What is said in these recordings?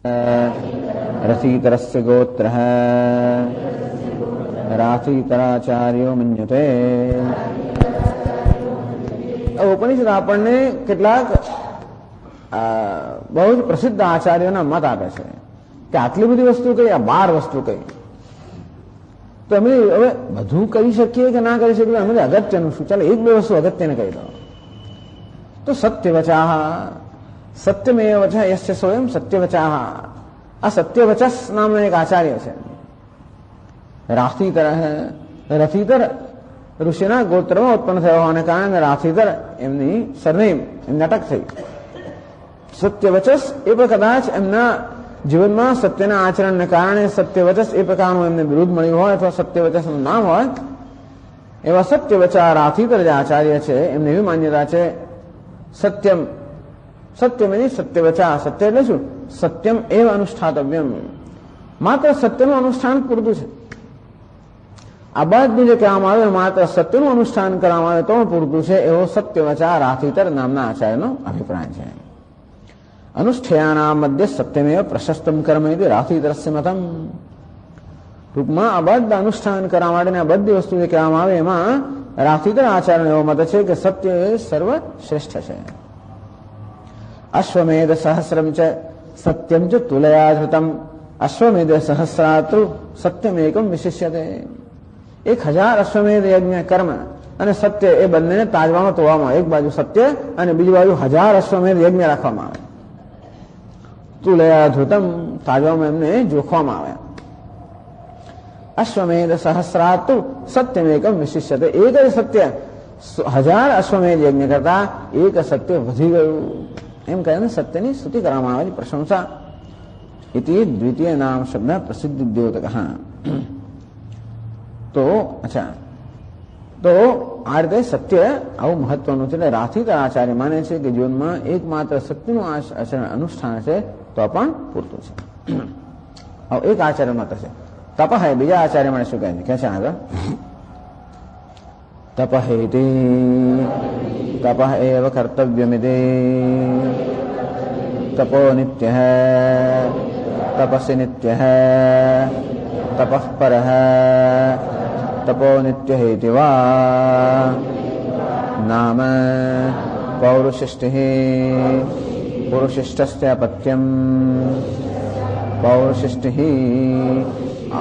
रसीतरस्य गोत्रः रासीतराचार्यो मन्यते। ઉપનિષદ આપણને કેટલાક બહુ જ પ્રસિદ્ધ આચાર્યોના મત આપે છે કે આટલી બધી વસ્તુ કઈ, આ 12 વસ્તુ કઈ, તો અમે હવે બધું કરી શકીએ કે ના કરી શકીએ, અમે અગત્યનું શું, ચાલો 1-2 વસ્તુ અગત્યને કહી દો. તો સત્યવચાહ, સત્યમેવ વચઃ યસ્ય સોયમ સત્યવચાહ, આ સત્યવચસ નામનો એક આચાર્ય છે. રાથીતર, રથીતર ઋષિના ગોત્રમાં ઉત્પન્ન થયો હોવાને કારણે રાથીતર એમની સરનેમ, એમની અટક થઈ. સત્યવચસ એ પણ કદાચ એમના જીવનમાં સત્યના આચરણને કારણે સત્યવચસ એ પ્રકારનું એમને બિરુદ મળ્યું હોય અથવા સત્યવચસનું નામ હોય, એવા સત્યવચા રાથીતર જે આચાર્ય છે એમને એવી માન્યતા છે, સત્યમ, સત્યમ એટલે સત્યવચા, સત્ય એટલે શું, સત્યમ એવ અનુષ્ઠાતવ્યમ, માત્ર સત્યનું અનુષ્ઠાન પૂરતું છે. આ બધું જે કહેવામાં આવે માત્ર સત્યનું અનુષ્ઠાન કરવામાં આવે તો પૂરતું છે, એવો સત્યવચા રાથીતર નામના આચાર્યનો અભિપ્રાય છે. અનુષ્ઠેયાના મધ્ય સત્યમેવ પ્રશસ્તમ કર્મ ઇતિ રાથીતરસ્ય મતમ. ટૂંકમાં આ બધા અનુષ્ઠાન કરવા માટે આ બધી વસ્તુ જે કહેવામાં આવે એમાં રાથીતર આચાર્યનો એવો મત છે કે સત્ય એ સર્વશ્રેષ્ઠ છે. અશ્વમેધ સહસ્રમ ચ સત્યમ ચ તુલયા ધૃતમ અશ્વમેધ સહસ્રાતૃ સત્યમેકમ વિશિષ્યતે. 1000 અશ્વમેધ યજ્ઞ કર્મ અને સત્ય એ બંનેને તાજવામાં તોડવામાં આવે. એક બાજુ સત્ય અને બીજી બાજુ 1000 અશ્વમેધ યજ્ઞ રાખવામાં આવે. તુલયા ધૃતમ, તાજવામાં એમને જોખવામાં આવે. અશ્વમેધ સહસ્રાતૃ સત્યમેકમ વિશિષ્યતે. એક જ સત્ય 1000 અશ્વમેધ યજ્ઞ કરતા એક સત્ય વધી ગયું, એમ કહીને સત્યની સ્તુતિ કરવામાં આવેલી પ્રશંસા. ઇતિ દ્વિતીય નામ શબ્દ પ્રસિદ્ધ દ્યોતક. તો અચ્છા, તો આ રીતે સત્ય આવું મહત્વનું છે. એટલે રાથીતર આચાર્ય માને છે કે જીવનમાં એકમાત્ર સત્યનું આચરણ અનુષ્ઠાન છે તો પણ પૂરતું છે. હવે એક આચાર્ય મત છે તપઃ. બીજા આચાર્ય મને શું કહે છે, કે છે આગળ, તપહેતિ તપઃ એવ કર્તવ્યમિતિ તપો નિત્યઃ તપસી નિત્યઃ તપઃ પરઃ તપો નિત્યહેતિ વા નામ પૌરુષિષ્ટિઃ પુરુષિષ્ટસ્ય પત્યમ પૌરુષિષ્ટિઃ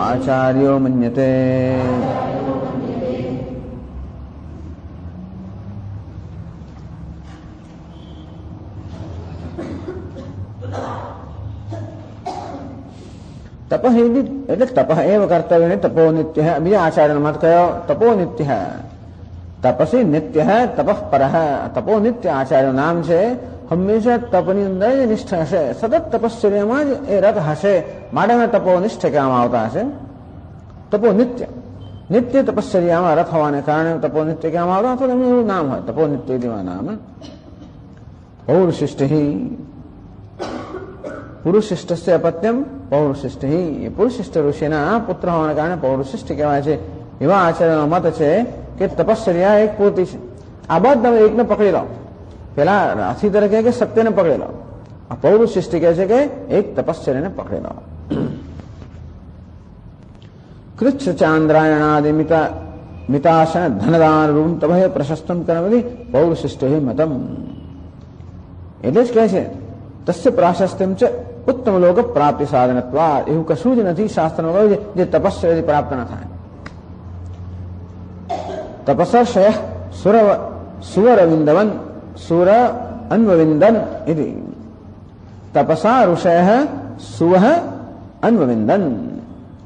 આચાર્યો મન્યતે. તપઃ એટલે તપઃ એવ કર્તવ્ય, તપો નિત્ય. બીજા આચાર્યનો મત કયો, તપો નિત્ય, તપસી નિત્ય તપઃ પરઃ. તપો નિત્ય આચાર્યનું નામ છે, હંમેશા તપની અંદર જ નિષ્ઠ હશે, સતત તપશ્ચર્યામાં જ એ રત હશે, માટે તપો નિષ્ઠ કહેવામાં આવતા હશે. તપો નિત્ય, નિત્ય તપશ્ચર્યામાં રત હોવાને કારણે તપો નિત્ય કહેવામાં આવતા, તો એમનું એવું નામ હોય, તપો નિત્ય જેવા નામ. પૌરુષિષ્ટિ, પુરુષિષ્ટસ્ય અપત્યમ પૌરુષિષ્ટિ, એ પુરુષિષ્ટ ઋષિના પુત્ર હોવાને કારણે પૌરુષિષ્ટ કહેવાય છે. એવા આચાર્યનો મત છે કે તપશ્ચર્યા એક પૂરતી છે. આ બાદ તમે એકને પકડી લો. પેલા રાશિ તરીકે કે સત્યને પકડી લો, આ પૌરુષિષ્ટિ કહે છે કે એક તપશ્ચર્યાને પકડી લો. કૃચ્છ ચાંદ્રાયણાદિ મિતાશન ધનદાન રૂમ તભય પ્રશસ્તમ કર્મવિધિ પૌરુષિષ્ટ મતમ. એટલે જ કહે છે તસ્ય પ્રાશસ્ત્યમ ચ ઉત્તમ લોક પ્રાપ્તિ સાધનત્વા. એવું કશું જ નથી શાસ્ત્રમાં કહ્યું છે જે તપસ્યાથી પ્રાપ્ત ન થાય. તપસર્ષય સુવરવિંદવન સુર અન્વવિંદન ઇતિ તપસા ઋષય સુવહ અન્વવિંદન.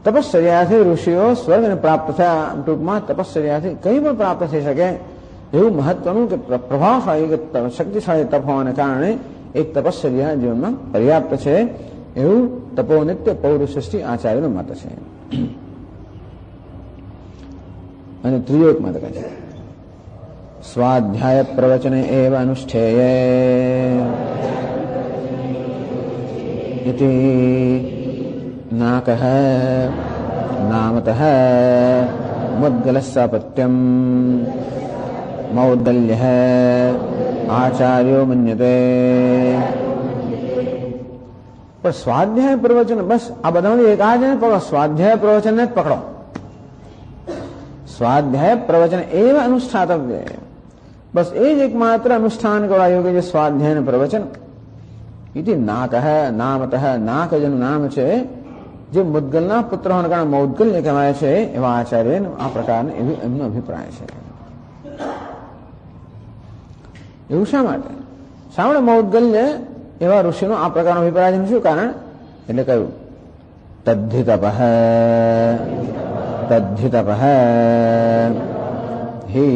તપશ્ચર્યાથી ઋષિઓ સ્વર્ગને પ્રાપ્ત થયા. ટૂંકમાં તપશ્ચર્યાથી કંઈ પણ પ્રાપ્ત થઈ શકે એવું મહત્વનું કે પ્રભાવશાળી કે શક્તિશાળી તપ હોવાને કારણે એક તપશ્ચર્યા જીવનમાં પર્યાપ્ત છે, એવું તપોનિત્ય પૌરુષિષ્ટિ આચાર્યનો મત છે. અને ત્રીજો એક મત કહે છે સ્વાધ્યાય પ્રવચને એવ અનુષ્ઠેય ઇતિ નાકઃ નામતઃ મુદ્ગલસ્સાપત્યમ મૌદ્ગલ્યઃ આચાર્યો મન્યતે. પણ સ્વાધ્યાય પ્રવચન બસ આ બધામાંથી એક આ જ ને પકડો, સ્વાધ્યાય પ્રવચન જ પકડો. સ્વાધ્યાય પ્રવચન એવ અનુષ્ઠાતવ્ય, બસ એ જ એકમાત્ર અનુષ્ઠાન કરવા યોગ્ય છે સ્વાધ્યાય પ્રવચન. ઇતિ નાક નામતઃ, નાક જેનું નામ છે જે મુદ્ગલના પુત્ર હોવાના કારણે મૌદ્ગલ્ય કહેવાય છે એવા આચાર્ય આ પ્રકારનો એમનો અભિપ્રાય છે. એવું શા માટે? શા માટે મૌદ્ગલ્ય એવા ઋષિનો આ પ્રકારનો અભિપ્રાય છે? શું કારણ? એટલે કહ્યું તદ્ધિતપઃ હિ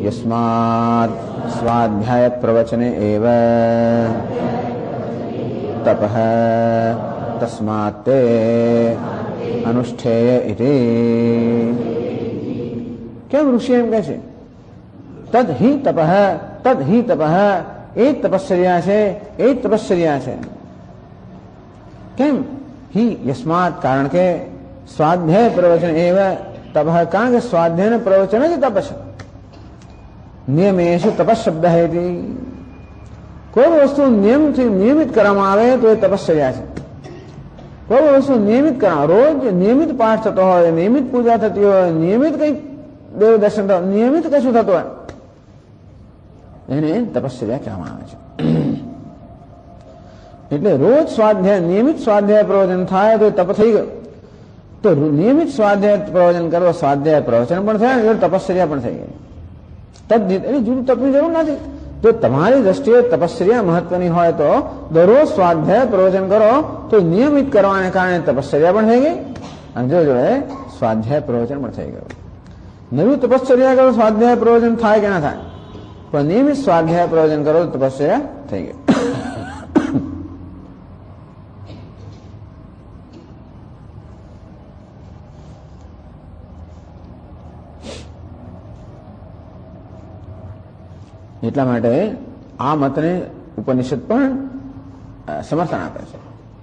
યસ્માત સ્વાધ્યાય પ્રવચને એવ તપઃ તસ્માત તે અનુષ્ઠેય ઇતિ. કેમ ઋષિ એમ કહે છે? તદ હિ તપઃ, તદ હિ તપઃ, એ જ તપશ્ચર્યા છે, એ જ તપશ્ચર્યા છે. કેમ? હિ યસ્માત, કારણ કે સ્વાધ્યાય પ્રવચન એવ તપઃ, કારણ કે સ્વાધ્યાય પ્રવચન જ તપ છે. નિયમેશુ તપશબ્દ હેતિ, કોઈ વસ્તુ નિયમથી નિયમિત કરવામાં આવે તો એ તપશ્ચર્યા છે. કોઈ વસ્તુ નિયમિત કરવા, રોજ નિયમિત પાઠ થતો હોય, નિયમિત પૂજા થતી હોય, નિયમિત કઈ દેવ દર્શન થતું, નિયમિત કશું થતું હોય એને તપશ્ચર્યા કહેવામાં આવે છે. એટલે રોજ સ્વાધ્યાય, નિયમિત સ્વાધ્યાય પ્રવચન થાય તો તપ થઈ ગયો. તો નિયમિત સ્વાધ્યાય પ્રવચન કરો, સ્વાધ્યાય પ્રવચન પણ થયા, તપશ્ચર્યા પણ થઈ ગઈ. તદ્ધિત એટલે જુદું તપની જરૂર નથી. જો તમારી દ્રષ્ટિએ તપશ્ચર્યા મહત્વની હોય તો દરરોજ સ્વાધ્યાય પ્રવચન કરો તો નિયમિત કરવાને કારણે તપશ્ચર્યા પણ થઈ ગઈ અને જોડે સ્વાધ્યાય પ્રવચન પણ થઈ ગયું. નવી તપશ્ચર્યા કરો, સ્વાધ્યાય પ્રવચન થાય કે ના થાય, પણ નિયમિત સ્વાધ્યાય પ્રવચન કરો તો તપશ્ચર્યા થઈ ગઈ. એટલા માટે આ મતને ઉપનિષદ પણ સમર્થન આપે છે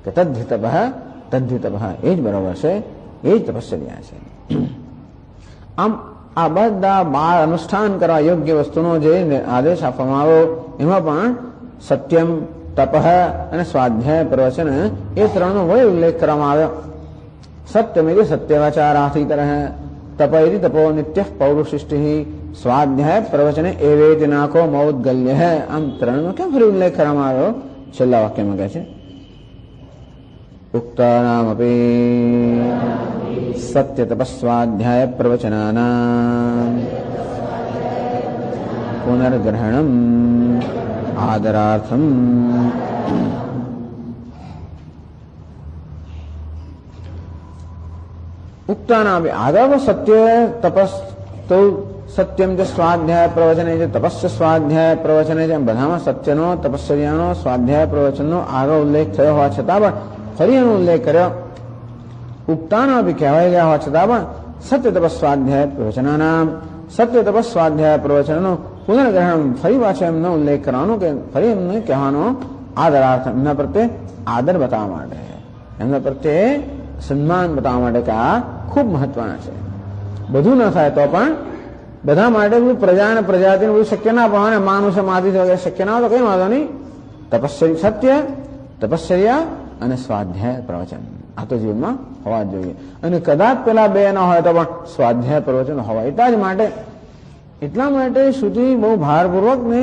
કે તદ્ધિતપઃ એ જ બરોબર છે, એ જ તપશ્ચર્યા છે. આમ આ બધા 12 અનુષ્ઠાન કરવા યોગ્ય વસ્તુનો જે આદેશ આપવામાં આવ્યો એમાં પણ સત્યમ, તપઃ અને સ્વાધ્યાય પ્રવચન એ ત્રણનો વય ઉલ્લેખ કરવામાં આવ્યો. સત્યમ એટલે સત્યવાચારાથિતરઃ, તપ એટલે તપો નિત્ય પૌરુષિષ્ટિ, સ્વાધ્યાય પ્રવચને એવેતિ નાકો મૌદ્ગલ્ય. આમ ત્રણનો કેમ ફરી ઉલ્લેખ કરવામાં આવ્યો? છેલ્લા વાક્યમાં કહે છે ઉક્તાનામપી સત્ય તપસ્વાધ્યાય પ્રવચનાનાં પુનર્ગ્રહણમ આદરાર્થમ. ઉક્તાના આગળ સત્ય તપસ તો સત્યમ જે સ્વાધ્યાય પ્રવચન છે, તપસ્ય સ્વાધ્યાય પ્રવચન છે, બધામાં સત્યનો, તપશ્ચર્યાનો, સ્વાધ્યાય પ્રવચનનો આગળ ઉલ્લેખ થયો હોવા છતાં પણ ફરી એનો ઉલ્લેખ કર્યો. ઉક્તાના બી કહેવાય ગયા હોવા છતાં પણ સત્ય તપસ સ્વાધ્યાય પ્રવચનાના, સત્ય તપસ સ્વાધ્યાય પ્રવચનનો પુનર્ગ્રહણ ફરી પાછો એમનો ઉલ્લેખ કરવાનો કે ફરી એમને કહેવાનો આદરાર્થ, એમના પ્રત્યે આદર બતાવવા માટે, એમના પ્રત્યે સન્માન બતાવવા માટે કે આ ખૂબ મહત્વના છે. બધું ન થાય તો પણ બધા માટે બધું પ્રજા અને પ્રજાતિને બધું શક્ય ના પણ માનુષ માથી વગેરે શક્ય ના હોય તો કઈ વાંધો નહીં. સત્ય, તપશ્ચર્યા અને સ્વાધ્યાય પ્રવચન આ તો જીવનમાં હોવા જ જોઈએ. અને કદાચ પેલા બે ના હોય તો પણ સ્વાધ્યાય પ્રવચન હોવા. એટલા માટે શ્રુતિ બહુ ભારપૂર્વક ને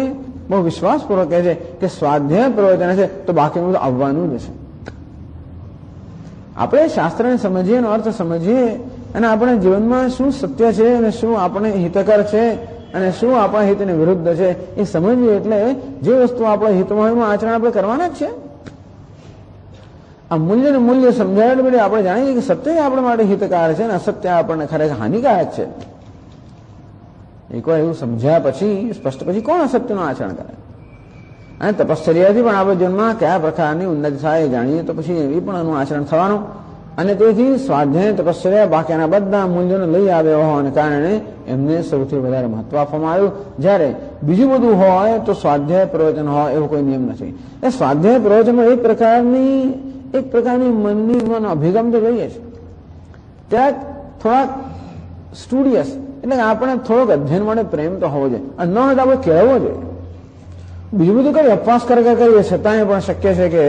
બહુ વિશ્વાસપૂર્વક કહે છે કે સ્વાધ્યાય પ્રવચન છે તો બાકીનું બધું આવવાનું જ છે. આપણે શાસ્ત્રને સમજીએ એનો અર્થ સમજીએ અને આપણે જીવનમાં શું સત્ય છે અને શું આપણે હિતકર છે અને શું આપણા હિતને વિરુદ્ધ છે એ સમજીએ એટલે જે વસ્તુ આપણા હિતમાં હોય આચરણ આપણે કરવાના જ છે. આ મૂલ્યને મૂલ્ય સમજાય એટલે આપણે જાણીએ કે સત્ય આપણા માટે હિતકાર છે અને અસત્ય આપણને ખરેખર હાનિકારક છે. એકવાર એવું સમજ્યા પછી સ્પષ્ટ પછી કોણ અસત્યનું આચરણ કરે? અને તપશ્ચર્યાથી પણ આપણે જીવનમાં કયા પ્રકારની ઉન્નતિ થાય જાણીએ તો પછી એ પણ એનું આચરણ થવાનું. અને તેથી સ્વાધ્યાય તપશ્ચર્યા બાકીના બધા મૂલ્યોને લઈ આવ્યા હોવાને કારણે એમને સૌથી વધારે મહત્વ આપવામાં આવ્યું. જ્યારે બીજું બધું હોય તો સ્વાધ્યાય પ્રવચન હોય એવો કોઈ નિયમ નથી. એ સ્વાધ્યાય પ્રવચનમાં એક પ્રકારની મનનો અભિગમ તો જોઈએ છે. ત્યાં થોડાક સ્ટુડિયસ એટલે આપણે થોડોક અધ્યયન માટે પ્રેમ તો હોવો જોઈએ અને ન હોય તો આપણે કહેવો જોઈએ. બીજું બધું કઈ અપવાસ કરીએ છતાંય પણ શક્ય છે કે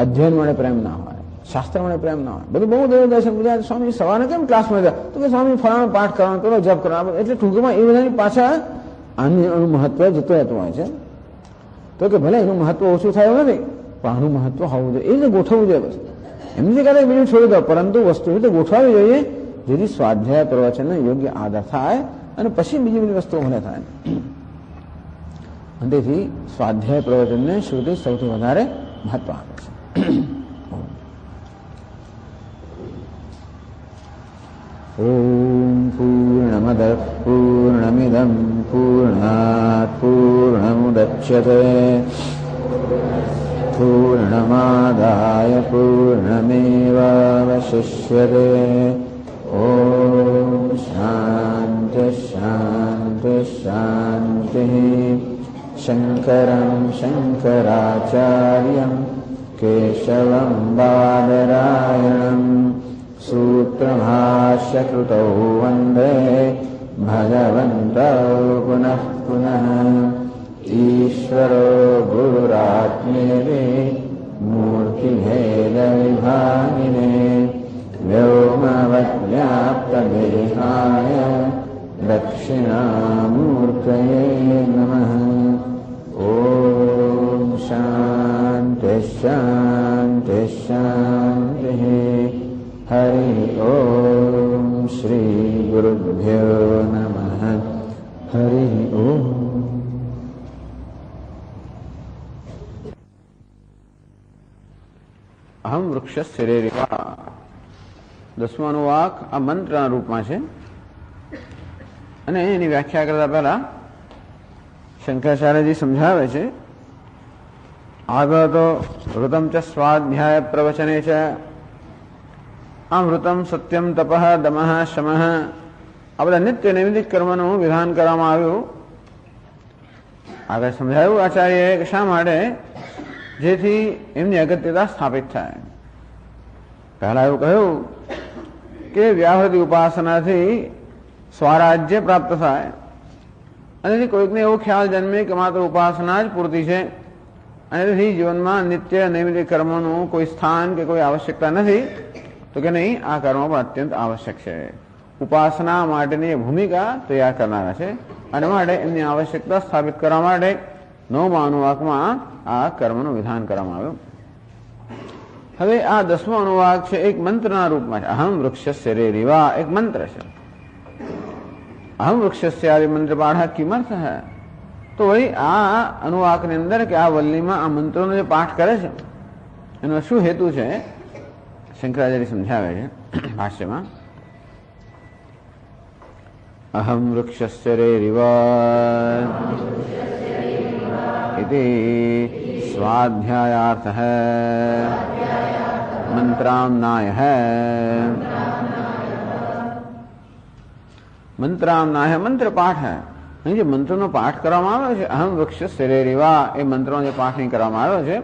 અધ્યયન મળે પ્રેમ ના હોય, શાસ્ત્ર મળે પ્રેમ ના હોય, બધું બહુ દેવ દર્શન પૂજા. સ્વામી સવારે કેમ ક્લાસમાં હતા તો કે સ્વામી ફલાણો પાઠ કરવાનો, પેલો જપ કરવાનો, એટલે ટૂંકમાં એ બધાની પાછળ આનું મહત્વ જતું રહેતું હોય છે. તો કે ભલે એનું મહત્વ ઓછું થાય એવું નથી, પણ આનું મહત્વ હોવું જોઈએ, એ ગોઠવવું જોઈએ. બસ એમની જગ્યાએ બીજું છોડી દો, પરંતુ વસ્તુ રીતે ગોઠવાવી જોઈએ જેથી સ્વાધ્યાય પ્રવચનનો યોગ્ય આદર થાય અને પછી બીજી બધી વસ્તુઓ મને થાય. અને તેથી સ્વાધ્યાય પ્રવચનને શ્રુતિ સૌથી વધારે મહત્વ આપે છે. ઓમ પૂર્ણમદ પૂર્ણમિદં પૂર્ણાત પૂર્ણમુદચ્યતે પૂર્ણમાદાય પૂર્ણમેવાવશિષ્યતે. ઓમ શાંતિ શાંતિ શાંતિ. શંકરં શંકરાચાર્યં કેશવં બાદરાયણં સૂત્રભાષ્યકૃતૌ વંદે ભગવन्तૌ પુનઃ પુનઃ. ઈશ્વરો ગુરુરાત્મેતિ મૂર્તિભેદવિભાગિને વ્યોમવદ્વ્યાપ્તદેહાય દક્ષિણામૂર્તયે નમઃ. ઓમ શાંતિ શાંતિ શાંતિ. હરિ ઓમ શ્રી ગુરુભ્યો નમઃ. હરિ ઓમ. અહમ વૃક્ષ શિરેરિવા. 10માનો વાક આ મંત્રના રૂપમાં છે અને એની વ્યાખ્યા કરતા પહેલા શંકરાચાર્યજી સમજાવે છે. આગળ તો વૃતમ ચ સ્વાધ્યાય પ્રવચને છે. આ વૃતમ સત્યમ તપઃ દમઃ શમઃ આ બધા નિત્ય નૈમિત્તિક કર્મનું વિધાન કરવામાં આવ્યું. આગળ સમજાયું આચાર્યએ કે શા માટે, જેથી એમની અગત્યતા સ્થાપિત થાય. પહેલા એવું કહ્યું કે વ્યાહૃતિ ઉપાસનાથી સ્વરાજ્ય પ્રાપ્ત થાય અને કોઈકને એવો ખ્યાલ જન્મે કે માત્ર ઉપાસના જ પૂરતી છે અને તેથી જીવનમાં નિત્ય નૈમિત્તિક કર્મોનું કોઈ સ્થાન કે કોઈ આવશ્યકતા નથી. તો કે નહીં, આ કર્મ પણ અત્યંત આવશ્યક છે. ઉપાસના માટેની ભૂમિકા તૈયાર કરનારા છે અને માટે એમની આવશ્યકતા સ્થાપિત કરવા માટે 9મા અનુવાકમાં આ કર્મનું વિધાન કરવામાં આવ્યું. હવે આ 10મો અનુવાક છે એક મંત્રના રૂપમાં છે. અહમ વૃક્ષસ્ય રેરિવા એક મંત્ર છે. અહમ વૃક્ષસ્ય આદિ મંત્ર પાઠ કિમર્થ હે. તો વળી આ અનુવાકની અંદર કે આ વલ્લીમાં આ મંત્રોનો જે પાઠ કરે છે એનો શું હેતુ છે શંકરાચાર્ય સમજાવે છે ભાષ્યમાં. અહમ વૃક્ષસ્ય રેરિવા ઇતિ સ્વાધ્યાયાર્થઃ મંત્રામનાયઃ. મંત્રામનાય મંત્ર પાઠ હૈ. અહીં જે મંત્રનો પાઠ કરવામાં આવ્યો છે અહમ વૃક્ષ શિરેરિવા એ મંત્રનો જે પાઠ અહીં કરવામાં આવ્યો છે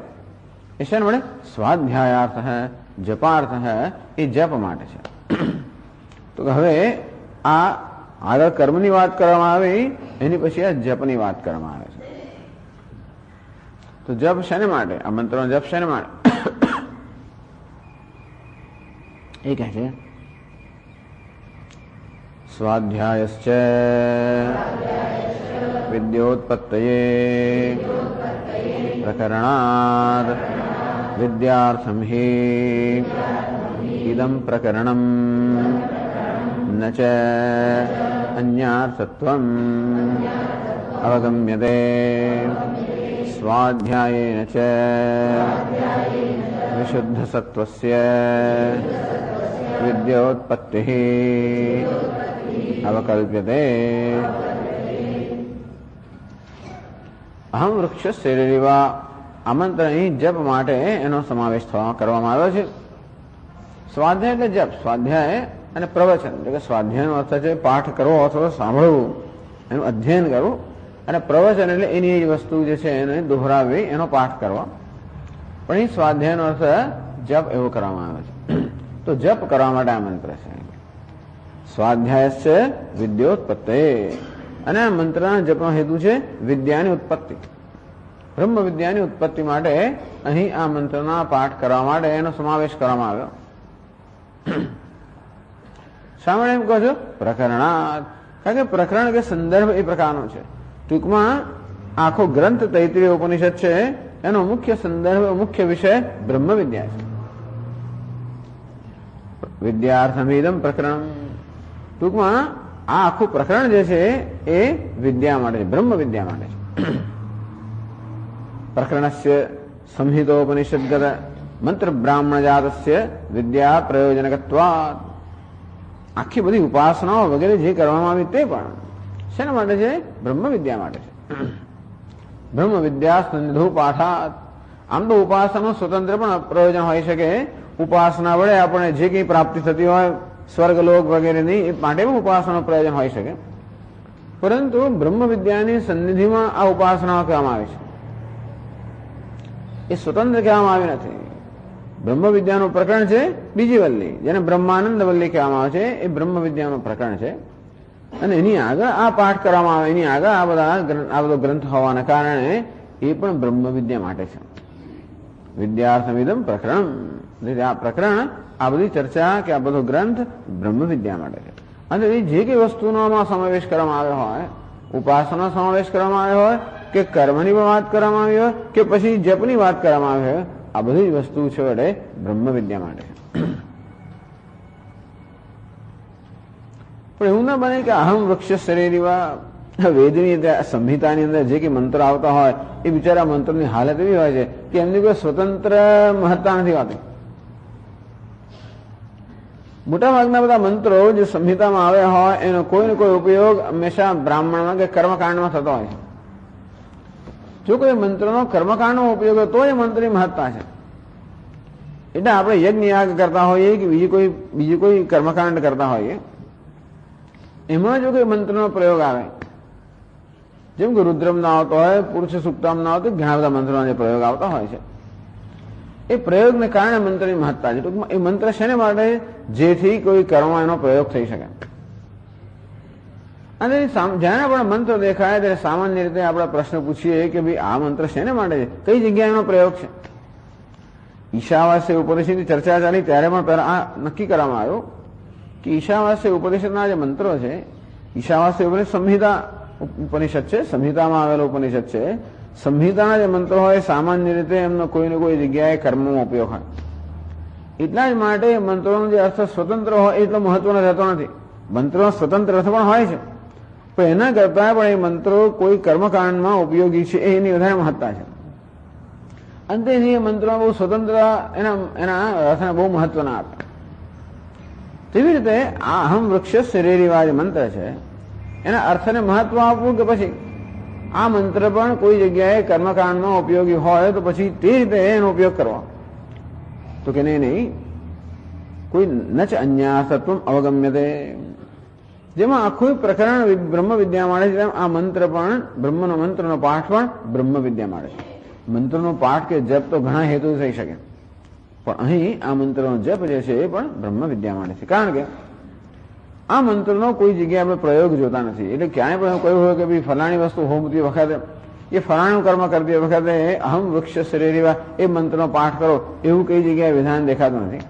એ શેને મળે? સ્વાધ્યાયાર્થ હૈ, જપાર્થ હૈ, એ જપ માટે છે. તો હવે આ આગળ કર્મની વાત કરવામાં આવી એની પછી આ જપની વાત કરવામાં આવે છે. તો જપ શેને માટે? આ મંત્રનો જપ શેને માટે? એ કહે છે સ્વાધ્યાયશ્ચ વિદ્યોત્પત્તયે પ્રકરણાદ વિદ્યાર્થમ હિ ઇદમ પ્રકરણમ ન ચ અન્યાર્થત્વમ અવગમ્યતે સ્વાધ્યાયેન ચ વિશુદ્ધ સત્વસ્ય વિદ્યોત્પત્તિઃ અવકલ્પ્યતે. અહમ વૃક્ષ શિરેરિવા આમંત્રણ અહીં જપ માટે એનો સમાવેશ કરવામાં આવ્યો છે. સ્વાધ્યાય એટલે જપ, સ્વાધ્યાય અને પ્રવચન એટલે કે સ્વાધ્યાયનો અર્થ છે પાઠ કરવો અથવા સાંભળવું, એનું અધ્યયન કરવું, અને પ્રવચન એટલે એની જ વસ્તુ જે છે એને દોહરાવી એનો પાઠ કરવો. પણ અહીં સ્વાધ્યાયનો અર્થ જપ એવો કરવામાં આવે છે. તો જપ કરવા માટે આ મંત્ર છે. સ્વાધ્યાય વિદ્યોત્પત્તિ અને આ મંત્રના જપનો હેતુ છે વિદ્યાની ઉત્પત્તિ. બ્રહ્મ વિદ્યાની ઉત્પત્તિ માટે અહીં આ મંત્રના પાઠ કરવા માટે એનો સમાવેશ કરવામાં આવ્યો. શા માટે એમ કહો છો? પ્રકરણાત. કારણ કે પ્રકરણ કે સંદર્ભ એ પ્રકારનો છે. ટૂંકમાં આખો ગ્રંથ તૈત્રીય ઉપનિષદ છે એનો મુખ્ય સંદર્ભ મુખ્ય વિષય બ્રહ્મ વિદ્યા છે. વિદ્યાર્થમિદમ પ્રકરણ. ટૂંકમાં આ આખું પ્રકરણ જે છે એ વિદ્યા માટે છે, બ્રહ્મ વિદ્યા માટે છે. પ્રકરણસ્ય સંહિતોપનિષદગત મંત્ર બ્રાહ્મણ જાતસ્ય વિદ્યા પ્રયોજનકત્વાत्. આખી બધી ઉપાસનાઓ વગેરે જે કરવામાં આવી તે પણ શેના માટે છે? બ્રહ્મ વિદ્યા માટે છે. બ્રહ્મ વિદ્યા સંનિધો પાઠાત. આમ તો ઉપાસનાનું સ્વતંત્ર પણ પ્રયોજન હોઈ શકે. ઉપાસના વડે આપણે જે કંઈ પ્રાપ્તિ થતી હોય સ્વર્ગલોક વગેરેની એ માટે પણ ઉપાસનાનું પ્રયોજન હોઈ શકે. પરંતુ બ્રહ્મ વિદ્યાની સન્નિધિમાં આ ઉપાસનાઓ કહેવામાં આવી છે, એ સ્વતંત્ર કહેવામાં આવી નથી. બ્રહ્મ વિદ્યાનું પ્રકરણ છે બીજી વલ્લી, જેને બ્રહ્માનંદ વલ્લી કહેવામાં આવે છે, એ બ્રહ્મ વિદ્યાનું પ્રકરણ છે. અને એની આગળ આ પાઠ કરવામાં આવે, એની આગળ આ બધો ગ્રંથ હોવાના કારણે એ પણ બ્રહ્મ વિદ્યા માટે છે. વિદ્યાર્થમિદમ પ્રકરણ. આ પ્રકરણ, આ બધી ચર્ચા કે આ બધો ગ્રંથ બ્રહ્મ વિદ્યા માટે છે. અને એ જે કઈ વસ્તુનો સમાવેશ કરવામાં આવ્યો હોય, ઉપાસના સમાવેશ કરવામાં આવ્યો હોય કે કર્મની વાત કરવામાં આવી હોય કે પછી જપની વાત કરવામાં આવી હોય, આ બધી જ વસ્તુ છે વડે બ્રહ્મ વિદ્યા માટે છે. પણ એવું ના બને કે અહમ વૃક્ષ શરીરીવા વેદની સંહિતાની અંદર જે કઈ મંત્રો આવતા હોય એ બિચારા મંત્રોની હાલત એવી હોય છે કે એમની કોઈ સ્વતંત્ર મહત્તા નથી હોતી. મોટાભાગના બધા મંત્રો જે સંહિતામાં આવ્યા હોય એનો કોઈ ને કોઈ ઉપયોગ હંમેશા બ્રાહ્મણમાં કે કર્મકાંડમાં થતો હોય છે. જો કોઈ મંત્રનો કર્મકાંડનો ઉપયોગ હોય તો એ મંત્રની મહત્તા છે. એટલે આપણે યજ્ઞ યાગ કરતા હોઈએ કે બીજી કોઈ કર્મકાંડ કરતા હોઈએ, એમાં જો કોઈ મંત્રનો પ્રયોગ આવે, જેમ કે રુદ્રમનો આવતો હોય, પુરુષ સુક્તમનો આવતો, ઘણા બધા મંત્રોના જે પ્રયોગ આવતા હોય છે, એ પ્રયોગને કારણે મંત્રની મહત્તા છે. ટૂંકમાં એ મંત્ર શેને માટે? જેથી કોઈ કર્મ એનો પ્રયોગ થઈ શકે. અને જ્યારે પણ મંત્ર દેખાય ત્યારે સામાન્ય રીતે આપણે પ્રશ્ન પૂછીએ કે ભાઈ આ મંત્ર શેને માટે છે, કઈ જગ્યાએ એનો પ્રયોગ છે? ઈશાવાસ્ય ઉપનિષદની ચર્ચા ચાલી ત્યારે પણ પહેલા આ નક્કી કરવામાં આવ્યું કે ઈશાવાસ્ય ઉપનિષદના જે મંત્રો છે, ઈશાવાસ્ય ઉપનિષદ સંહિતા ઉપનિષદ છે, સંહિતામાં આવેલો ઉપનિષદ છે. સંહિતાના જે મંત્રો હોય સામાન્ય રીતે એમનો કોઈને કોઈ જગ્યાએ કર્મમાં ઉપયોગ હોય. એટલા જ માટે મંત્રોનો જે અર્થ સ્વતંત્ર હોય એટલો મહત્વનો રહેતો નથી. મંત્રોનો સ્વતંત્ર અર્થ પણ હોય છે, પણ એના કરતા પણ એ મંત્રો કોઈ કર્મકાંડમાં ઉપયોગી છે એની વધારે મહત્તા છે. અંતે એ મંત્રો બહુ સ્વતંત્ર એના અર્થને બહુ મહત્વ ના આપે. તેવી રીતે આ અહમ વૃક્ષ શરીરીવા જે મંત્ર છે એના અર્થને મહત્વ આપવું કે પછી આ મંત્ર પણ કોઈ જગ્યાએ કર્મકાંડમાં ઉપયોગી હોય તો પછી તે રીતે એનો ઉપયોગ કરવો? તો કે નહીં, કોઈ નચ અન્યાસત્વમ અવગમ્યતે. જેમાં આખું પ્રકરણ બ્રહ્મ વિદ્યા મળે છે, આ મંત્ર પણ બ્રહ્મનો મંત્રનો પાઠ પણ બ્રહ્મ વિદ્યા મળે છે. મંત્રનો પાઠ કે જપ તો ઘણા હેતુ થઈ શકે, પણ અહીં આ મંત્રનો જપ જે છે એ પણ બ્રહ્મ વિદ્યા માટે છે. કારણ કે આ મંત્રનો કોઈ જગ્યાએ આપણે પ્રયોગ જોતા નથી. એટલે ક્યાંય પણ કહ્યું હોય કે ભાઈ ફલાણી વસ્તુ હોમતી વખતે એ ફલાણું કર્મ કરતી વખતે અહમ વૃક્ષ શરીરીવા એ મંત્રનો પાઠ કરો એવું કઈ જગ્યાએ વિધાન દેખાતું નથી.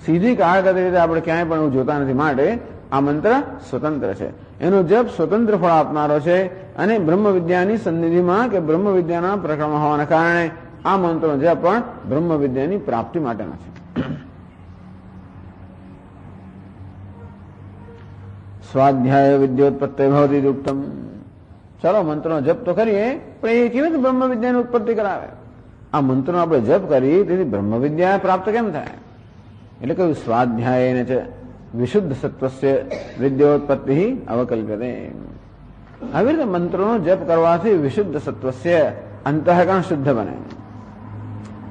સીધી કાળગત રીતે આપણે ક્યાંય પણ એવું જોતા નથી. માટે આ મંત્ર સ્વતંત્ર છે, એનો જપ સ્વતંત્ર ફળ આપનારો છે. અને બ્રહ્મ વિદ્યાની સન્નિધિમાં કે બ્રહ્મ વિદ્યાના પ્રકરણમાં હોવાના કારણે આ મંત્રનો જપ પણ બ્રહ્મ વિદ્યાની પ્રાપ્તિ માટેનો છે. સ્વાધ્યાય વિદ્યોત્પત્તિ ભવતી ઉત્તમ. ચાલો મંત્રનો જપ તો કરીએ, પણ એ કેવી રીતે બ્રહ્મ વિદ્યાની ઉત્પત્તિ કરાવે? આ મંત્રનો આપણે જપ કરીએ તેથી બ્રહ્મ વિદ્યા પ્રાપ્ત કેમ થાય? એટલે કહ્યું સ્વાધ્યાય છે વિશુદ્ધ સત્વસ્ય વિદ્યોત્પત્તિ અવકલ્પ્યતે. આવી રીતે મંત્રનો જપ કરવાથી વિશુદ્ધ સત્વસ્ય અંતઃકરણ શુદ્ધ બને.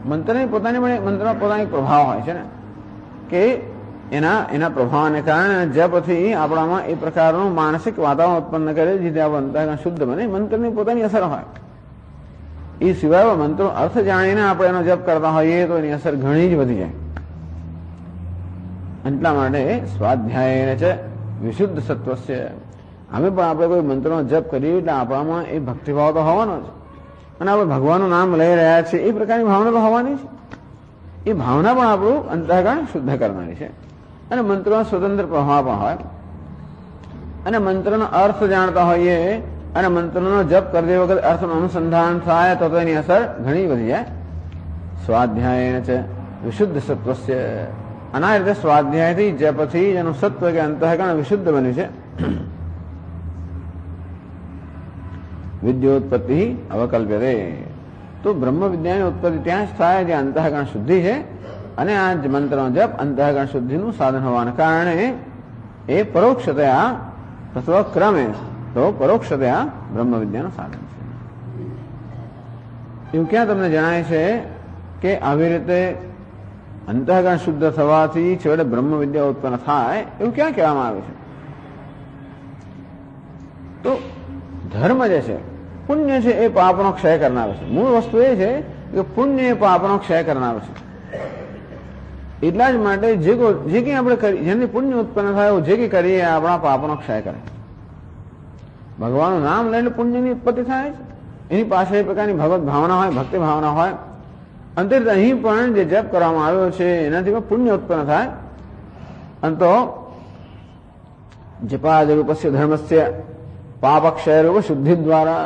મંત્રની પોતાની પ્રભાવ હોય છે ને, કે એના પ્રભાવને કારણે જપથી આપણામાં એ પ્રકારનું માનસિક વાતાવરણ ઉત્પન્ન કરે જેથી આપણું અંતઃકરણ શુદ્ધ બને. મંત્રની પોતાની અસર હોય. એ સિવાય મંત્રનો અર્થ જાણીને આપણે એનો જપ કરતા હોઈએ તો એની અસર ઘણી જ વધી જાય. એટલા માટે સ્વાધ્યાય છે વિશુદ્ધ સત્વસ્ય. અમે પણ આપણે કોઈ મંત્રનો જપ કરીએ એટલે આપણામાં એ ભક્તિભાવ તો હોવાનો જ. અને આપણે ભગવાનનું નામ લઈ રહ્યા છીએ એ પ્રકારની ભાવના તો હોવાની છે. એ ભાવના પણ આપણું અંતઃકરણ શુદ્ધ કરવાની છે. અને મંત્રોનો સ્વતંત્ર પ્રવાહ પણ હોય અને મંત્રનો અર્થ જાણતા હોઈએ અને મંત્રનો જપ કરતી વખતે અર્થનું અનુસંધાન થાય તો એની અસર ઘણી વધી જાય. સ્વાધ્યાય છે વિશુદ્ધ સત્વસ્ય, અને આ રીતે સ્વાધ્યાયથી જપથી એનું સત્વ કે અંતઃકરણ વિશુદ્ધ બન્યું છે. વિદ્યોત્પત્તિ અવકલ્પ્યતે, તો બ્રહ્મ વિદ્યાની ઉત્પત્તિ ત્યાં જ થાય જે અંતઃકરણ શુદ્ધિ છે. અને આ જ મંત્રનો જપ અંતઃકરણ શુદ્ધિનું સાધન હોવાને કારણે એ પરોક્ષતયા અથવા ક્રમે તો પરોક્ષતયા બ્રહ્મ વિદ્યાનું સાધન છે. એવું ક્યાં તમને જણાય છે કે આવી રીતે અંતઃકરણ શુદ્ધ થવાથી છેવટે બ્રહ્મ વિદ્યા ઉત્પન્ન થાય એવું ક્યાં કહેવામાં આવે છે? તો ધર્મ જે છે, પુણ્ય છે, એ પાપનો ક્ષય કરનાર છે. મૂળ વસ્તુ એ છે કે પુણ્ય એ પાપનો ક્ષય કરનાર છે. એટલા જ માટે જે કંઈ આપણે કરીએ, જેની પુણ્ય ઉત્પન્ન થાય જે કંઈ કરીએ આપણા પાપનો ક્ષય કરે. ભગવાનનું નામ લઈને પુણ્યની ઉત્પત્તિ થાય છે. એની પાસે એ પ્રકારની ભગવત ભાવના હોય, ભક્તિ ભાવના હોય. અંતરિત અહીં પણ જે જપ કરવામાં આવ્યો છે એનાથી પણ પુણ્ય ઉત્પન્ન થાય. અંતો જપાદ રૂપસ્ય ધર્મસ્ય પાપક્ષય રૂપ શુદ્ધિ દ્વારા.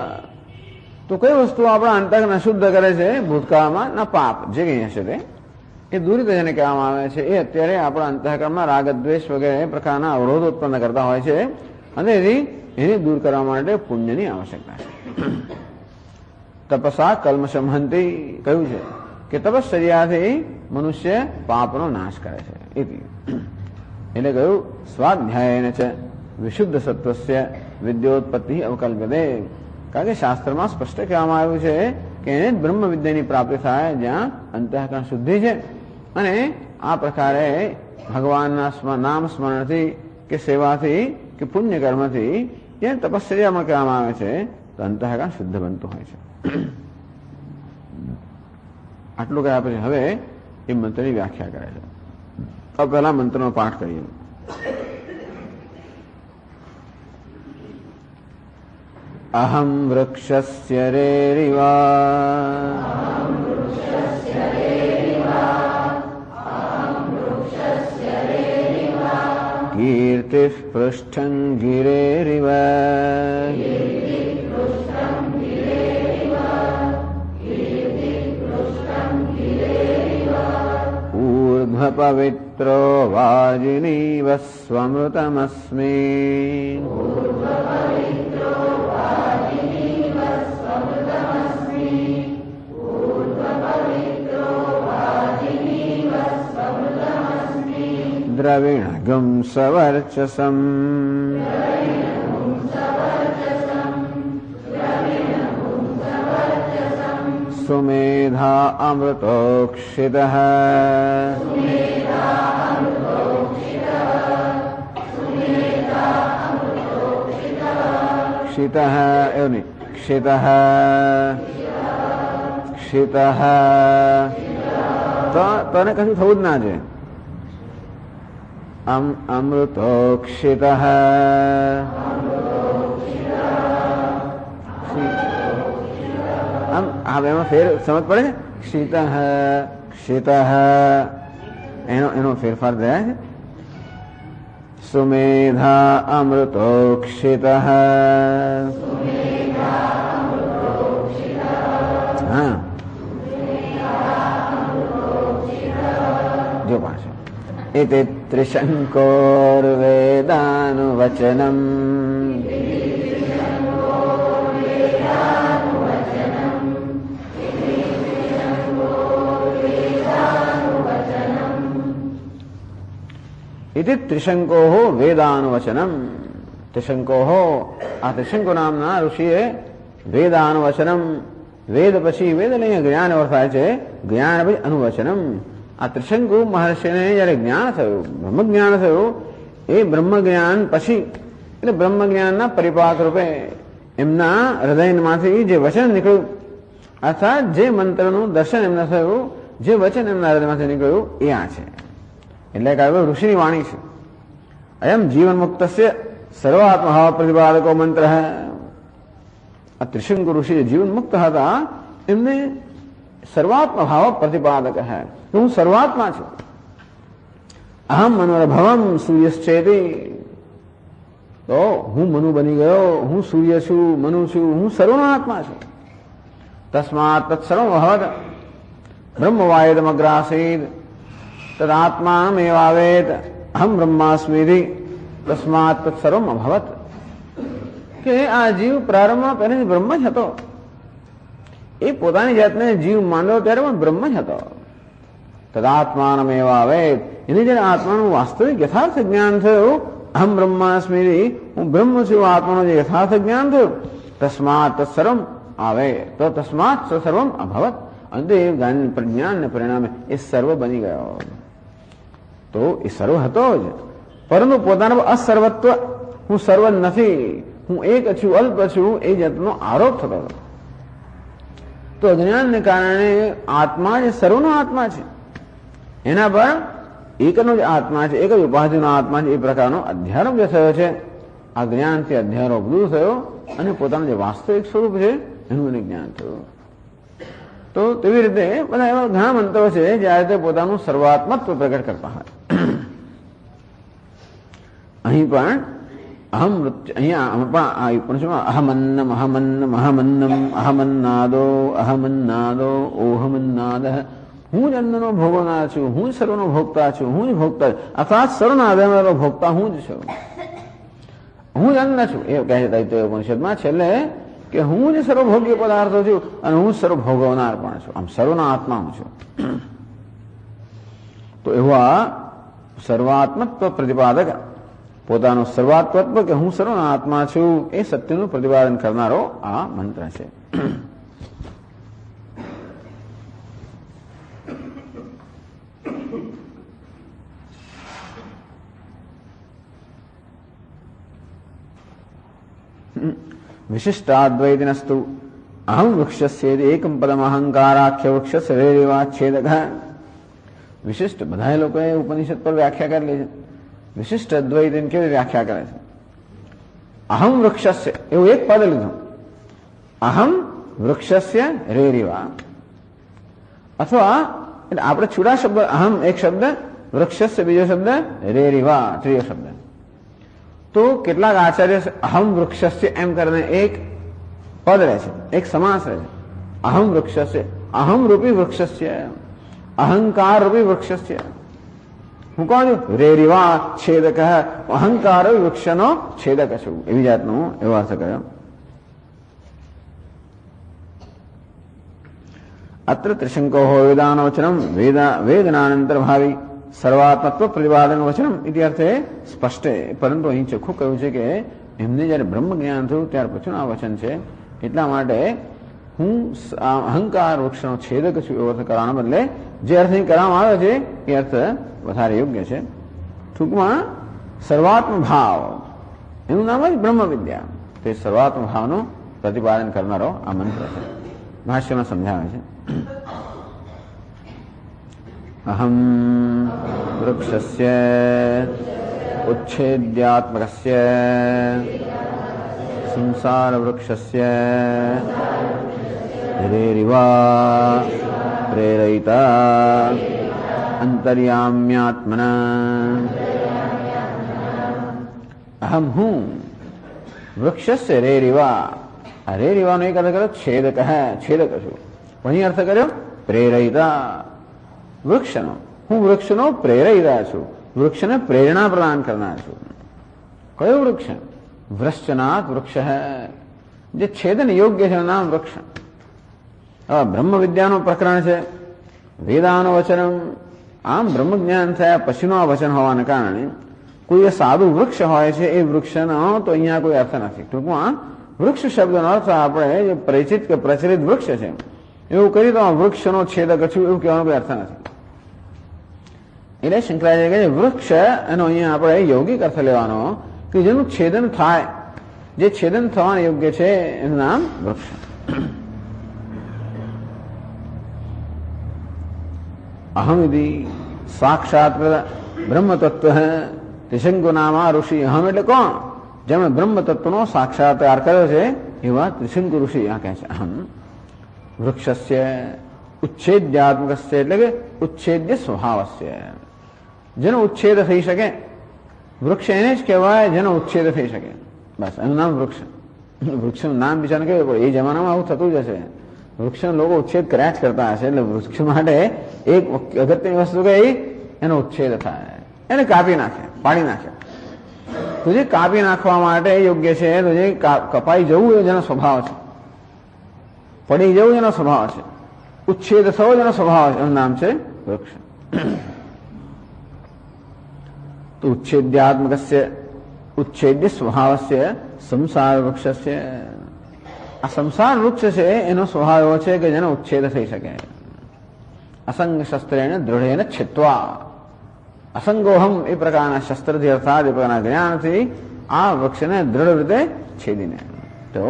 તો કઈ વસ્તુ આપણા અંતઃકરણ શુદ્ધ કરે છે? ભૂતકાળમાં ના પાપ જે કંઈ હશે તે એ દૂરિત જેને કહેવામાં આવે છે. એ અત્યારે આપણા અંતઃકરણમાં રાગ દ્વેષ વગેરે પ્રકારના અવરોધ ઉત્પન્ન કરતા હોય છે અને એને દૂર કરવા માટે પુણ્યની આવશ્યકતા છે. તપસા કલ્મષમહંતિ કહ્યું છે કે તપશ્ચર્યાથી મનુષ્ય પાપનો નાશ કરે છે. એટલે કહ્યું સ્વાધ્યાયને છે વિશુદ્ધ સત્વસ્ય વિદ્યોત્પત્તિ અવકલ્પ્યતે. કારણ કે શાસ્ત્રમાં સ્પષ્ટ કહેવામાં આવ્યું છે કે એને જ બ્રહ્મ વિદ્યાની પ્રાપ્તિ થાય જ્યાં અંતઃકરણ શુદ્ધિ છે. અને આ પ્રકારે ભગવાનના નામ સ્મરણથી કે સેવાથી કે પુણ્ય કર્મથી જે તપશ્ચર્યામાં કહેવામાં આવે છે તો અંતઃકરણ શુદ્ધ બનતું હોય છે. આટલું કહ્યા પછી હવે એ મંત્રની વ્યાખ્યા કરે છે. તો પહેલા મંત્રનો પાઠ કરીએ. અહમ વૃક્ષસ્ય રેરિવા કીર્તિઃ પૃષ્ઠં ગિરેરિવ ऊर्ध्वपवित्रो वाजिनीव स्वमृतमस्मि द्रविणगं सवर्चसम् सुमेधा अमृतोक्षितः क्षितः एवं नहीं क्षितः क्षितः तो ने कशुं थवुं ज ना जोईए. अमृतोक्षितः હવે એમાં ફેર સમજ પડે છે. ક્ષિતઃ ક્ષિતઃ એનો ફેરફાર થયા છે. સુમેધા અમૃતોક્ષિતઃ. હા જો પાછું એતે ત્રિશંકોર્વેદાનુવચનમ इति त्रिशंको वेदानुवचनम. त्रिशंको आ त्रिशंको नामना ऋषिए वेदानुवचनम. वेद પછી વેદ લઈને જ્ઞાન વર્તાય છે. જ્ઞાન પછી અનુવચનમ. આ ત્રિશંકુ મહર્ષિને જયારે જ્ઞાન થયું, બ્રહ્મ જ્ઞાન થયું, એ બ્રહ્મ જ્ઞાન પછી એટલે બ્રહ્મ જ્ઞાનના પરિપાક રૂપે એમના હૃદયમાંથી જે વચન નીકળ્યું અર્થાત જે મંત્રનું દર્શન એમને થયું, જે વચન એમના હૃદયમાંથી નીકળ્યું એ આ છે. એટલે કે ઋષિની વાણી છે. અયમ જીવન મુક્તસ્ય સર્વાત્મભાવ પ્રતિપાદકો મંત્ર. આ ત્રિશંકુ ઋષિ જીવન મુક્ત હતા એમને સર્વાત્મા ભાવ પ્રતિપાદક હે, હું સર્વાત્મા છું. અહમ મનોરભવમ સૂર્યશ્ચેતિ, તો હું મનુ બની ગયો, હું સૂર્ય છું, મનુ છું, હું સર્વનો આત્મા છું. તસ્માત તત્સર્વમ અભવત બ્રહ્મવાયદમગ્રાસીદ તદાત્માનમેવાવેત અહમ બ્રહ્માસ્મિતિ તસ્માત તત્સર્વમ અભવત. કે આ જીવ પ્રારંભમાં પહેલા બ્રહ્મ જ હતો. એ પોતાની જાતને જીવ માનતો ત્યારે પણ બ્રહ્મ જ હતો. તદાત્માનમેવાવેત, એની જયારે આત્માનું વાસ્તવિક યથાર્થ જ્ઞાન થયું, અહમ બ્રહ્માસ્મિતિ, હું બ્રહ્મ છું, આત્માનું જે યથાર્થ જ્ઞાન થયું, તસ્માત તત્સર્વમ આવે તો તસ્માત સર્વમ અભવત, અંતે જ્ઞાનને પરિણામે એ સર્વ બની ગયો. તો એ સર્વ હતો જ, પરંતુ પોતાનો અસર્વત્વ, હું સર્વ નથી, હું એક છું, અલ્પ છું, એ જાતનો આરોપ થતો હતો. તો અજ્ઞાનને કારણે આત્મા જે સર્વનો આત્મા છે, એના પર એકનો જ આત્મા છે, એક જ ઉપાધિનો આત્મા છે, એ પ્રકારનો અધ્યારોપ જે થયો છે. આ જ્ઞાનથી અધ્યારોપ દૂર થયો અને પોતાનું જે વાસ્તવિક સ્વરૂપ છે એનું એને જ્ઞાન થયું. તો તેવી રીતે બધા એવા ઘણા મંત્રો છે જ્યારે તે પોતાનું સર્વાત્મત્વ પ્રગટ કરતા હોય. અહીં પણ અહમ અહીંયા અહમન્નમ અહમન્નમ અહમન્નમ અહમન્નાદો અહમન્નાદો ઓહમન્નાદ, હું જ અન્નનો ભોગવનાર છું, હું જ સર્વનો ભોગતા છું, હું જ ભોગતા, અર્થાત સર્વના આધારનો ભોગતા હું જ છું, હું જ અન્ન છું. એ કહે છે તૈત્તરીય ઉપનિષદમાં છેલ્લે કે હું જ સર્વભોગ્ય પદાર્થો છું અને હું સર્વ ભોગવનાર પણ છું, આમ સર્વના આત્મા હું છું. તો એવા સર્વાત્મત્વ પ્રતિપાદક, પોતાનું સર્વાત્મત્વ કે હું સર્વના આત્મા છું એ સત્યનું પ્રતિપાદન કરનારો આ મંત્ર છે. વિશિષ્ટાદ્વૈતિનસ્તુ અહમ વૃક્ષસ્યેતિ એકમ પદમ અહંકારાખ્ય વૃક્ષસ્ય રેરેવાચ્છેદક. વિશિષ્ટ બધા લોકોએ ઉપનિષદ પર વ્યાખ્યા કરેલી છે. વિશિષ્ટ અદ્વૈતની કેવી વ્યાખ્યા કરે છે? અહમ વૃક્ષસ્ય એવું એક પદ લીધું, અહમ વૃક્ષસ્ય રેરેવા, અથવા એટલે આપણે છૂટા શબ્દ, અહમ એક શબ્દ, વૃક્ષસ્ય બીજો શબ્દ, રેરેવા ત્રીજો શબ્દ. તો કેટલાક આચાર્ય અહમ વૃક્ષસ્ય એમ કરીને એક પદ રહે છે, એક સમાસ રહે છે. અહમ વૃક્ષસ્ય, અહમ રૂપી વૃક્ષસ્ય, અહંકાર રૂપી વૃક્ષસ્ય. હું કહું છું રેરીવા છેદક, અહંકાર વૃક્ષનો છેદક છું, એવી જાતનું એવો અર્થ કર્યો. અત્ર ત્રિશંકો વેદાનો વચનમ વેદનાનંતર ભાવી સર્વાત્મત્વ પ્રતિપાદન વચનમ ઇતિ અર્થે સ્પષ્ટ. પરંતુ અહીં ચોખ્ખું કહ્યું છે કે એમને જયારે બ્રહ્મ જ્ઞાન થયું ત્યાર પછીનું આ વચન છે. એટલા માટે હું અહંકાર વૃક્ષનો છેદક છું એવો અર્થ કરવાના બદલે જે અર્થ અહીં કરવામાં આવ્યો છે એ અર્થ વધારે યોગ્ય છે. ટૂંકમાં સર્વાત્મ ભાવ એનું નામ જ બ્રહ્મ વિદ્યા, તે સર્વાત્મ ભાવનું પ્રતિપાદન કરનારો આ મંત્ર છે. ભાષ્યમાં સમજાવે છે. અહમ વૃક્ષસ્ય ઉચ્છેદ્યાત્મકસ્ય સંસાર વૃક્ષસ્ય રેરિવા પ્રેરયિતા અંતર્યામ્યાત્મના. અહમ હું વૃક્ષસ્ય રેરિવા, આ રેરિવાનો એક અર્થ કર્યો છેદક, છેદક છું. અહીં અર્થ કર્યો પ્રેરયિતા, વૃક્ષનો, હું વૃક્ષનો પ્રેરયિતા છું, વૃક્ષને પ્રેરણા પ્રદાન કરનાર છું. કયો વૃક્ષ? વૃશ્ચનાથ વૃક્ષ જે છેદન યોગ્ય છે નામ વૃક્ષ. હવે બ્રહ્મ વિદ્યાનું પ્રકરણ છે, વેદાનું વચન. આમ બ્રહ્મ જ્ઞાન થયા પછીનું આ વચન હોવાને કારણે કોઈ એ સાદું વૃક્ષ હોય છે એ વૃક્ષનો તો અહીંયા કોઈ અર્થ નથી. ટૂંકમાં વૃક્ષ શબ્દનો અર્થ આપણે જે પરિચિત કે પ્રચલિત વૃક્ષ છે એવું કરી તો વૃક્ષનો છેદક છું એવું કહેવાનો કોઈ અર્થ નથી. એટલે શંકરાચાર્ય કહે છે વૃક્ષ એનો અહીંયા આપણે yૌગિક અર્થ લેવાનો કે જેનું છેદન થાય, જે છેદન થવાનું યોગ્ય છે એનું નામ વૃક્ષ. અહમ વિધિ સાક્ષાત બ્રહ્મ તત્વ ત્રિશંકુ નામા ઋષિ. અહમ એટલે કોણ? જેમણે બ્રહ્મ તત્વનો સાક્ષાત્કાર કર્યો છે એવા ત્રિશંકુ ઋષિ આ કહે છે અહમ વૃક્ષસ્ય ઉચ્છેદ્યાત્મકસ્ય એટલે કે ઉચ્છેદ્ય સ્વભાવસ્ય, જેનો ઉચ્છેદ થઈ શકે. વૃક્ષ એને જ કહેવાય જેનો ઉચ્છેદ થઈ શકે. બસ એનું નામ વૃક્ષ. વૃક્ષનું નામ બિચારાને કેવું પડે, એ જમાનામાં આવું થતું જ હશે. વૃક્ષનો લોકો ઉચ્છેદ કર્યા જ કરતા હશે. એટલે વૃક્ષ માટે એક અગત્યની વસ્તુ કઈ, એનો ઉચ્છેદ થાય, એને કાપી નાખે, પાડી નાખે. તો જે કાપી નાખવા માટે યોગ્ય છે, તો જે કપાઈ જવું એ જેનો સ્વભાવ છે, પડી જવું એનો સ્વભાવ છે, ઉચ્છેદ થવો જેનો સ્વભાવ છે, એનું નામ છે વૃક્ષ. તો ઉચ્છેદ્યાત્મકસ્ય ઉચ્છેદ્ય સ્વભાવસ્ય સંસાર વૃક્ષસ્ય, આ સંસાર વૃક્ષ છે એનો સ્વભાવ એવો છે કે જેનો ઉચ્છેદ થઈ શકે. અસંગ શસ્ત્રેણ દૃઢેન છિત્વા, અસંગોહમ એ પ્રકારના શસ્ત્રથી અર્થાત એ પ્રકારના જ્ઞાનથી આ વૃક્ષને દ્રઢ રીતે છેદીને. તો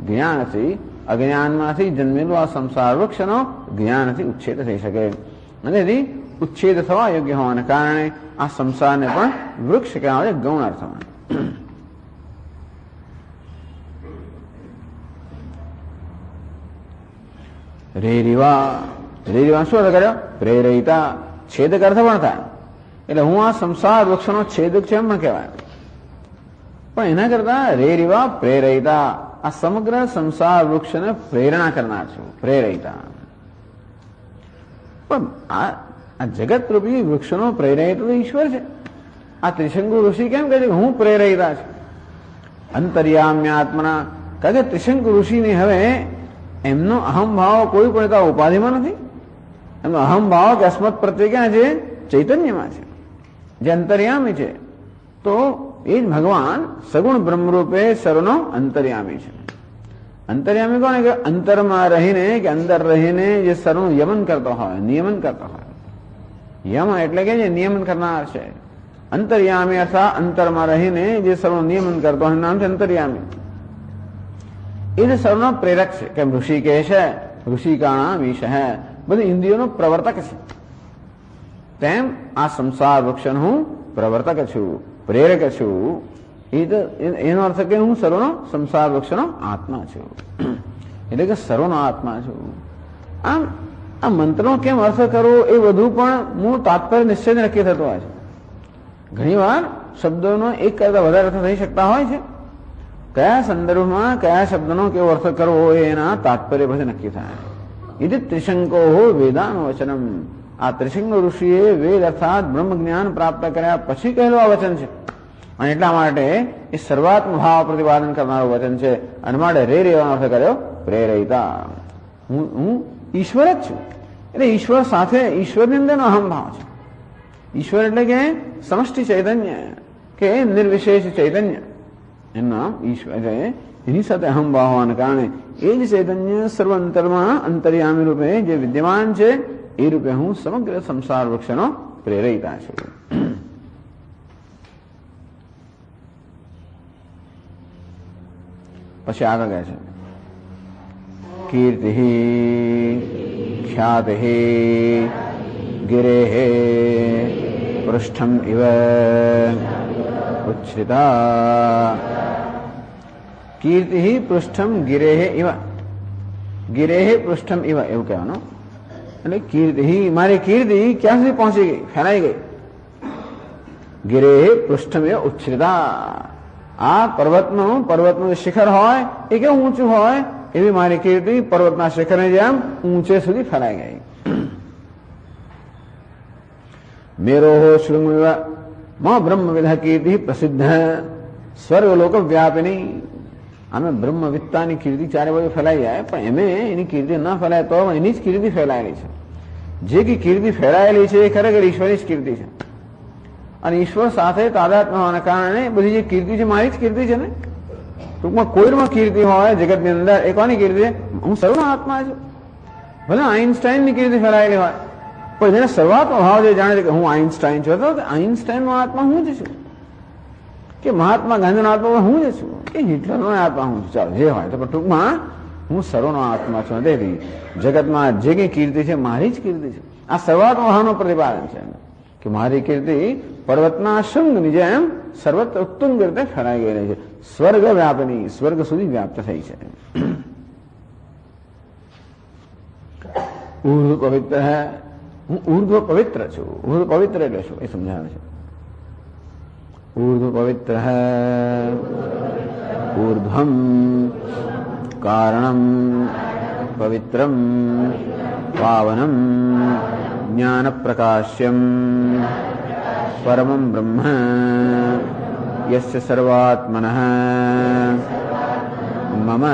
જ્ઞાનથી અજ્ઞાનમાંથી જન્મેલું આ સંસાર વૃક્ષનો જ્ઞાનથી ઉચ્છેદ થઈ શકે. અને એથી ઉચ્છેદ થવા યોગ્ય હોવાને કારણે આ સંસારને પણ વૃક્ષ કહેવાય ગૌણ અર્થમાં. રેરીવા શું અર્થ કર્યો? પ્રેરિતા, છેદક અર્થ પણ થાય. એટલે હું આ સંસાર વૃક્ષનો છેદક છે એમ પણ કહેવાય. પણ એના કરતા રેરીવા પ્રેરિતા, આ સમગ્ર સંસાર વૃક્ષને પ્રેરણા કરનાર છું, પ્રેરિતા. પણ આ જગત રૂપી વૃક્ષનો પ્રેરિત તો ઈશ્વર છે. આ ત્રિશંકુ ઋષિ કેમ કહે છે કે હું પ્રેરિતા છું? અંતર્યામ્યાત્મના, કારણ કે ત્રિશંકુ ઋષિની હવે એમનો અહમભાવ કોઈ પણ ઉપાધિમાં નથી. એમનો અહમભાવ કે અસ્મત પ્રત્યે ક્યાં છે? ચૈતન્યમાં છે, જે અંતર્યામી છે. તો એ જ ભગવાન સગુણ બ્રહ્મરૂપે સર્વનો અંતર્યામી છે. અંતર્યામી કોને કે અંતરમાં રહીને કે અંદર રહીને જે સર્વનું યમન કરતો હોય, નિયમન કરતો હોય. યમ એટલે કે જે નિયમન કરનાર છે. અંતર્યામી અર્થાત અંતરમાં રહીને જે સર્વનું નિયમન કરતો હોય નામ છે અંતર્યામી. એ જે સર્વનો પ્રેરક છે, કે ઋષિકેશ ઋષિકાણામ ઈશ, બધી ઇન્દ્રિયોનો પ્રવર્તક છે. તેમ આ સંસાર વૃક્ષનો હું પ્રવર્તક છું, પ્રેરક છું. એનો અર્થ કે હું સર્વનો સંસાર વૃક્ષનો આત્મા છું, એટલે કે સર્વનો આત્મા છું. આમ આ મંત્રનો કેમ અર્થ કરવો એ બધું પણ મૂળ તાત્પર્ય નિશ્ચય નક્કી થતું હોય છે. ઘણી વાર શબ્દોનો એક કરતા વધારે અર્થ થઈ શકતા હોય છે. કયા સંદર્ભમાં કયા શબ્દનો કેવો અર્થ કરવો એના તાત્પર્ય પછી નક્કી થાય. એ ત્રિશંકો વેદાનું વચનમ, આ ત્રિશંક ઋષિએ વેદ અર્થાત બ્રહ્મ જ્ઞાન પ્રાપ્ત કર્યા પછી કહેલું આ વચન છે. અને એટલા માટે એ સર્વાત્મ ભાવ પ્રતિપાદન કરનારું વચન છે. અને માટે રેવાનો અર્થ કર્યો પ્રેરિતા. હું ઈશ્વર જ છું, એટલે ઈશ્વર સાથે ઈશ્વરની અંદરનો અહમભાવ છે. ઈશ્વર એટલે કે સમષ્ટિ ચૈતન્ય કે નિર્વિશેષ ચૈતન્ય, એનું નામ ઈશ્વર. એની સાથે અહમભાવ હોવાને કારણે એ જ ચૈતન્ય સર્વ અંતરમાં અંતર્યામી રૂપે જે વિદ્યમાન છે એ રૂપે હું સમગ્ર સંસાર વૃક્ષનો પ્રેરિતા છું. પછી આગળ કહે છે કીર્તિ ખ્યાતિ ગિરેહ પૃષ્ઠમ ઇવ ઉચ્છ્રિતા. કીર્તિ પૃષ્ઠમ ગિરેહ ઇવ, ગિરેહ પૃષ્ઠમ ઇવ એવું કહેવાનું. એટલે કીર્તિ, મારી કીર્તિ ક્યાં સુધી પહોંચી ગઈ, ફેલાઈ ગઈ. ગિરેહ પૃષ્ઠમ ઇવ ઉચ્છ્રિતા. આ પર્વતનું શિખર હોય એ કેવું ઊંચું હોય, એવી મારી કીર્તિ પર્વતના શિખરની જેમ ઊંચે સુધી ફેલાઈ ગઈ. મેરો શૃંગમિવ મા બ્રહ્મવિદ કીર્તિ પ્રસિદ્ધ સ્વર્ગલોક વ્યાપિની. અમે બ્રહ્મવિદતાની કીર્તિ ચારે બાજુ ફેલાઈ જાય, પણ એમે એની કીર્તિ ન ફેલાય તો એની જ કીર્તિ ફેલાયેલી છે. જે કીર્તિ ફેલાયેલી છે એ ખરેખર ઈશ્વરની જ કીર્તિ છે. અને ઈશ્વર સાથે તાદાત્મ્ય હોવાને કારણે બધી જે કીર્તિ છે મારી જ કીર્તિ છે ને. ટૂંકમાં કોઈમાં કીર્તિ હોય જગતની અંદર, એ કોની કીર્તિ છે? હું સર્વનો આત્મા છું. ભલે આઈન્સ્ટાઈનની કીર્તિ ફેલાયેલી હોય, પણ જેને સર્વાત્મા ભાવ જે જાણે છે કે હું આઈન્સ્ટાઈન છું, તો આઈન્સ્ટાઈનનો આત્મા હું જ છું, કે મહાત્મા ગાંધીનો આત્મા હું જ છું, કે હિટલરનો આત્મા હું છું. ચાલો જે હોય તો, પણ ટૂંકમાં હું સર્વનો આત્મા છું. તેથી જગતમાં જે કઈ કીર્તિ છે મારી જ કીર્તિ છે. આ સર્વાત્મા ભાવનો પ્રતિપાદન છે કે મારી કીર્તિ પર્વતના શૃંગની જેમ સર્વત્ર ઉત્તુંગ રીતે ફેલાઈ ગયેલી છે, સ્વર્ગ વ્યાપની, સ્વર્ગ સુધી વ્યાપ્ત થઈ છે. ઉર્ધ્વ પવિત્ર હે, હું ઉર્ધ્વ પવિત્ર છું. ઉર્ધ્વ પવિત્ર એટલે શું એ સમજાવે છે. ઉર્ધ્વ પવિત્ર હે, ઉર્ધ્વમ કારણમ પવિત્રમ પાવનમ જ્ઞાન પ્રકાશ્યમ પરમં બ્રહ્મ યસ્ય સર્વાત્મનઃ મમ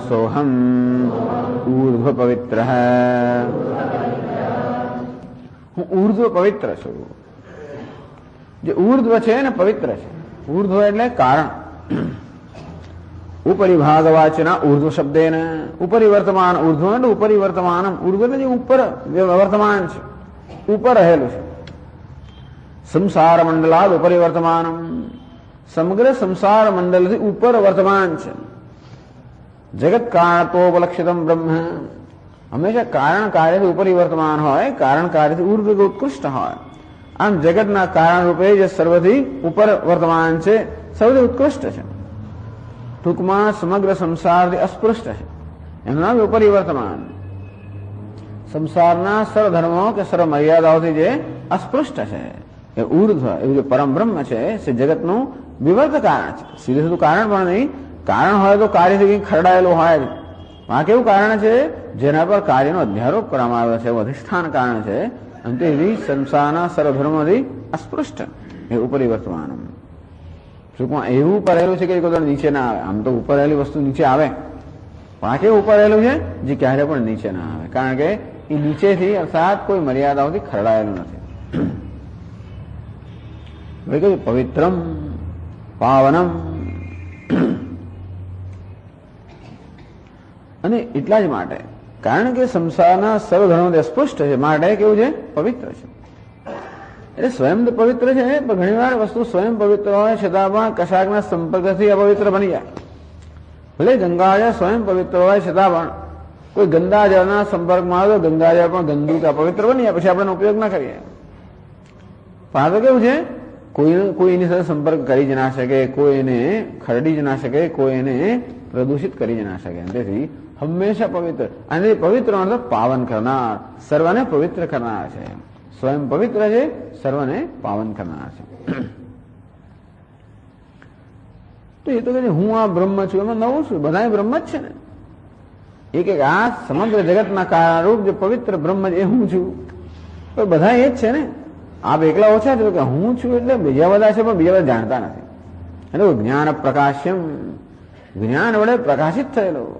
સોહમ ઉર્ધ્વ પવિત્ર. હું ઉર્ધ્વ પવિત્ર છું. જે ઉર્ધ્વ છે ને પવિત્ર છે. ઉર્ધ્વ એટલે કારણ. ઉપરી ભાગવાચના ઉર્ધ્વ શબ્દેન, ઉપરી વર્તમાન. ઉર્ધ્વ એટલે ઉપરી વર્તમાનમ. ઉર્ધ્વ એટલે જે ઉપર વર્તમાન છે, ઉપર રહેલું છે. સંસાર મંડલાદ ઉપરી વર્તમાનમ, સમગ્ર સંસાર મંડલથી ઉપર વર્તમાન છે. જગત કારણત્વોપલક્ષિતમ બ્રહ્મ, હંમેશા કારણ કાર્યથી ઉપરી વર્તમાન હોય, કારણ કાર્યથી ઉર્ધ્વ ઉત્કૃષ્ટ હોય. આમ જગતના કારણ રૂપે જે સર્વથી ઉપર વર્તમાન છે, સૌથી ઉત્કૃષ્ટ છે. ટૂંકમાં સમગ્ર સંસારથી અસ્પૃષ્ટ છે, એનું નામ ઉપરી વર્તમાન. સંસારના સર્વધર્મો કે સર્વ મર્યાદાઓથી જે અસ્પૃષ્ટ છે એ ઉર્ધ્વ, એવું જે પરમ બ્રહ્મ છે તે જગતનું વિવર્ત કારણ છે. સીધું સીધું કારણ પણ નહીં. કારણ હોય તો કાર્યથી કંઈક ખરડાયેલું હોય. આ કેવું કારણ છે? જેના પર કાર્યનો અધ્યારોપ કરવામાં આવ્યો છે, એવું અધિષ્ઠાન કારણ છે. અને તેથી સંસારના સર્વધર્મોથી અસ્પૃષ્ટ એ ઉપરી વર્તમાન. ટૂંકમાં એવું ઉપર રહેલું છે કે કોઈ નીચે ના આવે. આમ તો ઉપર રહેલી વસ્તુ નીચે આવે, પણ આ કેવું ઉપર રહેલું છે જે ક્યારે પણ નીચે ના આવે, કારણ કે એ નીચેથી અર્થાત કોઈ મર્યાદાઓથી ખરડાયેલું નથી. પવિત્રમ પાવનમ, અને એટલા જ માટે, કારણ કે સંસારના સર્વધર્મોથી અસ્પૃષ્ટ છે માટે કેવું છે? પવિત્ર છે. એટલે સ્વયં તો પવિત્ર છે, પણ ઘણી વાર વસ્તુ સ્વયં પવિત્ર હોય છતાં પણ કશાકના સંપર્કથી અપવિત્ર બની જાય. ભલે ગંગાજળ સ્વયં પવિત્ર હોય છતાં પણ કોઈ ગંદા જળના સંપર્કમાં આવે તો ગંગાજળ પણ ગંદુ કે અપવિત્ર બની જાય, પછી આપણે ઉપયોગ ના કરીએ. પણ આ તો કેવું છે? કોઈ એની સાથે સંપર્ક કરી જ ના શકે, કોઈ એને ખરડી જ ના શકે, કોઈ એને પ્રદૂષિત કરી જ ના શકે. તેથી હંમેશા પવિત્ર, અને પવિત્ર મતલબ પાવન કરનાર, સર્વને પવિત્ર કરનાર છે. સ્વયં પવિત્ર છે, સર્વને પાવન કરનાર છે. તો એ તો કહે હું આ બ્રહ્મ છું, એમાં નવું છું. બધા બ્રહ્મ જ છે ને. એક આ સમગ્ર જગતના કારણરૂપ જે પવિત્ર બ્રહ્મ એ હું છું. તો બધા એ જ છે ને. આપ એકલા ઓછા છો કે હું છું એટલે બીજા બધા છે, પણ બીજા બધા જાણતા નથી. એટલે જ્ઞાન પ્રકાશ્યમ, જ્ઞાન વડે પ્રકાશિત થયેલું,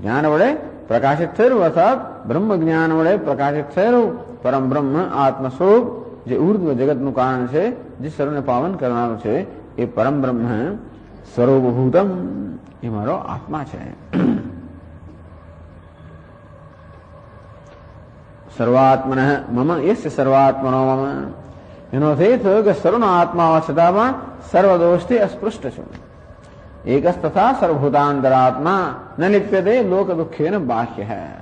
જ્ઞાન વડે પ્રકાશિત થયેલું, અર્થાત બ્રહ્મ જ્ઞાન વડે પ્રકાશિત થયેલું પરમ બ્રહ્મ આત્મ સ્વરૂપ જે ઉર્ધ્વ જગતનું કારણ છે, જે સર્વને પાવન કરનારું છે, એ પરમ બ્રહ્મ સર્વભૂતમ, એ મારો આત્મા છે. સર્વાત્મન મમ યસ્ય સર્વાત્મનો મમ, એનો અર્થ એ થયો કે સર્વનો આત્મા હોવા છતાં પણ સર્વદોષથી અસ્પૃષ્ટ છું. એકસ્તથા સર્વભૂતાંતરાત્મા ન લિપ્યતે લોક દુઃખેન બાહ્ય હૈ.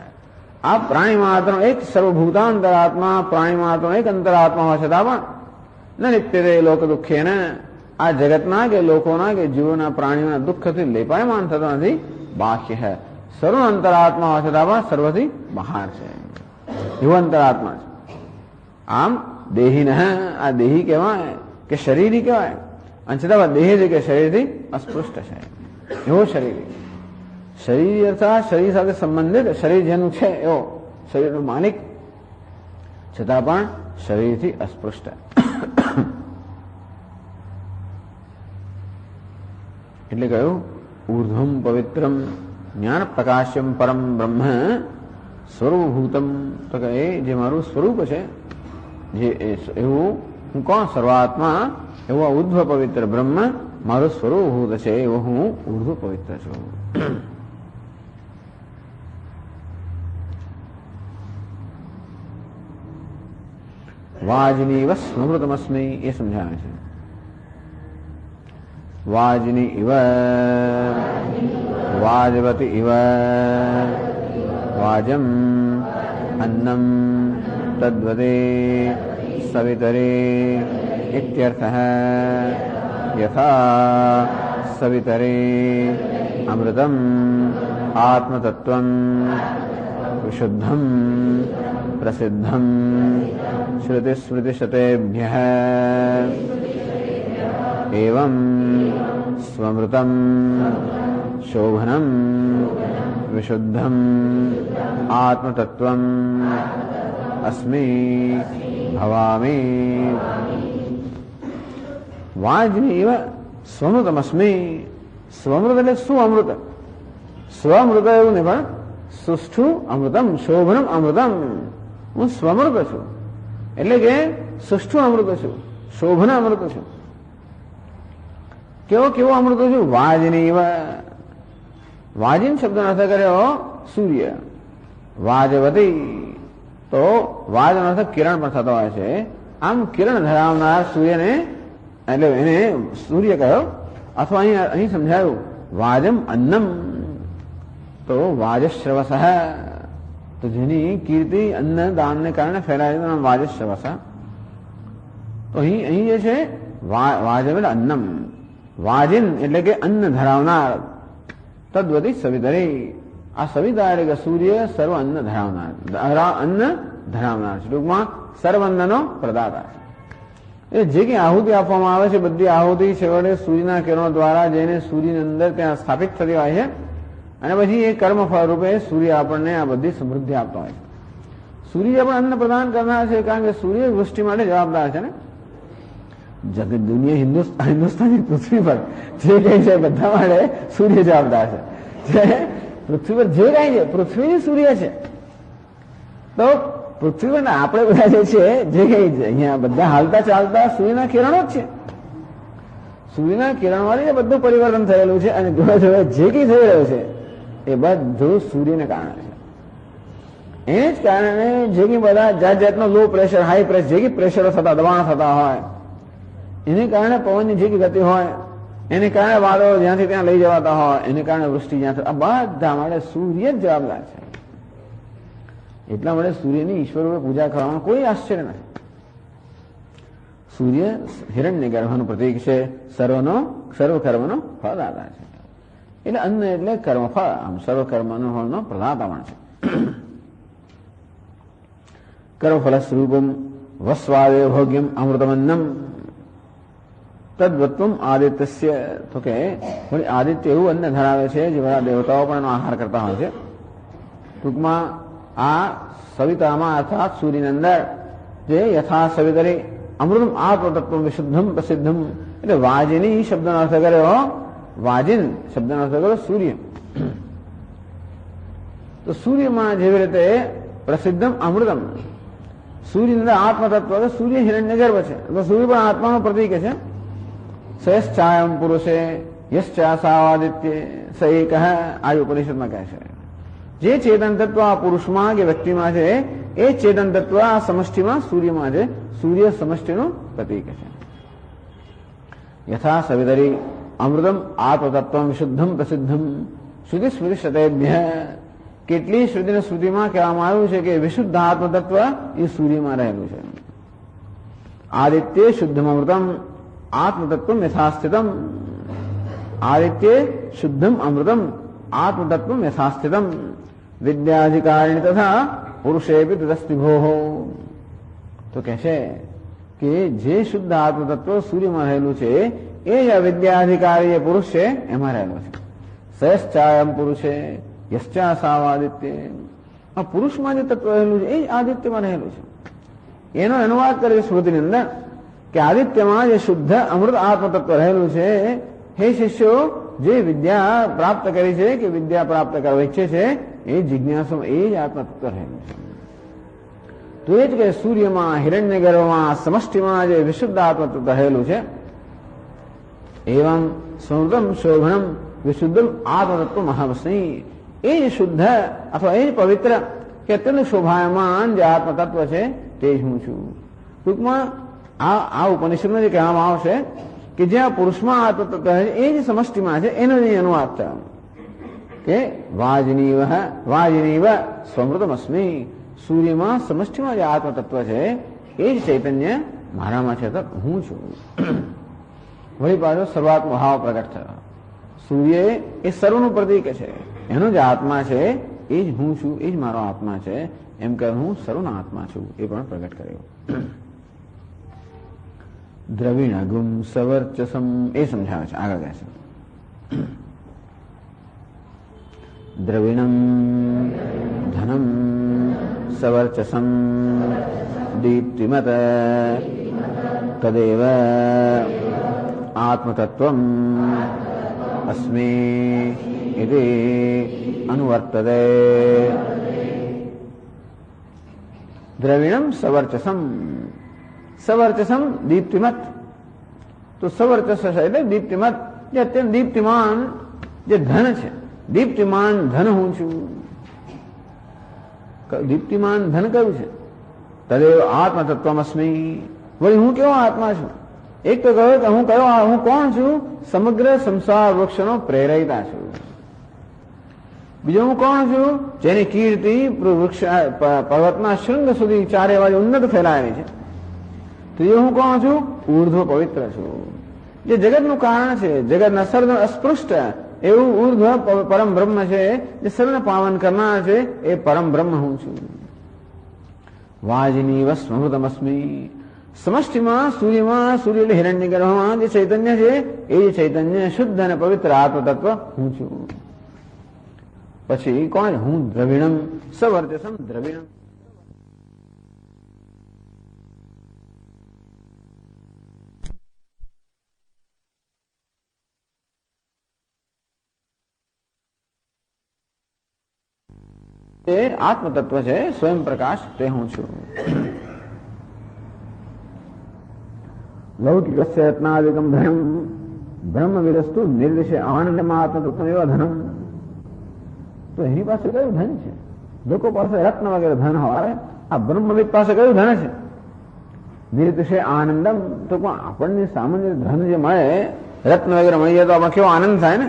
આ પ્રાણી માત્ર એક સર્વભૂતાંતરાત્મા, પ્રાણી માત્ર એક અંતરાત્મા હોવા છતાં પણ ન લિપ્યતે લોક દુઃખેન, આ જગતના કે લોકોના કે જીવોના પ્રાણીઓના દુઃખથી લેપાયમાન થતો નથી. બાહ્ય હૈ, સર્વ અંતરાત્મા હોવા છતાં પણ સર્વથી બહાર છે, એવો અંતરાત્મા છે. આમ દેહી ન, આ દેહી કહેવાય કે શરીરી કહેવાય, અને છતાં દેહ છે કે શરીરથી અસ્પૃષ્ટ છે, એવો શરીર. શરીર અર્થાત શરીર સાથે સંબંધિત, શરીર જેનું છે એવો શરીરનો માલિક, છતાં પણ શરીરથી અસ્પૃષ્ટ. એટલે કહ્યું ઉર્ધ્વમ પવિત્રમ જ્ઞાન પ્રકાશ્યમ પરમ બ્રહ્મ સ્વરૂપભૂતમ. તો કે એ જે મારું સ્વરૂપ છે, જે એવું હું કોણ? સર્વાત્મા, એવું આ ઉર્ધ્વ પવિત્ર બ્રહ્મ મારું સ્વરૂપભૂત છે, એવો હું ઉર્ધ્વ પવિત્ર છું. વાજની ઇવ સ્મૃતમસ્મી, એ સમજાવે છે. વાજની ઇવ વાજવતી ઇવ વાજમ અન્નમ તદ્વદે સવિતરે इत्यर्थः। यथा सवितरे अमृतम् आत्मतत्त्वम् विशुद्धम् प्रसिद्धम् श्रुतिस्मृतिशतेभ्यः एवं स्वमृतम् शोभनम् विशुद्धम् आत्मतत्त्वम् अस्मि भवामि। वाजनीव स्वमृतमस्मि। स्वमृत એટલે શું અમૃત? સ્વમૃત એવું નહીં, પણ સુષ્ઠુ અમૃતમ શોભનમ અમૃતમ. હું સ્વમૃત છું એટલે કે સુષ્ઠુ અમૃત છું, શોભન અમૃત છું. કેવો કેવો અમૃત છું? વાજનીવ. વાજિન શબ્દનો અર્થ કર્યો સૂર્ય. વાજવતી તો વાજનો અર્થ કિરણ પણ થતો હોય છે. આમ કિરણ ધરાવનાર સૂર્યને એટલે એને સૂર્ય કહ્યો. અથવા અહીં સમજાયું વાજમ અન્નમ તો વાજશ્રવસ, તો જેની કીર્તિ અન્ન દાનને કારણે ફેલાય છે વાજશ્રવસ. તો અહીં જે છે વાજમ એટલે અન્નમ, વાજિન એટલે કે અન્ન ધરાવનાર. તદ્વતી સવિતરે. આ સવિતા એટલે કે સૂર્ય સર્વ અન્ન ધરાવનાર, અન્ન ધરાવનાર છે. ટૂંકમાં સર્વ અન્નનો પ્રદાતા છે. એ જે કંઈ આહુતિ આપવામાં આવે છે બધી આહુતિ છેવટે સૂર્યના કિરણો દ્વારા જઈને સૂર્યની અંદર ત્યાં સ્થાપિત થતી હોય છે. અને પછી એ કર્મ ફળ રૂપે સૂર્ય આપણને આ બધી સમૃદ્ધિ આપતો હોય છે. સૂર્ય પણ અન્ન પ્રદાન કરનાર છે, કારણ કે સૂર્ય વૃષ્ટિ માટે જવાબદાર છે ને. જગત દુનિયા હિન્દુસ્તાની પૃથ્વી પર જે કઈ છે બધા માટે સૂર્ય જવાબદાર છે. પૃથ્વી પર જે કઈ છે પૃથ્વીની સૂર્ય છે. તો પૃથ્વી પર આપણે બધા જે છે જે કઈ છે અહીંયા બધા હાલતા ચાલતા સૂર્યના કિરણો જ છે. સૂર્યના કિરણ વાળી બધું પરિવર્તન થયેલું છે. અને જોડે જોડે જે કઈ થઈ રહ્યું છે એ બધું સૂર્યને કારણે છે. એને જ કારણે જે કઈ બધા જાત જાતનો લો પ્રેશર, હાઈ પ્રેશર, જે કઈ પ્રેશરો થતા, દબાણ થતા હોય, એને કારણે પવનની જે કઈ ગતિ હોય, એને કારણે વાદળો જ્યાંથી ત્યાં લઈ જવાતા હોય, એને કારણે વૃષ્ટિ જ્યાં આ બધા માટે સૂર્ય જ જવાબદાર છે. એટલા માટે સૂર્યની ઈશ્વર રૂપે પૂજા કરવામાં કોઈ આશ્ચર્ય નથી. સૂર્ય હિરણ્ય ગર્ભનું પ્રતીક છે, સર્વ કર્મનો ફળદાતા છે. એટલે અન્ન એટલે કર્મફળ, આમ સર્વ કર્મનો ફળનો પ્રદાતા પણ છે. કર્મફળ સ્વરૂપમ વસ્વાદે ભોગ્યમ અમૃતમન્નમ તદ્વત્વમ આદિત્યસ્ય. તો કે આદિત્ય એવું અન્ન ધરાવે છે જે બધા દેવતાઓ પણ એનો આહાર કરતા હોય છે. ટૂંકમાં આ સવિતામાં અર્થાત સૂર્યની અંદર જે યથા સવિતરે અમૃતમ આત્મતત્વ વિશુદ્ધમ પ્રસિદ્ધમ. એટલે વાજિની શબ્દનો અર્થ કર્યો, વાજિન શબ્દનો અર્થ કર્યો સૂર્ય. તો સૂર્યમાં જેવી રીતે પ્રસિદ્ધમ અમૃતમ, સૂર્યની અંદર આત્મતત્વ, સૂર્ય હિરણ્ય ગર્ભ છે. તો સૂર્ય પણ આત્માનું પ્રતીક છે. સયશ્ચાયમ પુરુષે યશ્ચાસાવાદિત્ય સ એક આ ઉપનિષદમાં કહે છે. જે ચેતન તત્વ આ પુરુષમાં કે વ્યક્તિમાં છે એ ચેતન તત્વ આ સમષ્ટિમાં સૂર્યમાં છે. સૂર્ય સમષ્ટિનું પ્રતીક છે. યથા સવિતરી અમૃતમ આત્મતત્વમ વિશુદ્ધમ પ્રસિદ્ધમ શ્રુતિ સ્મૃતિ શતેભ્ય. કેટલી શ્રુતિને સ્મૃતિમાં કહેવામાં આવ્યું છે કે વિશુદ્ધ આત્મતત્વ એ સૂર્યમાં રહેલું છે. આદિત્ય શુદ્ધમ અમૃતમ આત્મતત્વ યથાસ્થિતમ. આદિત્ય શુદ્ધમ અમૃતમ આત્મતત્વ યથાસ્થિતમ વિદ્યાધિકારિણી તથા પુરુષેપી તદસ્તિભોઃ. તો કહે છે કે જે શુદ્ધ આત્મતત્વ સૂર્યમાં રહેલું છે એ જ વિદ્યાધિકારી એ પુરુષ છે એમાં રહેલું છે. સયશ્ચાયમ પુરુષે યશ્ચાસાવાદિત્ય. આ પુરુષમાં જે તત્વ રહેલું છે એ જ આદિત્યમાં રહેલું છે. એનો અનુવાદ કરે સ્મૃતિની અંદર કે આદિત્યમાં જે શુદ્ધ અમૃત આત્મતત્વ રહેલું છે, હે શિષ્યો જે વિદ્યા પ્રાપ્ત કરી છે કે વિદ્યા પ્રાપ્ત કરવા ઈચ્છે છે એ જિજ્ઞાસુ એ જ આત્મતત્વ રહેલું છે. તો એ જ કે સૂર્યમાં હિરણ્ય ગર્ભમાં સમષ્ટિમાં જે વિશુદ્ધ આત્મતત્વ રહેલું છે એવં સ્મૃતમ શોભનમ વિશુદ્ધમ આત્મતત્વ મહાવસ્ની. એ જ શુદ્ધ અથવા એ જ પવિત્ર કે અત્યંત શોભાયમાન જે આત્મતત્વ છે તે જ હું છું. ટૂંકમાં આ ઉપનિષદમાં જે કહેવામાં આવશે કે જ્યાં પુરુષમાં આત્મતત્વ છે એ જ સમષ્ટિમાં છે એનો જ અનુવાદ થયો કે વાજનીવ સ્વમૃતમસ્મિ. સૂર્યમાં સમષ્ટિમાં જે આત્મતત્વ છે એ જ ચૈતન્ય મારામાં છે તો હું છું. વળી પાછો સર્વાત્મ ભાવ પ્રગટ થયો. સૂર્ય એ સર્વનું પ્રતીક છે, એનો જ આત્મા છે, એ જ હું છું, એ જ મારો આત્મા છે, એમ કે હું સર્વનો આત્મા છું એ પણ પ્રગટ કર્યો. દ્રવિણગુમ સવર્ચસમ એ સમજાવે છે. આગળ કહે છે દ્રવિણમ ધનમ સવર્ચસમ દીપ્તિમત તદેવ આત્મતત્વમ અસ્મિ ઇતિ અનુવર્તતે. દ્રવિણમ સવર્ચસમ, સવર્ચસમ દીપ્તિમત. તો સવર્ચસ એટલે દીપ્તિમત, જે અત્યંત દીપ્તિમાન જે ધન છે, દીપ્તિમાન ધન હું છું. દીપ્તિમાન ધન કયું છે? તદેવ આત્મતત્વમસ્મિ. વળી હું કેવો આત્મા છું? એક તો કહ્યું કે હું કોણ છું? સમગ્ર સંસાર વૃક્ષનો પ્રેરયિતા છું. બીજો હું કોણ છું? જેની કીર્તિ વૃક્ષ પર્વતના શૃંગ સુધી ચારે બાજુ ઉન્નત ફેલાયેલી છે. ત્રીજો હું કોણ છું? ઉર્ધ્વ પવિત્ર છું, જે જગતનું કારણ છે, જગતના સર્વ અસ્પૃષ્ટ એવું ઉર્ધ્વ પરમ બ્રહ્મ છે, જે સર્વને પાવન કરનાર છે, એ પરમ બ્રહ્મ હું છું. વાજિની વસ્મૃતમસ્મિ. સમષ્ટિમાં સૂર્યમાં, સૂર્ય એટલે હિરણ્ય ગર્ભમાં જે ચૈતન્ય છે, એ જ ચૈતન્ય શુદ્ધ અને પવિત્ર આત્મતત્વ હું છું. પછી કોણ? હું દ્રવિણમ સવર્ચસમ દ્રવિણમ. એ આત્મતત્વ છે, સ્વયં પ્રકાશ, તે હું છું. લૌકિકસ્ય રત્નાદિકમ ધનમ બ્રહ્મવિદસ્તુ નિર્વિષય આનંદમાત્મતત્વમેવ ધનમ. તો એની પાસે કયું ધન છે? લોકો પાસે રત્ન વગેરે ધન હોય, આ બ્રહ્મવિદ પાસે કયું ધન છે? નિર્વિષય આનંદમ. તો આપણને સામાન્ય ધન જે મળે, રત્ન વગેરે મળી જાય તો આમાં કેવો આનંદ થાય ને.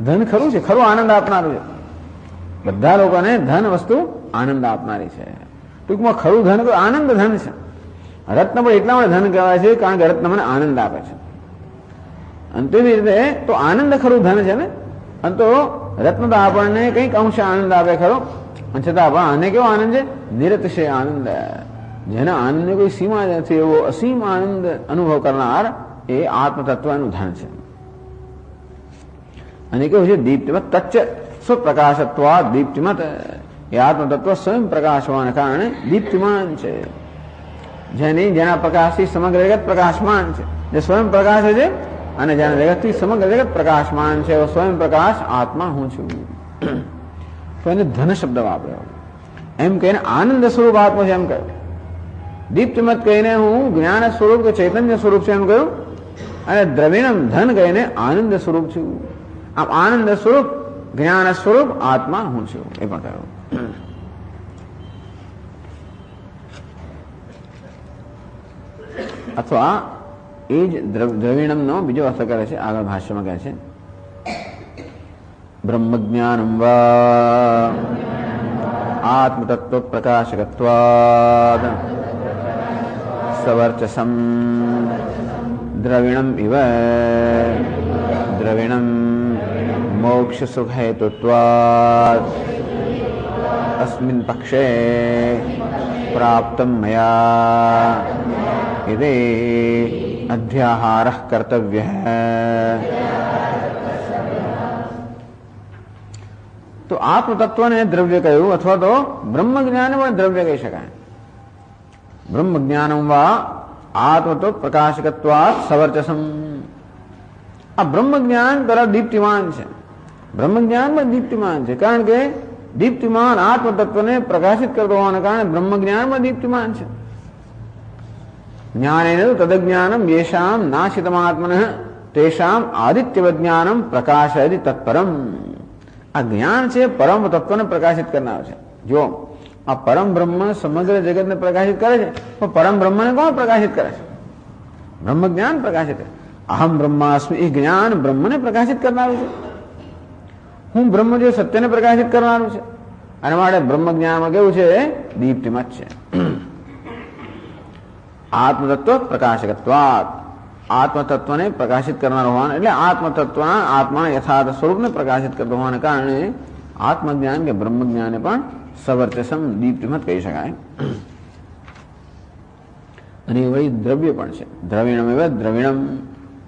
ધન ખરું છે, ખરું આનંદ આપનારું છે. બધા લોકોને ધન વસ્તુ આનંદ આપનારી છે. ટૂંકમાં ખરું ધન તો આનંદ ધન છે. રત્ન પણ એટલા માટે ધન કહેવાય છે કારણ કે રત્ન મને આનંદ આપે છે. અને તેવી રીતે તો આનંદ ખરું ધન છે ને. અને તો રત્ન તો આપણને કંઈક અંશ આનંદ આપે ખરો, છતાં પણ આને કેવો આનંદ છે? નિરતિશય આનંદ. જેના આનંદની કોઈ સીમા નથી, એવો અસીમ આનંદ અનુભવ કરનાર એ આત્મતત્વનું ધન છે. અને કેવું છે? દીપ્તિમત તચ્ચ સ્વપ્રકાશત્વા દીપ્તિમત. એ આત્મતત્વ સ્વયં પ્રકાશ હોવાને કારણે દીપ્તિમાન છે. જેના પ્રકાશથી સમગ્ર જગત પ્રકાશમાન છે. જે સ્વયં પ્રકાશ છે અને જેના જગતથી સમગ્ર જગત પ્રકાશમાન છે, એવો સ્વયં પ્રકાશ આત્મા હું છું. તો એને ધન શબ્દ વાપર્યો. એમ કહીને આનંદ સ્વરૂપ આત્મા છે એમ કહ્યું. દીપ્તિમત કહીને હું જ્ઞાન સ્વરૂપ કે ચૈતન્ય સ્વરૂપ છે એમ કહ્યું. અને દ્રવિણમ ધન કહીને આનંદ સ્વરૂપ છું. આમ આનંદ સ્વરૂપ, જ્ઞાન સ્વરૂપ આત્મા હું છું એ પણ કહ્યું. અથવા એ જ દ્રવિણમનો બીજો અર્થ કરે છે, આગળ ભાષ્યમાં કહે છે બ્રહ્મજ્ઞાનમ વા આત્મતત્વ પ્રકાશકત્વાદ સવર્ચસમ દ્રવિણમ ઇવ દ્રવિણમ મોક્ષ સુખ હેતુત્વાદ અસ્મિન પક્ષે પ્રાપ્તમ મયા ઇતિ અધ્યાહારઃ કર્તવ્યઃ. તો આત્મતત્વને દ્રવ્ય કહ્યું, અથવા તો બ્રહ્મ જ્ઞાન પણ દ્રવ્ય કહી શકાય. બ્રહ્મ જ્ઞાનમ વા આત્મતત્વ પ્રકાશકત્વાત સવર્ચસમ. આ બ્રહ્મ જ્ઞાન તરફ દીપ્તિમાન છે. બ્રહ્મ જ્ઞાન પણ દીપ્તિમાન છે, કારણ કે દીપ્તિમાન આત્મતત્વને પ્રકાશિત કરતો હોવાને કારણે બ્રહ્મ જ્ઞાન પણ દીપ્તિમાન છે. જ્ઞાનેન તદજ્ઞાનમ યેષામ નાશિતમાત્મનઃ તેષામ આદિત્યવજ્ઞાનમ પ્રકાશયતિ તત્પરમ. આ જ્ઞાન છે પરમ તત્વને પ્રકાશિત કરનાર છે. જો આ પરમ બ્રહ્મ સમગ્ર જગતને પ્રકાશિત કરે છે, તો પરમ બ્રહ્મને કોણ પ્રકાશિત કરે છે? બ્રહ્મ જ્ઞાન પ્રકાશિત કરે. અહમ બ્રહ્માસ્મિ એ જ્ઞાન બ્રહ્મને પ્રકાશિત કરનારું છે. હું બ્રહ્મ જે સત્યને પ્રકાશિત કરનારું છે. અને માટે બ્રહ્મ જ્ઞાનમાં કેવું છે? દીપ્તિમત છે. આત્મતત્વ પ્રકાશકત્વાત, આત્મતત્વને પ્રકાશિત કરનાર હોવાને એટલે આત્મતત્વના આત્માના યથાર્થ સ્વરૂપને પ્રકાશિત કરતો હોવાને કારણે આત્મજ્ઞાન કે બ્રહ્મજ્ઞાને પણ સવર્ચસમ દીપ્તિમત કહી શકાય. અને એ વળી દ્રવ્ય પણ છે. દ્રવિણમ એવ દ્રવિણમ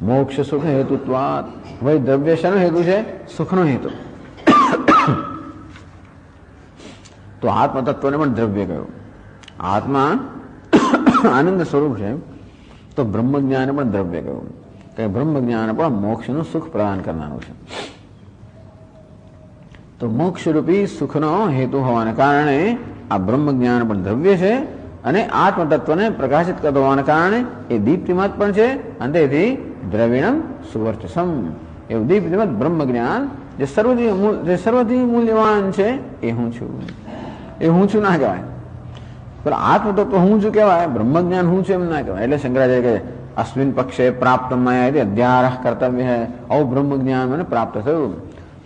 મોક્ષ સુખ હેતુત્વાત. વળી દ્રવ્ય શેનો હેતુ છે? સુખનો હેતુ. તો આત્મતત્વને પણ દ્રવ્ય કહ્યું. આત્મા આનંદ સ્વરૂપ છે, તો બ્રહ્મજ્ઞાન પણ દ્રવ્ય કહ્યું કે બ્રહ્મજ્ઞાન પણ મોક્ષનું સુખ પ્રદાન કરનારું છે. તો મોક્ષરૂપી સુખનો હેતુ હોવાને કારણે આ બ્રહ્મજ્ઞાન પણ દ્રવ્ય છે અને આત્મતત્વને પ્રકાશિત કરતો હોવાને કારણે એ દીપ્તિમત પણ છે. અને તેથી દ્રવિણમ સુવર્ચસમ એવું દીપ્તિમત બ્રહ્મજ્ઞાન જે સર્વથી મૂલ્યવાન છે એ હું છું. એ હું છું ના કહેવાય, પણ આત્મતત્વ હું છું કહેવાય. બ્રહ્મજ્ઞાન હું છું એમ ના કહેવાય. એટલે શંકરાચાર્ય કહે અસ્મિન પક્ષે પ્રાપ્ત મયા અધ્યારહ કર્તવ્ય હૈ. આવું બ્રહ્મજ્ઞાન મને પ્રાપ્ત થયું.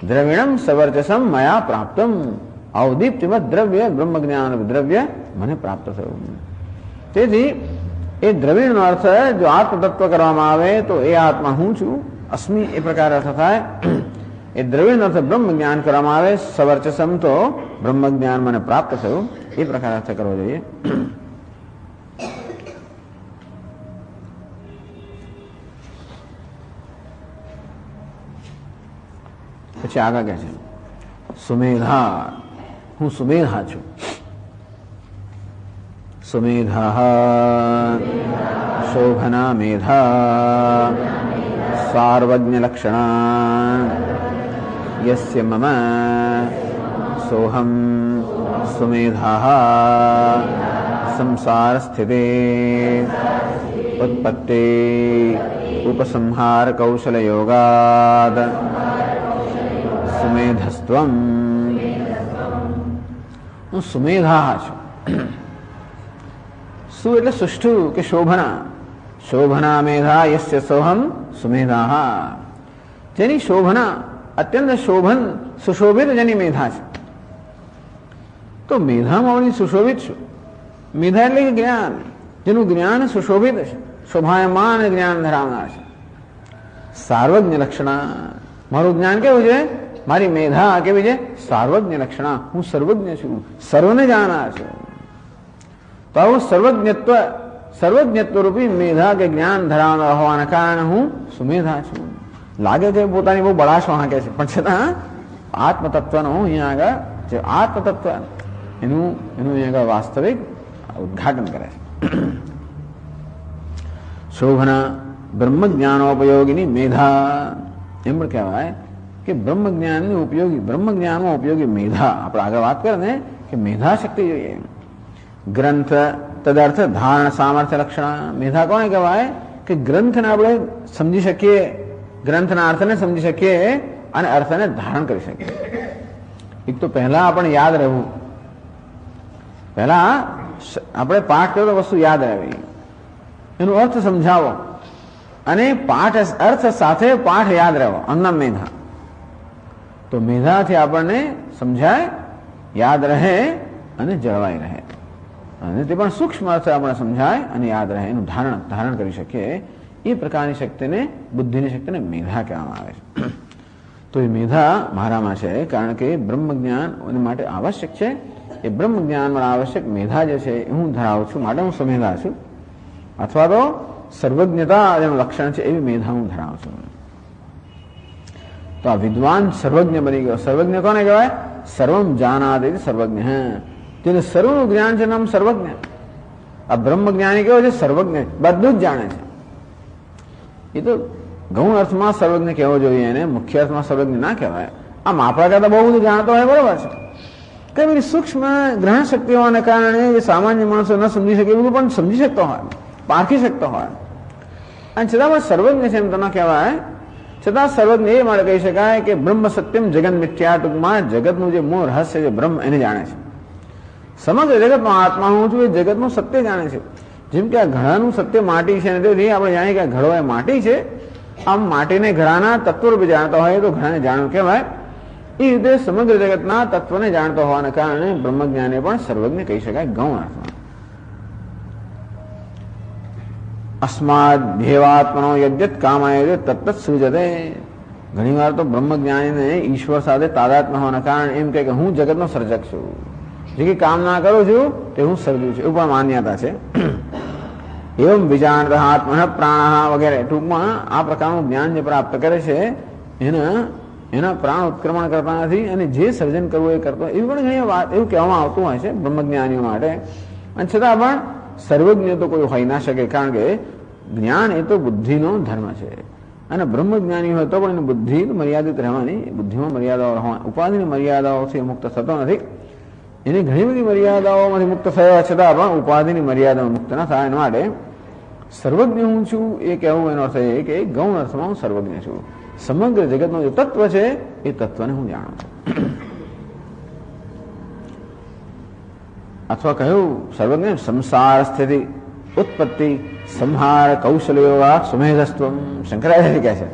દ્રવિણમ સવર્ચસમ મયા પ્રાપ્તમ. આવું દીપ્તિમત દ્રવ્ય બ્રહ્મજ્ઞાન દ્રવ્ય મને પ્રાપ્ત થયું. તેથી એ દ્રવિણનો અર્થ જો આત્મતત્વ કરવામાં આવે તો એ આત્મા હું છું અસ્મિ એ પ્રકાર અર્થ થાય. એ દ્રવિણ અર્થ બ્રહ્મજ્ઞાન કરવામાં આવે, સવર્ચસમ તો બ્રહ્મજ્ઞાન મને પ્રાપ્ત થયું એ પ્રકાર અર્થ કરવો જોઈએ. પછી આગળ કહે છે સુમેધા. હું સુમેધા છું. સુમેધા શોભના મેધા સાર્વજ્ઞ લક્ષણા યસ્ય મમ સોહમ સુમેધા સંસાર સ્થિતે ઉત્પત્તિ ઉપસંહાર કૌશલ યોગાદ સુમેધસ્ત્વમ. હું સુમેધા છું. સુ એટલે સુષ્ઠુ કે શોભના. શોભના મેધા યસ્ય સોહમ સુમેધા. જેની શોભના અત્યંત શોભન સુશોભિત જેની મેધા છે. તો મેધામાં વળી સુશોભિત છું. મેધા એટલે કે જ્ઞાન, જેનું જ્ઞાન સુશોભિત છે, શોભાયમાન જ્ઞાન ધરાવનાર છે. સાર્વજ્ઞ લક્ષણા. મારું જ્ઞાન કેવું છે? મારી મેધા કેવી છે? સાર્વજ્ઞ લક્ષણા. હું સર્વજ્ઞ છું, સર્વને જાણનાર છું. તો આવું સર્વજ્ઞત્વ રૂપી મેધા કે જ્ઞાન ધરાવનાર હોવાના કારણે હું સુમેધા છું. લાગે છે પોતાની બહુ બળાશ હાંકે છે, પણ છતાં આત્મતત્વનો અહીંયા આગળ જે આત્મતત્વ એનું અહીંયા આગળ વાસ્તવિક ઉદ્ઘાટન કરે છે. શોભના બ્રહ્મજ્ઞાનોપયોગીની મેધા એમ પણ કહેવાય કે બ્રહ્મજ્ઞાનની ઉપયોગી, બ્રહ્મજ્ઞાનમાં ઉપયોગી મેધા. આપણે આગળ વાત કરીએ ને કે મેધા શક્તિ જોઈએ. ગ્રંથ તદર્થ ધારણ સામર્થ્ય લક્ષણ. મેધા કોને કહેવાય? કે ગ્રંથને આપણે સમજી શકીએ, ગ્રંથના અર્થને સમજી શકીએ અને અર્થને ધારણ કરી શકીએ. એક તો પહેલા આપણે યાદ રહેવું, પહેલા આપણે પાઠ કર્યો તો વસ્તુ યાદ રહેવી, એનો અર્થ સમજાવો અને અર્થ સાથે પાઠ યાદ રહેવો. અન્નમ મેધા. તો મેધાથી આપણને સમજાય, યાદ રહે અને જળવાઈ રહે, અને તે પણ સૂક્ષ્મ અર્થ આપણે સમજાય અને યાદ રહે, એનું ધારણ કરી શકીએ. એ પ્રકારની શક્તિને, બુદ્ધિની શક્તિને મેધા કહેવામાં આવે છે. તો એ મેધા મારામાં છે, કારણ કે બ્રહ્મજ્ઞાન એના માટે આવશ્યક છે. એ બ્રહ્મજ્ઞાન માટે આવશ્યક મેધા જે છે એ હું ધરાવું છું, માટે હું સુમેધા છું. અથવા તો સર્વજ્ઞતા જેનું લક્ષણ છે એવી મેધા હું ધરાવું છું. તો આ વિદ્વાન સર્વજ્ઞ બની ગયો. સર્વજ્ઞ કોને કહેવાય? સર્વમ જાનાતિ સર્વજ્ઞ. જેને સર્વનું જ્ઞાન છે નામ સર્વજ્ઞ. આ બ્રહ્મજ્ઞાની કેવો છે? સર્વજ્ઞ, બધું જ જાણે છે. એ તો ગૌણ અર્થમાં સર્વજ્ઞ કહેવો જોઈએ, એને મુખ્ય અર્થમાં સર્વજ્ઞ ના કહેવાય. આમ આપણા કરતા બહુ બધું જાણતો હોય, બરોબર છે. કઈ બધી સૂક્ષ્મ ગ્રહણ શક્તિ હોવાને કારણે જે સામાન્ય માણસો ન સમજી શકે એ બધું પણ સમજી શકતો હોય, પારખી શકતો હોય, અને છતાં પણ સર્વજ્ઞ છે એમ તો ન કહેવાય. છતાં સર્વજ્ઞ એ માટે કહી શકાય કે બ્રહ્મ સત્યમ જગત મિથ્યા. ટૂંકમાં જગતનું જે મૂળ રહસ્ય છે બ્રહ્મ એને જાણે છે. સમગ્ર જગતનો આત્મા હું છું એ જગતનું સત્ય જાણે છે. જેમ કે આ ઘડાનું સત્ય માટી છે, તેથી આપણે જાણીએ કે ઘડો એ માટી છે. આમ માટીને ઘડાના તત્વરૂપે જાણતા હોય તો ઘડાને જાણવું કહેવાય. એ રીતે સમગ્ર જગતના તત્વને જાણતો હોવાને કારણે બ્રહ્મજ્ઞાને પણ સર્વજ્ઞ કહી શકાય ગૌણ અર્થમાં. अस्माद्भ्येवात्मनो यद्यत् कामाय तत्तत् સૃજતે. ઘણીવાર તો બ્રહ્મજ્ઞાનીને ઈશ્વર સાથે તાદાત્મ્ય હોવાના કારણે એમ કહે કે હું જગતનો સર્જક છું, જે કે કામના કરું છું તે હું સર્જું છું, એવું પણ માન્યતા છે. એવમ વિજાનત આત્મઃ પ્રાણ વગેરે. ટૂંકમાં આ પ્રકારનું જ્ઞાન જે પ્રાપ્ત કરે છે એના પ્રાણ ઉત્ક્રમણ કરતા નથી અને જે સર્જન કરવું એ કરતો. એવી પણ ઘણી વાત એવું કહેવામાં આવતું હોય છે બ્રહ્મજ્ઞાનીઓ માટે. અને છતાં પણ સર્વજ્ઞ તો કોઈ હોઈ ના શકે, કારણ કે જ્ઞાન એ તો બુદ્ધિનો ધર્મ છે. અને બ્રહ્મજ્ઞાની હોય તો પણ એની બુદ્ધિ મર્યાદિત રહેવાની, બુદ્ધિમાં મર્યાદાઓ રહેવાની, ઉપાધિની મર્યાદાઓથી મુક્ત થતો નથી. એની ઘણી બધી મર્યાદાઓમાંથી મુક્ત થયા છતાં પણ ઉપાધિની મર્યાદામાં મુક્ત ના થાય. એના માટે સર્વજ્ઞ હું છું એ કહેવું એનો અર્થ એ કે ગૌણ અર્થમાં હું સર્વજ્ઞ છું. સમગ્ર જગતનું જે તત્વ છે એ તત્વને હું જાણું છું. અથવા કહ્યું સર્વજ્ઞ સંસાર સ્થિતિ ઉત્પત્તિ સંહાર કૌશલ્યોગા સુમેધસ્ત્વ. શંકરાચાર્ય કહે છે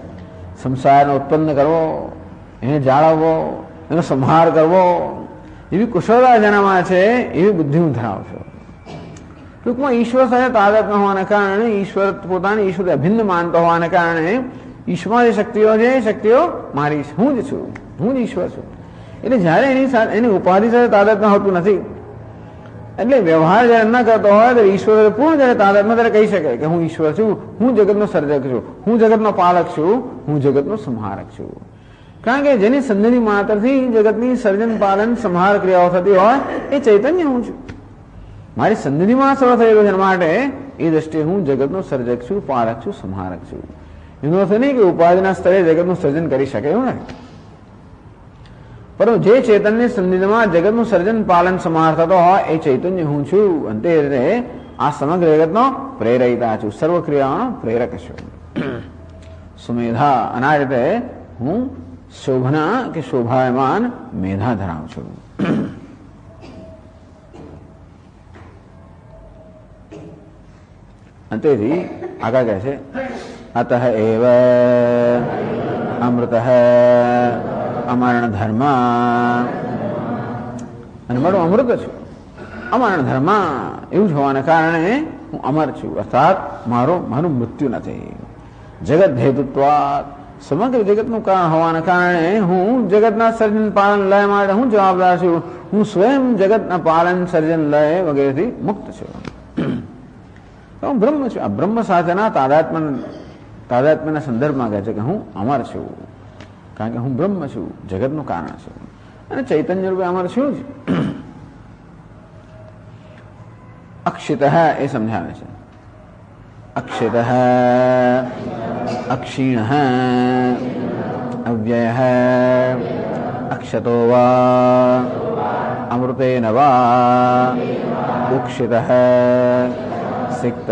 સંસારને ઉત્પન્ન કરવો, એને જાળવવો, એનો સંહાર કરવો એવી કુશળતા જેનામાં છે એવી બુદ્ધિ હું ધરાવું છું. ટૂંકમાં ઈશ્વર સાથે તાદાત્મ્ય હોવાને કારણે, ઈશ્વર પોતાની ઈશ્વર અભિન્ન માનતો હોવાને કારણે ઈશ્વરમાં જે શક્તિઓ છે એ શક્તિઓ મારી, હું જ છું, હું જ ઈશ્વર છું. એટલે જયારે એની ઉપાધિ સાથે તાદાત્મ્ય હોતું નથી, એટલે વ્યવહાર જયારે ન કરતો હોય તો ઈશ્વર પૂર્ણ જયારે તાદાત્મ્ય ત્યારે કહી શકે કે હું ઈશ્વર છું, હું જગતનો સર્જક છું, હું જગતનો પાલક છું, હું જગતનો સંહારક છું. કારણ કે જેની સંધિની માત્રથી જગતની સર્જન પાલન સંહાર ક્રિયાઓ થતી હોય એ ચૈતન્ય હું છું. મારી સંધિમાં સર્વ થયેલો છે માટે એ દ્રષ્ટિએ હું જગતનો સર્જક છું, પાલક છું, સંહારક છું. એનો અર્થ નહીં કે ઉપાધિના સ્તરે જગતનું સર્જન કરી શકે એવું નથી. પરંતુ જે ચૈતન્ય સંધિમાં જગતનું સર્જન પાલન સંહાર થતો હોય એ ચૈતન્ય હું છું. અંતે આ સમગ્ર જગતનો પ્રેરયિતા છું, સર્વ ક્રિયાઓનો પ્રેરક છું. સુમેધા. અને આ રીતે હું શોભના કે શોભાયમાન મેધા ધરાવું છું. અંતેથી આગળ કહે છે અતઃ એવ અમૃતઃ અમરણ ધર્મ. અને મારું અમૃત છું, અમરણ ધર્મ એવું જ હોવાને કારણે હું અમર છું, અર્થાત મારું મૃત્યુ નથી. જગત હેતુત્વાત. સમગ્ર જગતનું કારણ હોવાના કારણે હું જગતના સર્જન પાલન લય માટે હું જવાબદાર છું. હું સ્વયં જગતના પાલન સર્જન લય વગેરેથી મુક્ત છું. હું બ્રહ્મ છું. આ બ્રહ્મ સાથેના તાદાત્મ્યના સંદર્ભમાં કહે છે કે હું અમર છું, કારણ કે હું બ્રહ્મ છું, જગતનું કારણ છું અને ચૈતન્ય રૂપે અમર છું જ. અક્ષિત એ સમજાવે છે. અક્ષિત અક્ષીણ અવ્યય અક્ષતો વા અમૃતેન વા ઉક્ષિત સિક્ત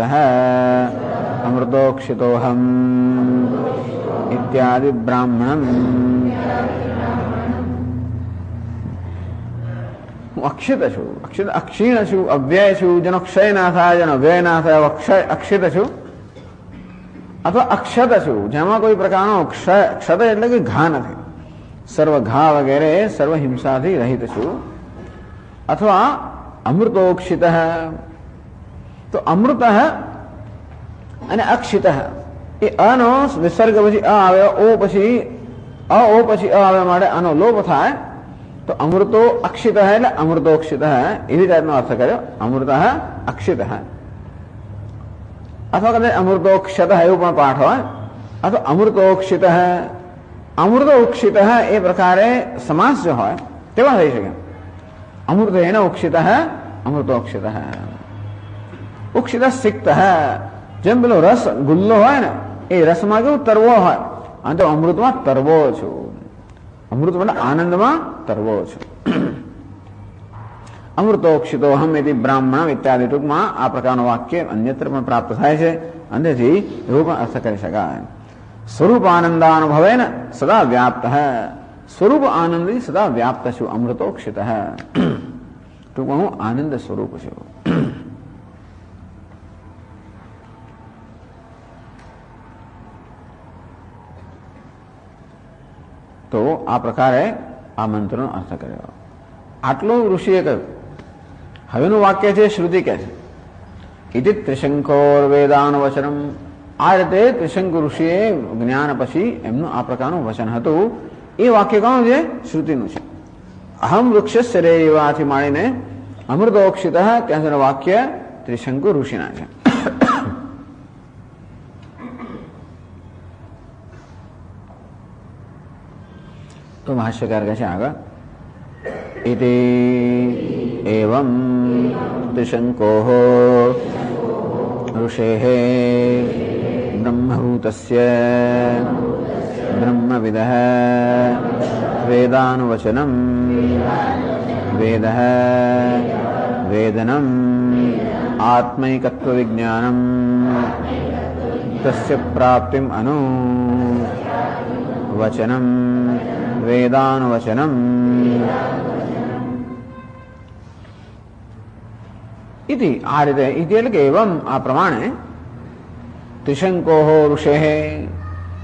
અમૃતોક્ષિતોહમ ઇત્યાદિ બ્રાહ્મણમ. હું અક્ષિત છું, અક્ષીણ છું, અવ્યય છું, જેનો ક્ષય ના થાય, જેનો વ્યય ના થાય, અક્ષિત છું. અથવા અક્ષત છું, જેમાં કોઈ પ્રકારનો ક્ષત એટલે કે ઘા નથી, સર્વ ઘા વગેરે સર્વ હિંસાથી રહિત છું. અથવા અમૃતોક્ષિત. તો અમૃત અને અક્ષિત એ અનો વિસર્ગ પછી અ આવે, ઓ પછી અ આવે માટે આનો લોપ થાય. તો અમૃતો અક્ષિત એટલે અમૃતોક્ષિત એવી ટાઈપનો અર્થ કર્યો. અમૃત અક્ષિત. અથવા કદાચ અમૃતોક્ષત એવું પણ પાઠ હોય. અથવા અમૃતોક્ષિત અમૃતોક્ષિત એ પ્રકારે સમાસ જો હોય તેવા થઈ શકે. અમૃત એનો ઉક્ષિત અમૃતોક્ષિત. ઉક્ષિત સિક્ત જેમ પેલો રસ ગુલ્લો હોય ને એ રસમાં કેવું તરવો હોય, અને તો અમૃતમાં તરવો છું. અમૃત એટલે આનંદમાં તરવો છું. અમૃતોક્ષિતો હમ એથી બ્રાહ્મણ ઇત્યાદિ. ટૂંકમાં આ પ્રકારનું વાક્ય અન્યત્ર પણ પ્રાપ્ત થાય છે. અંદરથી એવો પણ અર્થ કરી શકાય. સ્વરૂપ આનંદાનુભવે ને સદા વ્યાપ્ત. સ્વરૂપ આનંદી સદા વ્યાપ્ત છું. અમૃતોક્ષિત. ટૂંકમાં હું આનંદ સ્વરૂપ છું. તો આ પ્રકારે આ મંત્રનો અર્થ કર્યો. આટલું ઋષિએ કહ્યું. હવેનું વાક્ય છે શ્રુતિ કહે છે इति त्रिशंकोर वेदानुवचनम। આ રીતે ત્રિશંકુ ઋષિએ જ્ઞાન પછી એમનું આ પ્રકારનું વચન હતું. એ વાક્ય કોણ છે? શ્રુતિનું છે. અહમ વૃક્ષસ્ય રેવાથી માંડીને અમૃતોક્ષિત ત્યાં સુધી વાક્ય ત્રિશંકુ ઋષિના છે. તો ભાષ્યકાર કહે છે આગળ, ઇતિ એવં ત્રિશંકોઃ ઋષેઃ બ્રહ્મભૂતસ્ય બ્રહ્મવિદઃ વેદાનુવચનમ વેદઃ વેદનમ આત્મૈકત્વ વિજ્ઞાનમ તસ્ય પ્રાપ્તિમ અનુ વચનમ વેદાનુવચનમ ઇતિ. આ રીતે ઇતિ એટલે કે એવમ આ પ્રમાણે ત્રિશંકોઃ ઋષેઃ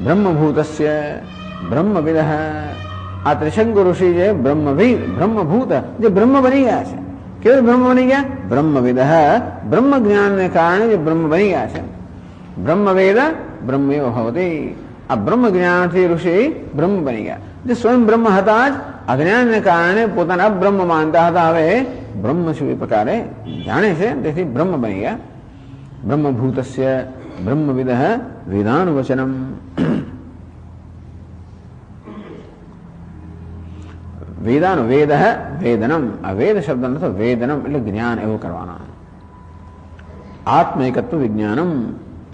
બ્રહ્મભૂતસ્ય બ્રહ્મવિદઃ. આ ત્રિશંકુ ઋષિ છે બ્રહ્મભૂત, જે બ્રહ્મ બની ગયા છે. કેવું બ્રહ્મ બની ગયા? બ્રહ્મવિદઃ, બ્રહ્મ જ્ઞાનને કારણે જે બ્રહ્મ બની ગયા છે. બ્રહ્મવેદ બ્રહ્મૈવ ભવતિ. આ બ્રહ્મ જ્ઞાનથી ઋષિ બ્રહ્મ બની ગયા. જે સ્વયં બ્રહ્મ હતા જ અજ્ઞાનને કારણે પોતાના બ્રહ્મ માનતા હતા, હવે બ્રહ્મ શું એ પ્રકારે જાણે છે, તેથી બ્રહ્મ બની ગયા. બ્રહ્મભૂતસ્ય બ્રહ્મવિદઃ વેદાનુવચનમ. વેદાનું વેદ વેદનમ. આ વેદ શબ્દ નથી, વેદનમ એટલે જ્ઞાન એવું કરવાના. આત્મ એકત્વ વિજ્ઞાનમ.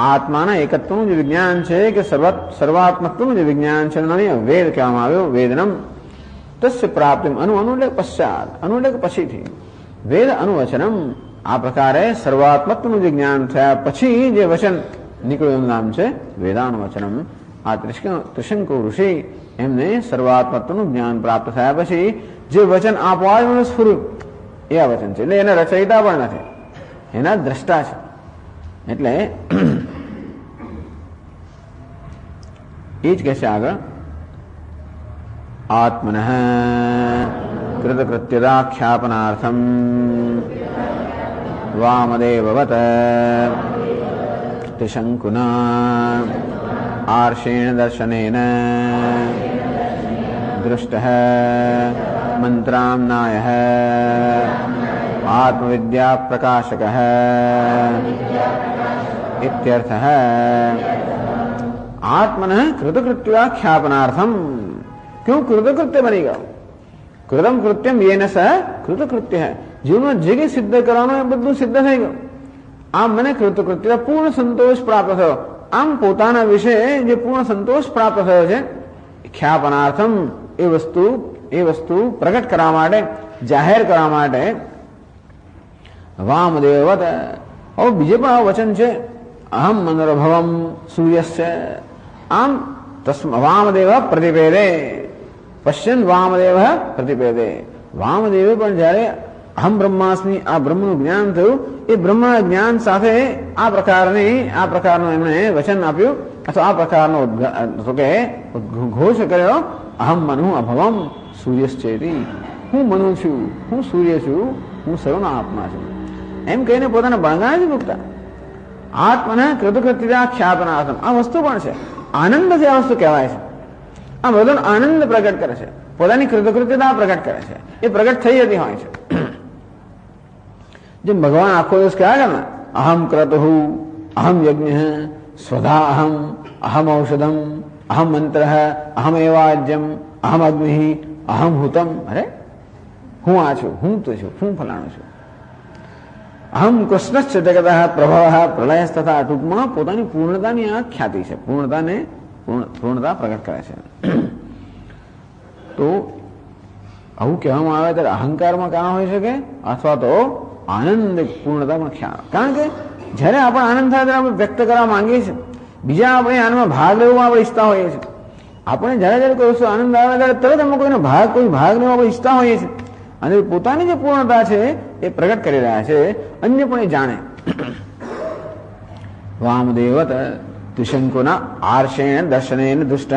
આત્માના એકત્વનું જે વિજ્ઞાન છે કે સર્વાત્મકનું જે વિજ્ઞાન છે વેદ કહેવામાં આવ્યો. વેદનમ તસ્ય પ્રાપ્તિ અનુ એટલે પશ્ચાત, અનુ એટલે પછીથી. વેદ અનુવચનમ. આ પ્રકારે સર્વાત્મકનું જે જ્ઞાન થયા પછી જે વચન નીકળ્યું એનું નામ છે વેદાનુવચનમ. આ ત્રિશંકુ ઋષિ એમને સર્વાત્મકનું જ્ઞાન પ્રાપ્ત થયા પછી જે વચન આપવા એમને સ્ફુર્યું એ આ વચન છે. એટલે એના રચયિતા પણ નથી, એના દ્રષ્ટા છે. એટલે એ જ કહે છે આગળ, આત્મન કૃતકૃત્યદાખ્યાપનાર્થમ વામદેવવત ત્રિશંકુના આર્ષેણ દર્શનેન દૃષ્ટઃ મંત્રામ્નાયઃ આત્મવિદ્યા પ્રકાશકઃ ઇત્યર્થઃ. આત્મનઃ કૃતકૃત્યાખ્યાપનાર્થમ. ક્યું કૃતકૃત્ય બની ગયો? કૃતમ કૃત્યમ યેન સહ કૃતકૃત્ય. જીવનમાં જે કંઈ સિદ્ધ કરવાનું એ બધું સિદ્ધ થઈ ગયું. આમ મને કૃતકૃત્ય પૂર્ણ સંતોષ પ્રાપ્ત થયો. આમ પોતાના વિશે જે પૂર્ણ સંતોષ પ્રાપ્ત થયો છે, ખ્યાપનાર્થમ એ વસ્તુ પ્રગટ કરવા માટે, જાહેર કરવા માટે વામદેવવત. હવે બીજે પણ આ વચન છે, અહમ મનોરભવમ સૂર્યસ્ય. આમ વામદેવ પ્રતિપેદે પશ્યન વામદેવ પ્રતિપેદે. વામદેવે પણ જયારે અહમ બ્રહ્માસ્મિ આ બ્રહ્મનું જ્ઞાન થયું, એ બ્રહ્મના જ્ઞાન સાથે આ પ્રકારનું એમણે વચન આપ્યું, અથવા આ પ્રકારનો ઘોષ કર્યો, અહમ મનુ અભવમ સૂર્યશ્ચેતી. હું મનુ છું, હું સૂર્ય છું, હું સર્વનો આત્મા છું. એમ કહીને પોતાના બળગાને જ મૂકતા. આત્મના કૃતકૃત્યતા ખ્યાપનાર્થમ. આ વસ્તુ પણ છે, આનંદથી આ વસ્તુ કહેવાય છે. આ બધું આનંદ પ્રગટ કરે છે, પોતાની કૃતકૃત્યતા પ્રગટ કરે છે, એ પ્રગટ થઈ જતી હોય છે. જેમ ભગવાન આખો દિવસ કહ્યા કરે ને, અહમ ક્રતુઃ, અહમ યજ્ઞ, સ્વધા અહમ, અહમ ઔષધમ, અહમ મંત્ર, અહમ એવાજ્યમ, અહમ અગ્નિ, અહમ હુતમ. અરે હું આ છું, હું તો છું, હું ફલાણું છું. અહમ કૃષ્ણશ્ચ જગતઃ પ્રભવઃ પ્રલય તથા. ટૂંકમાં પોતાની પૂર્ણતાની આ ખ્યાતિ છે, પૂર્ણતા પ્રગટ કરે છે. તો આવું કહેવામાં આવે ત્યારે અહંકારમાં કાં હોઈ શકે, અથવા તો આનંદ પૂર્ણતા પણ ખ્યાલ. કારણ કે જયારે આપણે આનંદ થાય ત્યારે આપણે વ્યક્ત કરવા માંગીએ છીએ, બીજા આપણે આનંદમાં ભાગ લેવા આપણે ઈચ્છતા હોઈએ છીએ. આપણે જયારે કોઈ વસ્તુ આનંદ આવે ત્યારે તરત અમે કોઈ ભાગ લેવા આપણે ઈચ્છતા હોઈએ છીએ. અને પોતાની જે પૂર્ણતા છે એ પ્રગટ કરી રહ્યા છે, અન્ય પણ એ જાણે. વામદેવત ત્રિશંકુના આર્ષેણ દર્શનેન દુષ્ટ.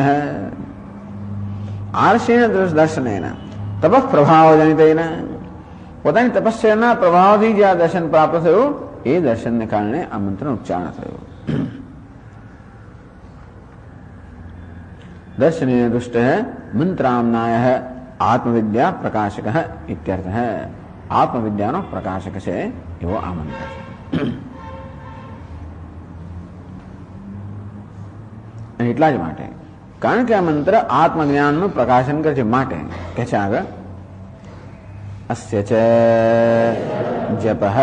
આર્ષેણ દર્શનેન તપઃ પ્રભાવ જનિતેન. પોતાની તપસ્યાના પ્રભાવથી જે આ દર્શન પ્રાપ્ત થયું એ દર્શનને કારણે આ મંત્રનો ઉચ્ચારણ થયો. દર્શનેન દુષ્ટ મંત્રામનાય આત્મવિદ્યા પ્રકાશક ઇત્યર્થ. આત્મવિદ્યાનો પ્રકાશક છે એવો આ મંત્ર છે. એટલા જ માટે, કારણ કે આ મંત્ર આત્મજ્ઞાનનું પ્રકાશન કરે છે માટે કે છે આગળ અસ્ય ચ જપઃ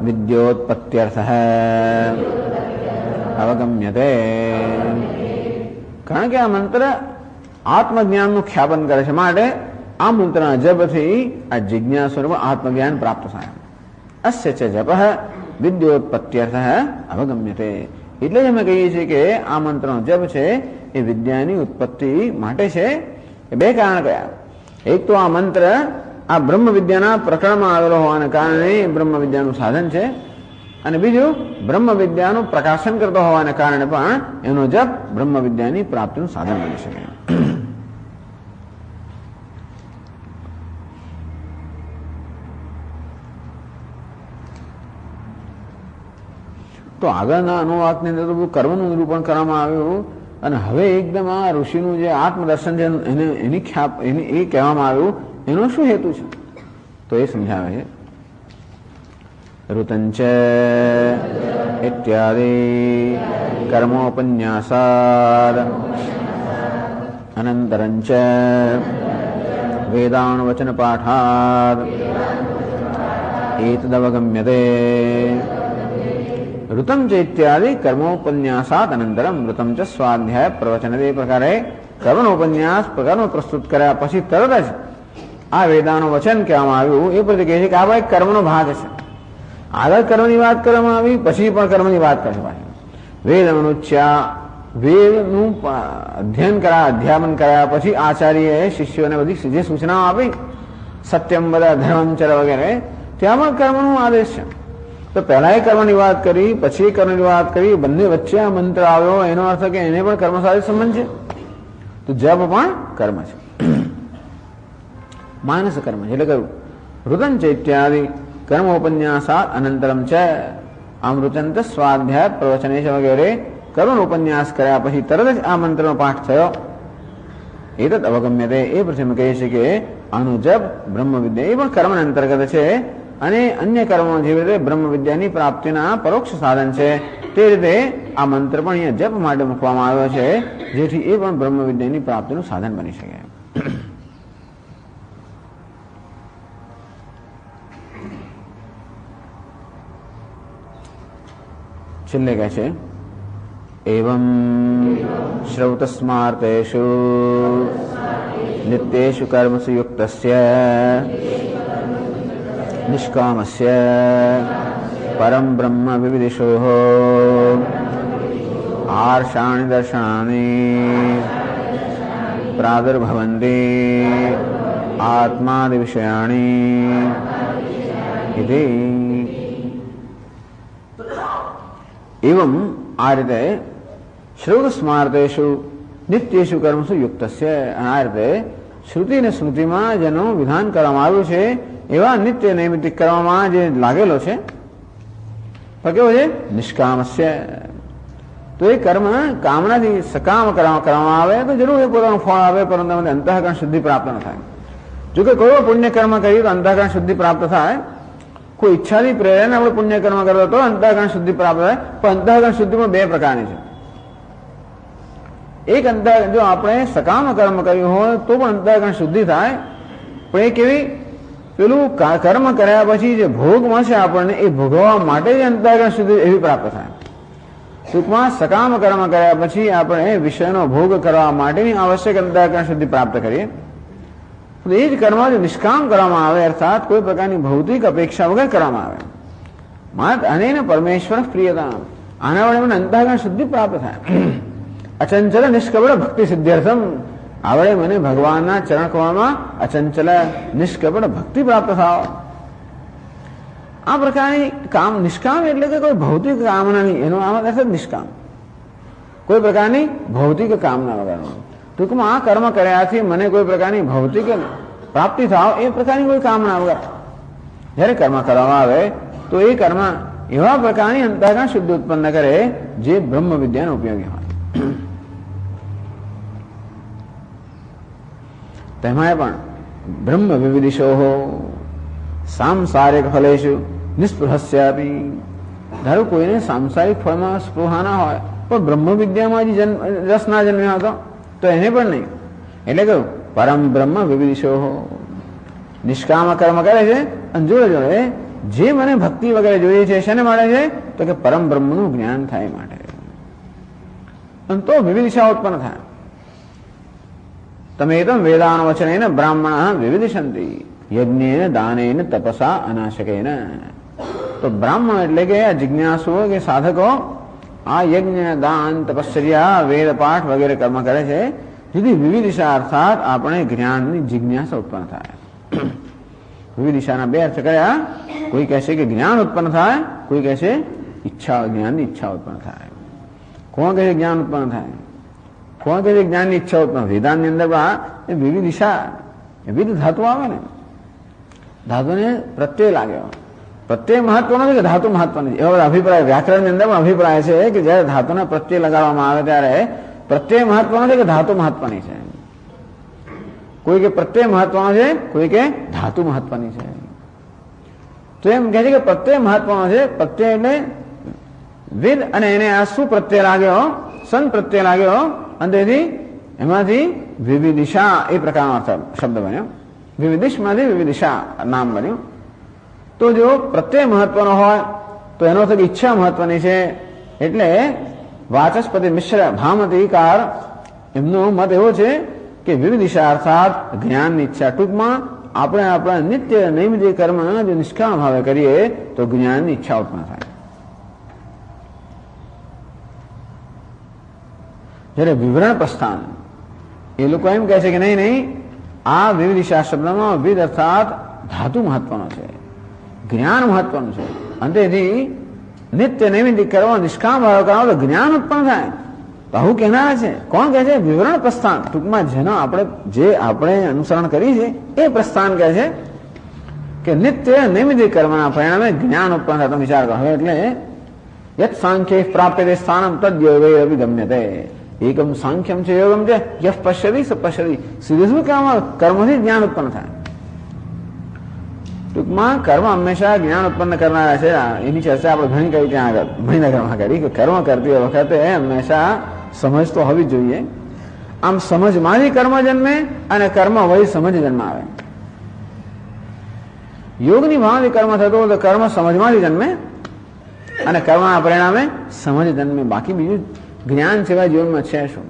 વિદ્યોત્પત્ત્યર્થ અવગમ્યતે. કારણ કે આ મંત્ર આત્મજ્ઞાનનું ખ્યાપન કરે છે માટે આ મંત્રના જપથી આ જિજ્ઞાસુ આત્મજ્ઞાન પ્રાપ્ત થાય. અસ્ય ચ જપઃ વિદ્યોત્પત્ત્યર્થ અવગમ્યતે. એટલે જ અમે કહીએ છીએ કે આ મંત્રનો જપ છે એ વિદ્યાની ઉત્પત્તિ માટે છે. એ બે કારણ કયા? એક તો આ મંત્ર આ બ્રહ્મ વિદ્યાના પ્રકરણમાં આવેલો હોવાને કારણે બ્રહ્મ વિદ્યાનું સાધન છે, અને બીજું બ્રહ્મ વિદ્યાનું પ્રકાશન કરતો હોવાને કારણે પણ એનો જપ બ્રહ્મ વિદ્યાની પ્રાપ્તિનું સાધન બની શકે. તો આગળના અનુવાકની અંદર તો કર્મનું નિરૂપણ કરવામાં આવ્યું, અને હવે એકદમ આ ઋષિનું જે આત્મદર્શન છે એની ખ્યાપ એ કહેવામાં આવ્યું. એનો શું હેતુ છે તો એ સમજાવે છે. ઋતંચ ઇત્યાદિ કર્મોપન્યાસાદ અનંતરંચ વેદાન વચન પાઠાદ એતદવગમ્યતે. ઋતમ ચ ઇત્યાદિ કર્મોપન્યાસાત અનંતરમ ઋતમ ચ સ્વાધ્યાય પ્રવચન. એ પ્રકારે કર્મનો ઉપન્યાસ પ્રકારનો પ્રસ્તુત કર્યા પછી તરત જ આ વેદાનું વચન કહેવામાં આવ્યું. એ પરથી કહે છે કે આ એક કર્મનો ભાગ છે. આગળ કર્મની વાત કરવામાં આવી, પછી પણ કર્મની વાત કરશે. વેદ મનુષ્યા વેદનું અધ્યાપન કર્યા પછી આચાર્યએ શિષ્યોને બધી જે સૂચનાઓ આપી, સત્યમ બધા ધર્મચર વગેરે, ત્યાં પણ કર્મનો આદેશ છે. તો પહેલા એ કર્મની વાત કરી, પછી કર્મની વાત કરી, બંને વચ્ચે આ મંત્ર આવ્યો. એનો અર્થ કે એને પણ કર્મ સાથે સંબંધ છે. તો જપ પણ કર્મ છે, માનસ કર્મ છે. એટલે કહ્યું ઋતં ચ ઇત્યાદિ કર્મોપન્યાસાત અનંતરમ છે. આમ ઋતંત સ્વાધ્યાય પ્રવચનેશ વગેરે કર્મનો ઉપન્યાસ કર્યા પછી તરત જ આ મંત્રનો પાઠ થયો. એતદ અવગમ્યતે. એ પછી અમે કહીએ છીએ કે આનું જપ બ્રહ્મ વિદ્યા એ પણ કર્મના અંતર્ગત છે, અને અન્ય કર્મો જેવી રીતે બ્રહ્મ વિદ્યાની પ્રાપ્તિના પરોક્ષ સાધન છે. તે રીતે આ મંત્ર પણ અહીંયા જપ માટે મૂકવામાં આવ્યો છે, જેથી એ પણ બ્રહ્મ વિદ્યાની પ્રાપ્તિનું સાધન બની શકે. છેલ્લે કહે છે એવં શ્રૌતસ્માર્તેષુ નિત્યેષુ કર્મસુ યુક્તસ્ય નિષ્કામસ્ય પરમ બ્રહ્મ વિવિદિષોઃ આર્ષાણિ દર્શનાનિ પ્રાદુર્ભવન્તિ આત્માદિ વિષયાણિ ઇતિ. એવં આ રીતે શ્રુત સ્માર્તેષુ નિત્યેષુ કર્મસુ યુક્તસ્ય. આ રીતે શ્રુતિ અને સ્મૃતિમાં જેનું વિધાન કરવામાં આવ્યું છે એવા નિત્ય નૈમિત્તિક કરવામાં જે લાગેલો છે, તો કેવો છે? નિષ્કામસ્ય. તો એ કર્મ કામનાથી સકામ કરવામાં આવે તો જરૂર એ પોતાનું ફળ આવે, પરંતુ અંતઃકરણ શુદ્ધિ પ્રાપ્ત ન થાય. જો કે કોઈ પુણ્ય કર્મ કરીએ તો અંતઃકરણ શુદ્ધિ પ્રાપ્ત થાય. કોઈ ઈચ્છાથી પ્રેરણા આપણે પુણ્ય કર્મ કરતો તો અંતઃકરણ શુદ્ધિ પ્રાપ્ત થાય. પણ અંતઃકરણ શુદ્ધિમાં બે પ્રકારની છે. એક જો આપણે સકામ કર્મ કર્યું હોય તો પણ અંતઃકરણ શુદ્ધિ થાય, પણ એ કેવી? પેલું કર્મ કર્યા પછી જે ભોગ મળશે આપણને એ ભોગવવા માટે જ અંતઃકરણ શુદ્ધિ એવી પ્રાપ્ત થાય. ટૂંકમાં સકામ કર્મ કર્યા પછી આપણે વિષયનો ભોગ કરવા માટેની આવશ્યક અંતઃકરણ શુદ્ધિ પ્રાપ્ત કરીએ. એ જ કર્મ જો નિષ્કામ કરવામાં આવે, અર્થાત કોઈ પ્રકારની ભૌતિક અપેક્ષા વગર કરવામાં આવે, માત્ર અને પરમેશ્વર પ્રિયતા, આના વડે મને અંતઃકરણ શુદ્ધિ પ્રાપ્ત થાય. અચંચલ નિષ્કપટ ભક્તિ સિદ્ધ્યર્થમ. આવડે મને ભગવાનના ચરણ કમળમાં અચંચલ નિષ્કપટ ભક્તિ પ્રાપ્ત થાવ. આ પ્રકારની કામ નિષ્કામ એટલે કે કોઈ ભૌતિક કામના નહીં, એનો આમ અર્થ નિષ્કામ, કોઈ પ્રકારની ભૌતિક કામના વગરનો. ટૂંકમાં આ કર્મ કર્યાથી મને કોઈ પ્રકારની ભૌતિક પ્રાપ્તિ થાવ એ પ્રકારની કોઈ કામના વગર. જ્યારે કર્મ કરવામાં આવે તો એ કર્મ એવા પ્રકારની અંતઃકરણ શુદ્ધ ઉત્પન્ન કરે જે બ્રહ્મ વિદ્યાનો ઉપયોગી હોય. તેમાં પણ બ્રહ્મ વિવિધિશો સાંસારિક ફલેશુ નિસ્પૃહસ્યાપી. ધારો કોઈને સાંસારિક ફળમાં સ્પૃહા ના હોય પણ બ્રહ્મ વિદ્યામાં જ રસ ના જન્મ્યો હતો તો એને પણ નહીં. એટલે કહ્યું પરમ બ્રહ્મ વિવિધિશો, નિષ્કામ કર્મ કરે છે અને જોડે જોડે જે મને ભક્તિ વગેરે જોઈએ છે શેને માટે છે તો કે પરમ બ્રહ્મનું જ્ઞાન થાય માટે. અને તો વિવિધિશા ઉત્પન્ન થાય. તમે તો વેદાન વચનેન બ્રાહ્મણ વિવિધિશંતિ યજ્ઞેન દાનેન તપસા અનાશકેન. તો બ્રાહ્મણ એટલે કે આ જિજ્ઞાસુઓ કે સાધકો આ યજ્ઞ દાન તપશ્ચર્યા વેદ પાઠ વગેરે કર્મ કરે છે જેથી વિવિધિશા અર્થાત આપણે જ્ઞાનની જિજ્ઞાસા ઉત્પન્ન થાય. વિવિધિશાના બે અર્થ કર્યા. કોઈ કહેશે કે જ્ઞાન ઉત્પન્ન થાય, કોઈ કહેશે ઈચ્છા, જ્ઞાનની ઈચ્છા ઉત્પન્ન થાય. કોણ કહે જ્ઞાન ઉત્પન્ન થાય, કોણ કહે જ્ઞાનની ઈચ્છા ઉત્પન્ન. વેદાંતની અંદર વિવિધિશા વિવિધ ધાતુ આવે ને, ધાતુને પ્રત્યય લાગ્યો. પ્રત્યય મહત્વનો છે કે ધાતુ મહત્વની છે એવો અભિપ્રાય વ્યાકરણની અંદર પણ અભિપ્રાય છે કે જયારે ધાતુને પ્રત્યય લગાડવામાં આવે ત્યારે પ્રત્યય મહત્વનો છે કે ધાતુ મહત્વની છે. કોઈ કે પ્રત્યય મહત્વનો છે, કોઈ કે ધાતુ મહત્વની છે. તો એમ કહે છે કે પ્રત્યય મહત્વનો છે. પ્રત્યય એટલે વિદ અને એને આ શું પ્રત્યય લાગ્યો, સન પ્રત્યય લાગ્યો અને તેથી એમાંથી વિવિધિશા એ પ્રકારનો અર્થ શબ્દ બન્યો. વિવિધિશમાંથી વિવિધિશા નામ બન્યું. તો જો પ્રત્યય મહત્વનો હોય તો એનો અર્થ ઈચ્છા મહત્વની છે. એટલે વાચસ્પતિ મિશ્ર ભામતીકાર એમનો મત એવો છે કે વિવિધિશા અર્થાત જ્ઞાનની ઈચ્છા. ટૂંકમાં આપણે આપણા નિત્ય નૈમિત્તિક કર્મ જો નિષ્કામ ભાવે કરીએ તો જ્ઞાનની ઈચ્છા ઉત્પન્ન થાય. જ્યારે વિવરણ પ્રસ્થાન એ લોકો એમ કહે છે કે નહીં નહીં આ વિવિધિશા શબ્દનો વિદ અર્થાત ધાતુ મહત્વનો છે, જ્ઞાન મહત્વનું છે. અને તેથી નિત્ય નૈમિત્તિક કર્મ નિષ્કામ ભાવે કરો તો જ્ઞાન ઉત્પન્ન થાય. આવું કહેનારા છે. કોણ કહે છે? વિવરણ પ્રસ્થાન. ટૂંકમાં જેનો આપણે અનુસરણ કરી છે એ પ્રસ્થાન કહે છે કે નિત્ય નૈમિત્તિક કર્મના પરિણામે જ્ઞાન ઉત્પન્ન થતો વિચાર કરો. હવે એટલે યત સાંખ્ય પ્રાપ્યતે સ્થાનમ તદ્યોગે અભિગમ્યતે. એકમ સાંખ્યમ છે યોગમ છે યહ પશ્યતિ સ પશ્યતિ. સીધું શું કહેવામાં કર્મથી જ્ઞાન ઉત્પન્ન થાય. ટૂંકમાં કર્મ હંમેશા જ્ઞાન ઉત્પન્ન કરનારા છે. એની ચર્ચા આપણે ઘણી કરી ત્યાં આગળ મહિનાગરમાં કરી કે કર્મ કરતી વખતે હંમેશા સમજ તો હોવી જોઈએ. આમ સમજમાંથી કર્મ જન્મે અને કર્મ વહી સમજ જન્મ આવે. યોગની ભાવથી કર્મ થતો તો કર્મ સમજમાંથી જન્મે અને કર્મના પરિણામે સમજ જન્મે. બાકી બીજું જ્ઞાન સિવાય જીવનમાં છે શું?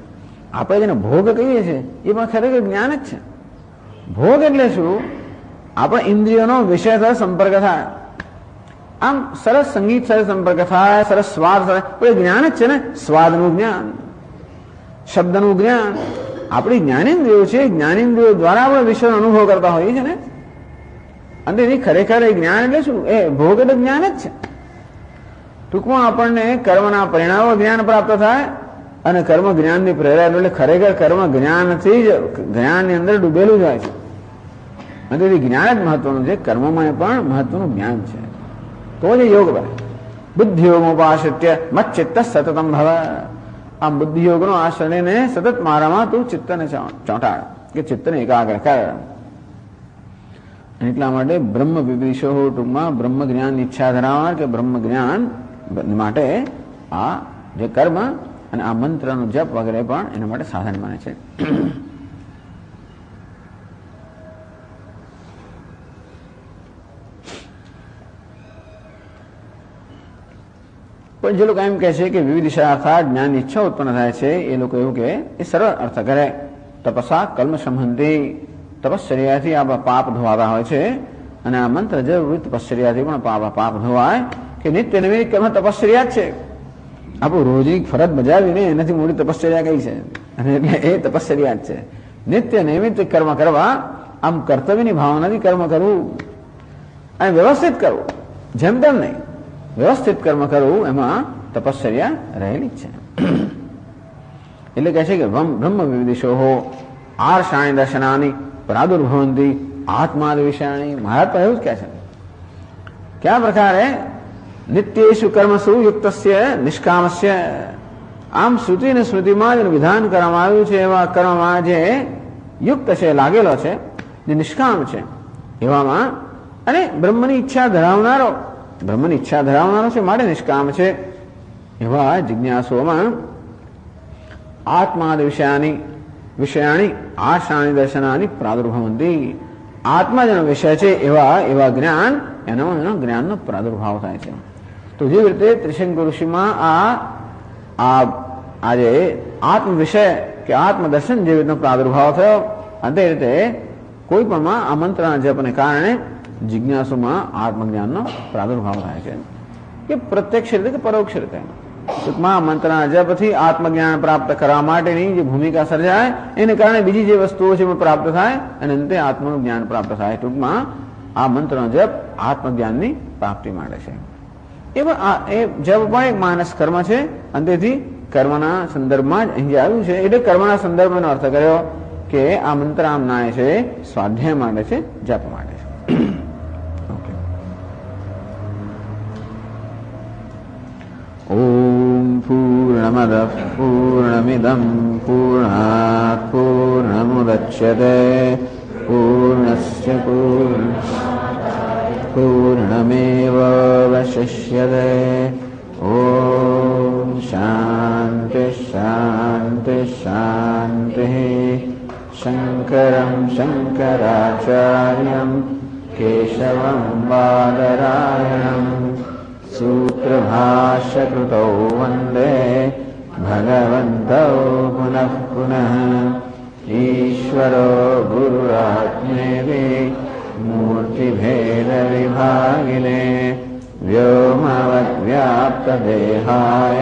આપણે જેને ભોગ કહીએ છીએ એ પણ ખરેખર જ્ઞાન જ છે. ભોગ એટલે શું? આપણા ઇન્દ્રિયોનો વિષય સાથે સંપર્ક થાય. આમ સરસ સંગીત સાથે સંપર્ક થાય, સરસ સ્વાદ સાથે જ્ઞાન જ છે ને. સ્વાદનું જ્ઞાન, શબ્દનું જ્ઞાન. આપણી જ્ઞાનેન્દ્રિયો છે, જ્ઞાનેન્દ્રિયો દ્વારા આપણે વિષયનો અનુભવ કરતા હોઈએ છીએ ને. અને એની ખરેખર એ જ્ઞાન એટલે શું? એ ભોગ એટલે જ્ઞાન જ છે. ટૂંકમાં આપણને કર્મના પરિણામો જ્ઞાન પ્રાપ્ત થાય અને કર્મ જ્ઞાનની પ્રેરણા. એટલે ખરેખર કર્મ જ્ઞાનથી જ જ્ઞાનની અંદર ડૂબેલું જાય છે. અને તેથી જ્ઞાન જ મહત્વનું છે. કર્મમાં પણ મહત્વનું જ્ઞાન છે. તો જ યોગ બને. બુદ્ધિયોગોપાશ્રિત્ય મચ્ચિત્ત સતતમ ભવ. આ બુદ્ધિયોગનો આશ્રયને સતત મારામાં તું ચિત્તને ચોંટાડ કે ચિત્તને એકાગ્ર કર. એટલા માટે બ્રહ્મ વિવિધિશો ટૂંકમાં બ્રહ્મ જ્ઞાનની ઈચ્છા ધરાવનાર કે બ્રહ્મ જ્ઞાન માટે આ જે કર્મ અને આ મંત્રનો જપ વગેરે પણ એના માટે સાધન બને છે. પણ જે લોકો એમ કહે છે કે વિવિધિશા અર્થાત જ્ઞાનની ઈચ્છા ઉત્પન્ન થાય છે એ લોકો એવું કે એ સરળ અર્થ કરે. તપસા કર્મ સંબંધી. તપશ્ચર્યાથી આપણા પાપ ધોવાતા હોય છે અને આ મંત્ર જરૂરી તપશ્ચર્યાથી પણ પાપ ધોવાય કે નિત્ય નૈમિત્તિક કર્મ તપશ્ચર્યા જ છે. આપણું રોજની ફરજ બજાવીને એનાથી મોટી તપશ્ચર્યા કઈ છે? અને એટલે એ તપશ્ચર્યા જ છે. નિત્ય નૈમિત્તિક કર્મ કરવા, આમ કર્તવ્યની ભાવનાથી કર્મ કરવું અને વ્યવસ્થિત કરવું, જેમ તેમ નહીં, વ્યવસ્થિત કર્મ કરવું એમાં તપશ્ચર્યા રહેલી જ છે. એટલે કહે છે કે બ્રહ્મ વિવિધિશો આર્ષાણી દર્શનાની પ્રાદુર્ભવંતી આત્માદ વિષયાણી. મહારાજ પણ એવું જ કહે છે क्या प्रकार है? नित्येषु कर्मसु युक्तस्य निष्कामस्य। आम श्रुति ने स्मृतिમાં જે વિધાન કરવામાં આવ્યું છે એવા કર્મમાં જે યુક્ત છે, લાગેલો છે, જે નિષ્કામ છે એવામાં, અને બ્રહ્મની ઈચ્છા ધરાવનારો છે માટે નિષ્કામ છે એવા જિજ્ઞાસુઓમાં આત્માદ વિષયાની આશાની દર્શનાની પ્રાદુર્ભવંતી. આત્મા જેનો વિષય છે એવા જ્ઞાન, એનો જ્ઞાનનો પ્રાદુર્ભાવ થાય છે. તો જે રીતે ત્રિશંકુ ઋષિમાં આ જે આત્મ વિષય કે આત્મદર્શન જે રીતનો પ્રાદુર્ભાવ થયો, તે રીતે કોઈ પણમાં આ મંત્રના જપને કારણે જિજ્ઞાસુમાં આત્મજ્ઞાનનો પ્રાદુર્ભાવ થાય છે, કે પ્રત્યક્ષ રીતે કે પરોક્ષ રીતે. ટૂંકમાં મંત્રના જપથી આત્મજ્ઞાન પ્રાપ્ત કરવા માટેની જે ભૂમિકા સર્જાય એને કારણે બીજી જે વસ્તુઓ છે એ પ્રાપ્ત થાય અને અંતે આત્માનું જ્ઞાન પ્રાપ્ત થાય. ટૂંકમાં આ મંત્રનો જપ આત્મજ્ઞાનની પ્રાપ્તિ માટે છે. એ જપ પણ એક માનસ કર્મ છે, અંતેથી કર્મના સંદર્ભમાં જ અહીં આવ્યું છે. એટલે કર્મના સંદર્ભનો અર્થ કર્યો કે આ મંત્ર આમ નાય છે સ્વાધ્યાય માટે છે, જપ માટે છે. ઓમ પૂર્ણમદ પૂર્ણમિદં પૂર્ણાત પૂર્ણમુદચ્યતે પૂર્ણસ્ય પૂર્ણમેવાવશિષ્યતે. ઓમ શાંતિ શાંતિ શાંતિ. શંકરં શંકરાચાર્યં કેશવં બાદરાયણં सूत्रभाष्यकृतौ वन्दे भगवन्तौ पुनः पुनः. ईश्वरो गुरुरात्मेति मूर्तिभेदविभागिने व्योमवद्व्याप्तदेहाय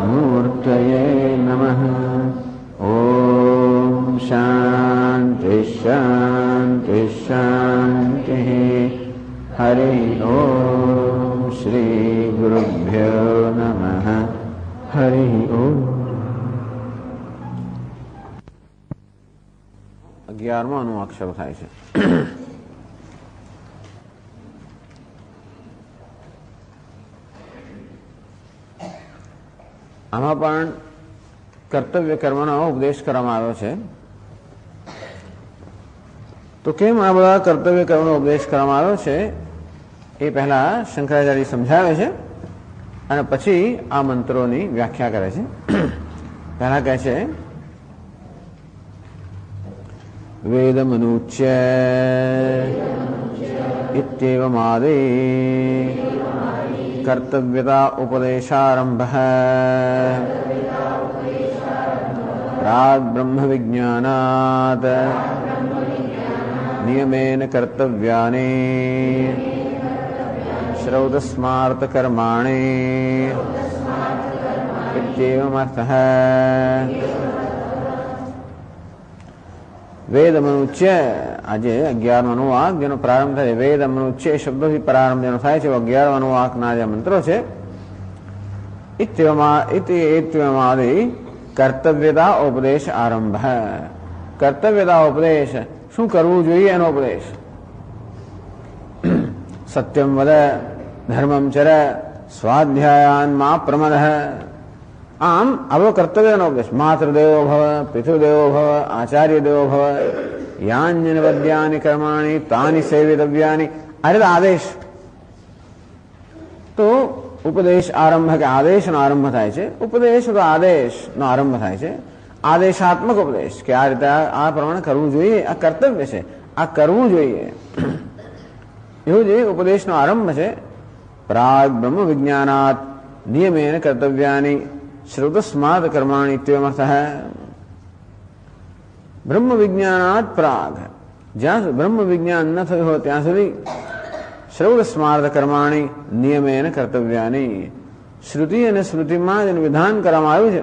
मूर्तये नमः. ॐ शान्ति शान्ति शान्तिः. हरि ओम श्री गुरुभ्यो नमः. हरि ओम. 11મો અક્ષર થાય છે. આમાં પણ કર્તવ્ય કર્મનો ઉપદેશ કરવામાં આવ્યો છે. તો કેમ આ બધા કર્તવ્ય કર્મનો ઉપદેશ કરવામાં આવ્યો છે એ પહેલા શંકરાચાર્ય સમજાવે છે અને પછી આ મંત્રોની વ્યાખ્યા કરે છે. પહેલા કહે છે વેદમનુચ્ય ઇત્યેવમાદે કર્તવ્યતા ઉપદેશારંભ પ્રાગ બ્રહ્મ વિજ્ઞાનાત નિયમેન કર્તવ્યાને શ્રૌતસ્માર્ત કર્માણે ઇત્યેવમર્થઃ. વેદમનુચ્ય, આજે 11મો અનુવાક જેનો પ્રારંભ થાય, વેદમનુચ્ય શબ્દોથી પ્રારંભ જેનો થાય છે 11મા અનુવાકના જે મંત્રો છે. ઇત્યેવમાદિ કર્તવ્યતા ઉપદેશ આરંભ. કર્તવ્યતા ઉપદેશ, શું કરવું જોઈએ એનો ઉપદેશ. સત્યમ વદ ધર્મમ ચર સ્વાધ્યાયાન મા પ્રમદ. આમ આવો કર્તવ્યનો ઉપદેશ. માતૃદેવો ભવ પિતૃદેવો ભવ આચાર્ય દેવો ભવ યાન્યવદ્યાની કર્માણી તાની સેવિતવ્યાની. આ રીતે આદેશ. તો ઉપદેશ આરંભ કે આદેશનો આરંભ થાય છે. ઉપદેશ તો આદેશનો આરંભ થાય છે. આદેશાત્મક ઉપદેશ કે આ રીતે આ પ્રમાણે કરવું જોઈએ, આ કર્તવ્ય છે, આ કરવું જોઈએ, એવું જે ઉપદેશનો આરંભ છે. પ્રાગ બ્રહ્મ વિજ્ઞાનાત નિયમેન કર્તવ્યાની શ્રુતસ્માદ કર્માણી ઇત્યર્થઃ. બ્રહ્મ વિજ્ઞાનાત પ્રાગ, જ્યાં બ્રહ્મ વિજ્ઞાન ન થયું હોય ત્યાં સુધી શ્રૌતસ્માર્ત કર્માણી નિયમેન કર્તવ્યાની. શ્રુતિ અને સ્મૃતિમાં જેનું વિધાન કરવામાં આવ્યું છે,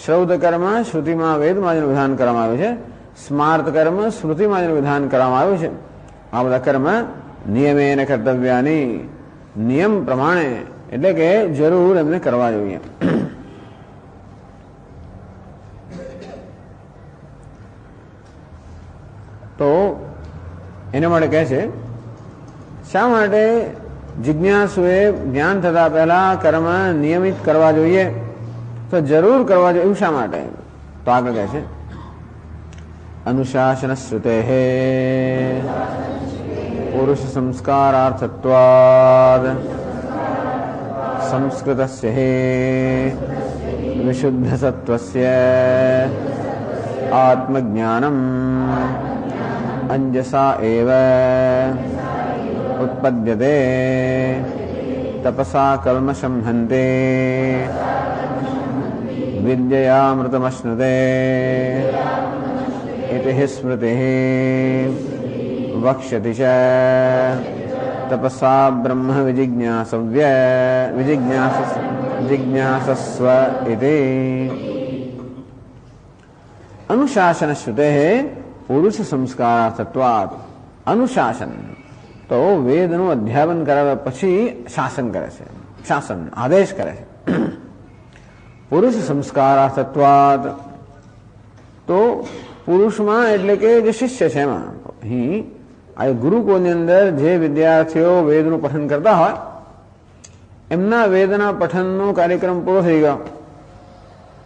શ્રૌત કર્મ શ્રુતિમાં વેદમાં જેનું વિધાન કરવામાં આવ્યું છે, સ્માર્ત કર્મ સ્મૃતિમાં જેનું વિધાન કરવામાં આવ્યું છે, આ બધા કર્મ નિયમેન કર્તવ્યાની, નિયમ પ્રમાણે એટલે કે જરૂર એમને કરવા જોઈએ. તો એના માટે કહે છે શા માટે જિજ્ઞાસુએ જ્ઞાન થતા પહેલા કર્મ નિયમિત કરવા જોઈએ, તો જરૂર કરવા જોઈએ, એવું શા માટે? તો આગળ કહે છે અનુશાસન શ્રુતેઃ પુરુષ સંસ્કારાર્થત્વાદ સંસ્કૃતસ્ય વિશુદ્ધ સત્વસ્ય આત્મજ્ઞાનમ અંજસા એવ उत्पद्यते तपसा कल्मषं हन्ते विद्ययामृतमश्नुते इति हि स्मृतिः वक्ष्यति च तपसा ब्रह्म जिज्ञासस्व इति। अनुशासन श्रुतेः पुरुष संस्कारार्थत्वात्। अनुशासन तो વેદનું અધ્યાપન કરાવ્યા પછી શાસન કરે છે, શાસન આદેશ કરે છે. પુરુષ સંસ્કારાર્થત્વાદ, તો પુરુષમાં એટલે કે જે શિષ્ય છે એમાં, અહીં આ ગુરુકુળની અંદર જે વિદ્યાર્થીઓ વેદનું પઠન કરતા હોય એમના વેદના પઠનનો કાર્યક્રમ પૂરો થઈ ગયો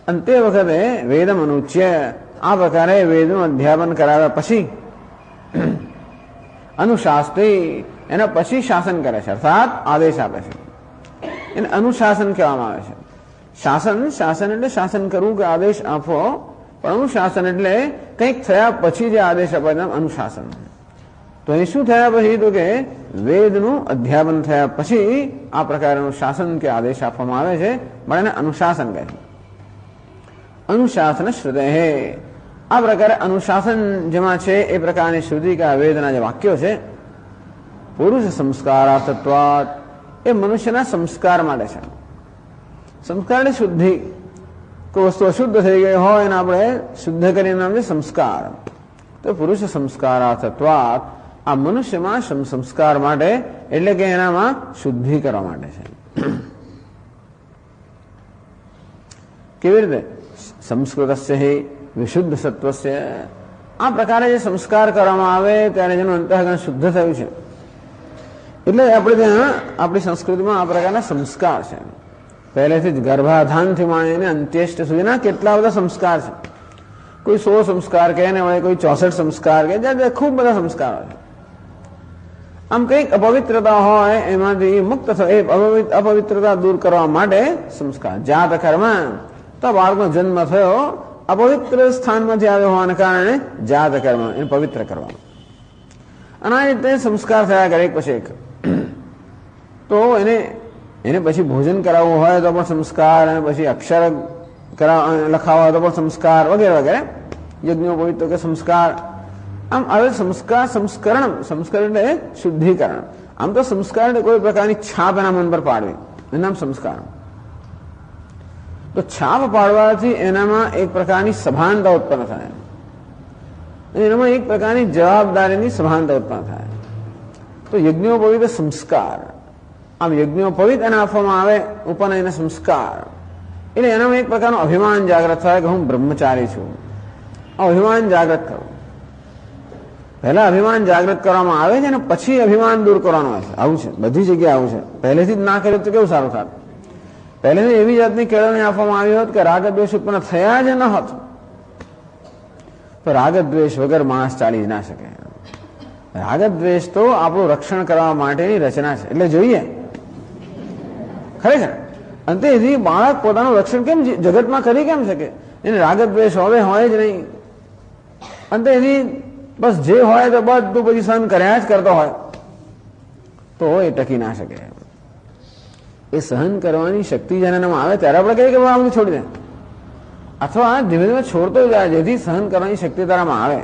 અને તે વખતે વેદમ અનુચ્ય આ પ્રકારે વેદનું અધ્યાપન કરાવ્યા પછી અનુશાસ્ત્રી એના પછી શાસન કરે છે, અર્થાત આદેશ આપે છે. એને અનુશાસન કહેવામાં આવે છે. શાસન શાસન એટલે શાસન કરવું કે આદેશ આપવો, પણ અનુશાસન એટલે કંઈક થયા પછી જે આદેશ અપાય તેમ અનુશાસન. તો એ શું થયા પછી? તો કે વેદનું અધ્યાપન થયા પછી આ પ્રકારનું શાસન કે આદેશ આપવામાં આવે છે, પણ એને અનુશાસન કહે છે. અનુશાસન શ્રુતેઃ, આ પ્રકારે અનુશાસન જેમાં છે એ પ્રકારની શ્રુતિ કે વેદના જે વાક્યો છે, પુરુષ સંસ્કારાર્થત્વાદ, એ મનુષ્યના સંસ્કાર માટે છે. સંસ્કારની શુદ્ધિ, કોઈ વસ્તુ અશુદ્ધ થઈ ગઈ હોય એને આપણે શુદ્ધ કરીને નામ છે સંસ્કાર. તો પુરુષ સંસ્કારાર્થત્વાદ આ મનુષ્યમાં સંસ્કાર માટે એટલે કે એનામાં શુદ્ધિ કરવા માટે છે. કેવી રીતે? સંસ્કૃતસ્ય વિશુદ્ધ સત્વસ્ય, આ પ્રકારે જે સંસ્કાર કરવામાં આવે ત્યારે જેનું અંતઃકરણ શુદ્ધ થયું છે, એટલે આપણે ત્યાં આપણી સંસ્કૃતિમાં આ પ્રકારના સંસ્કાર છે. પહેલેથી જ ગર્ભાધાનથી માંડીને અંત્યેષ્ટ સુધીના કેટલા બધા સંસ્કાર છે. કોઈ 100 સંસ્કાર કહે ને હોય, કોઈ 64 સંસ્કાર કહે, ખૂબ બધા સંસ્કારો છે. આમ કંઈક અપવિત્રતા હોય એમાંથી મુક્ત અપવિત્રતા દૂર કરવા માટે સંસ્કાર. જાત કર્મ, તો બાળકનો જન્મ થયો અપવિત્ર સ્થાનમાંથી આવ્યો હોવાને કારણે જાત કર્મ, એને પવિત્ર કરવા. અને આ રીતે સંસ્કાર થયા કરે એક પછી એક. તો એને પછી ભોજન કરાવવું હોય તો પણ સંસ્કાર, અને પછી અક્ષર લખાવવા હોય તો પણ સંસ્કાર, વગેરે વગેરે યજ્ઞો પવિત્ર કે સંસ્કાર. આમ હવે સંસ્કાર સંસ્કરણ, સંસ્કરણ એટલે શુદ્ધિકરણ. આમ તો સંસ્કાર એટલે કોઈ પ્રકારની છાપ એના મન પર પાડવી, એનું નામ સંસ્કાર. તો છાપ પાડવાથી એનામાં એક પ્રકારની સભાનતા ઉત્પન્ન થાય, અને એનામાં એક પ્રકારની જવાબદારીની સભાનતા ઉત્પન્ન થાય. તો યજ્ઞોપવિત સંસ્કાર, આમ યજ્ઞોપવિત એને આપવામાં આવે ઉપનયન સંસ્કાર, એટલે એનામાં એક પ્રકારનું અભિમાન જાગૃત થાય કે હું બ્રહ્મચારી છું. આ અભિમાન જાગૃત કરવું, પહેલા અભિમાન જાગૃત કરવામાં આવે છે અને પછી અભિમાન દૂર કરવાનું આવે છે. આવું છે બધી જગ્યાએ, આવું છે. પહેલેથી જ ના કર્યું તો કેવું સારું થાત. પહેલેથી એવી જાતની કેળવણી આપવામાં આવી હોત કે રાગદ્વેષ ઉત્પન્ન થયા જ ન હોત, તો રાગદ્વેષ વગર માણસ ચાલી જ ના શકે. રાગદ્વેષ તો આપણું રક્ષણ કરવા માટેની રચના છે, એટલે જોઈએ ખરેખર. અંતેથી બાળક પોતાનું રક્ષણ કેમ જગતમાં કરી કેમ શકે? એને રાગદ્વેષ હોય જ નહીં. અંતેથી બસ જે હોય તો બધું પછી સહન કર્યા જ કરતો હોય, તો એ ટકી ના શકે. એ સહન કરવાની શક્તિ જેનામાં આવે ત્યારે આપણે કહીએ કે આ બધું છોડી દે, અથવા ધીમે ધીમે છોડતો જાય જેથી સહન કરવાની શક્તિ તારામાં આવે.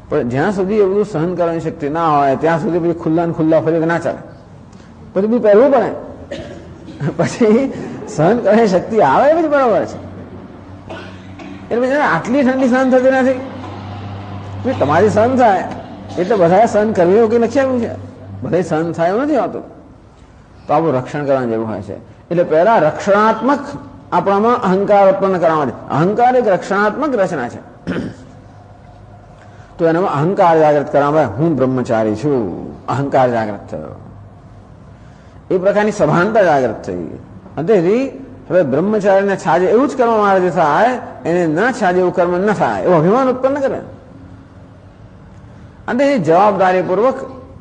પણ જ્યાં સુધી એ બધું સહન કરવાની શક્તિ ના હોય ત્યાં સુધી પછી ખુલ્લા ફરી ના ચાલે. પછી બધું પહેરવું પડે, પછી સહન કરવાની શક્તિ આવે પછી બરાબર છે. એટલે પછી આટલી ઠંડી સહન થતી નથી. તમારી સહન થાય એટલે બધા સહન કરવી એવું કંઈ લખી આવ્યું છે? બધા સહન થાય એવું નથી હોતું. તો આપણું રક્ષણ કરવાની જરૂર હોય છે. એટલે પહેલા રક્ષણાત્મક આપણામાં અહંકાર ઉત્પન્ન કરવા માટે, અહંકાર એક રક્ષણાત્મક રચના છે. તો એનામાં અહંકાર જાગૃત કરવામાં આવે, હું બ્રહ્મચારી છું, અહંકાર જાગૃત થયો. એ પ્રકારની સભાનતા જાગૃત થઈ. તેથી હવે બ્રહ્મચારીને છાજે એવું જ કરવામાં આવે થાય, એને ન છાજે એવું કર્મ ન થાય એવું અભિમાન ઉત્પન્ન કરે. અને જવાબદારીપૂર્વક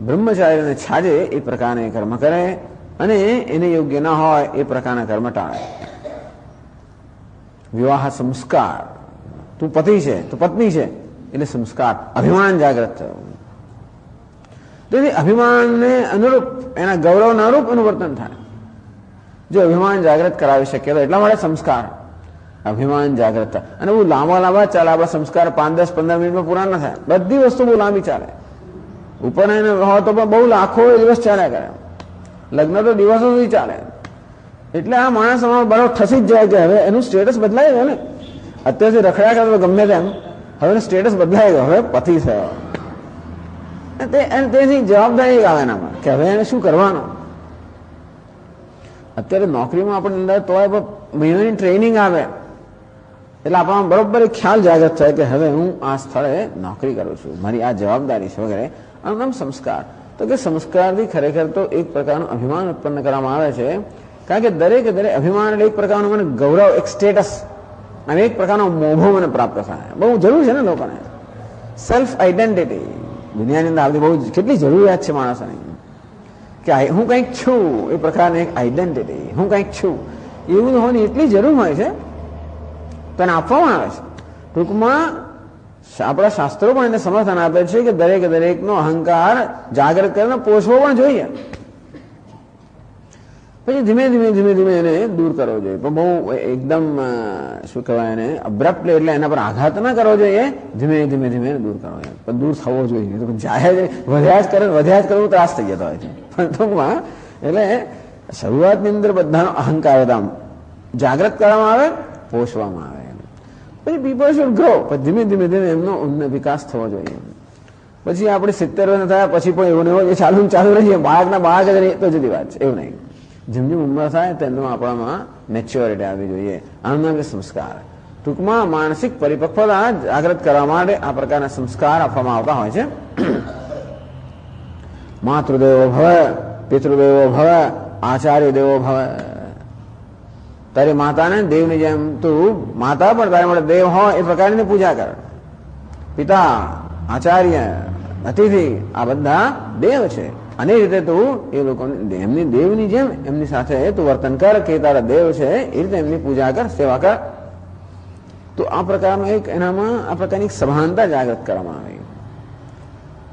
બ્રહ્મચારીને છાજે એ પ્રકારના કર્મ કરે અને એને યોગ્ય ન હોય એ પ્રકારના કર્મ ટાળે. વિવાહ સંસ્કાર, તું પતિ છે, તું પત્ની છે, એટલે સંસ્કાર, અભિમાન જાગૃત થયું. તેથી અભિમાનને અનુરૂપ, એના ગૌરવના અનુરૂપ એનું વર્તન થાય. જો અભિમાન જાગૃત કરાવી શકીએ તો એટલા માટે સંસ્કાર, અભિમાન જાગૃત થાય. અને બહુ લાંબા ચાલે આપણા સંસ્કાર, 5, 10, 15 મિનિટમાં પૂરા ન થાય. બધી વસ્તુ બહુ લાંબી ચાલે. ઉપનયન હોય તો પણ બહુ લાખો દિવસ ચાલ્યા કરે, લગ્ન તો દિવસો સુધી ચાલે. એટલે આ માણસ બરાબર ઠસી જ જાય કે હવે એનું સ્ટેટસ બદલાઈ ગયો ને. અત્યારથી રખડ્યા કરતો ગમે તેમ, હવે સ્ટેટસ બદલાઈ ગયો, હવે પતિ થયો. તેથી જવાબદારી આવે એનામાં કે હવે એને શું કરવાનું. અત્યારે નોકરીમાં આપણે અંદર તો મહિનાની ટ્રેનિંગ આવે એટલે આપણામાં બરોબર ખ્યાલ જાગૃત થાય કે હવે હું આ સ્થળે નોકરી કરું છું, મારી આ જવાબદારી છે વગેરે. આનું નામ સંસ્કાર. તો કે સંસ્કારથી ખરેખર તો એક પ્રકારનું અભિમાન ઉત્પન્ન કરવામાં આવે છે. કારણ કે દરેક અભિમાન એટલે એક પ્રકારનું મને ગૌરવ, એક સ્ટેટસ અને એક પ્રકારનો મોભો મને પ્રાપ્ત થાય. બહુ જરૂર છે ને લોકોને સેલ્ફ આઈડેન્ટિટી. દુનિયાની અંદર આવતી બહુ કેટલી જરૂરિયાત છે માણસોની કે હું કંઈક છું, એ પ્રકારની એક આઈડેન્ટિટી, હું કંઈક છું એવું હોવાની એટલી જરૂર હોય છે, તો એને આપવામાં આવે છે. ટૂંકમાં આપણા શાસ્ત્રો પણ એને સમર્થન આપે છે કે દરેકનો અહંકાર જાગૃત કરીને પોષવો પણ જોઈએ. પછી ધીમે ધીમે એને દૂર કરવો જોઈએ. પણ બહુ એકદમ શું કહેવાય એને અબ્રપ્ટલી, એટલે એના પર આઘાત ના કરવો જોઈએ. ધીમે ધીમે દૂર કરવો જોઈએ, પણ દૂર થવો જોઈએ. તો જાય વધ્યા જ કરવું ત્રાસ થઈ જતો હોય છે. પણ ટૂંકમાં એટલે શરૂઆતની અંદર બધાનો અહંકાર જાગૃત કરવામાં આવે, પોષવામાં આવે. પછી પીપલ શુડ ગ્રો, પછી ધીમે ધીમે એમનો વિકાસ થવો જોઈએ. પછી આપણે 70 વર્ષ થયા પછી પણ એવું નહીં ચાલુ રહીએ, બાળક જ રહે તો જુદી વાત છે. એવું નહીં, જેમ ઉંમર થાય તેમ આપણામાં મેચ્યોરિટી આવવી જોઈએ. આનું નામ છે સંસ્કાર. ટૂંકમાં માનસિક પરિપક્વતા જાગૃત કરવા માટે આ પ્રકારના સંસ્કાર આપવામાં આવતા હોય છે. માતૃદેવો ભવ, પિતૃદેવો ભવ, આચાર્ય દેવો ભવ. તારી માતાને દેવની જેમ તું, માતા પણ તારી માટે દેવ હોય એ પ્રકારની પૂજા કર. પિતા, આચાર્ય, અતિથિ આ બધા દેવ છે. અને એ રીતે તું એ લોકોને એમની દેવની જેમ એમની સાથે તું વર્તન કર કે તારા દેવ છે એ રીતે એમની પૂજા કર, સેવા કર. તો આ પ્રકારનો એક એનામાં આ પ્રકારની સભાનતા જાગૃત કરવામાં આવી.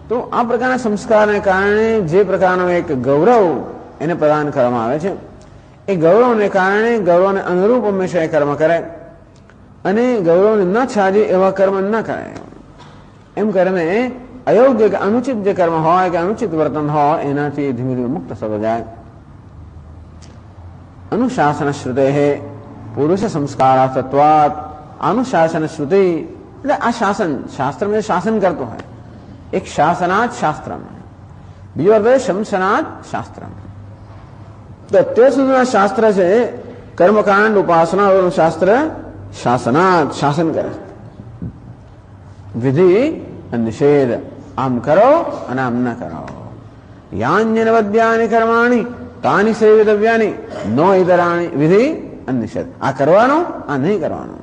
તો આ પ્રકારના સંસ્કારને કારણે જે પ્રકારનો એક ગૌરવ એને પ્રદાન કરવામાં આવે છે, એ ગૌરવને કારણે ગૌરવને અનુરૂપ હંમેશા એ કર્મ કરે અને ગૌરવને ન છાજે એવા કર્મ ન કરે. એમ કરીને અયોગ્ય કે અનુચિત જે કર્મ હોય કે અનુચિત વર્તન હોય એનાથી ધીમે ધીમે મુક્ત થતો જાય. અનુશાસન શ્રુતે પુરુષ સંસ્કારાર્થત્વાત. અનુશાસન શ્રુતિ એટલે આ શાસન, શાસ્ત્ર શાસન કરતો હોય. એક શાસનાત શાસ્ત્ર, બીજો અર્થ શમસનાત શાસ્ત્ર. તો અત્યાર સુધીના શાસ્ત્ર છે કર્મકાંડ, ઉપાસના શાસ્ત્ર શાસનાત શાસન કરે. વિધિ નિષેધ, આમ કરો અને આમ ન કરો. યાન્યનવદ્યાની કર્માણી તાની સેવિતવ્યાની નો ઇતરાણી. વિધિ નિષેધ, આ કરવાનું, આ નહીં કરવાનું.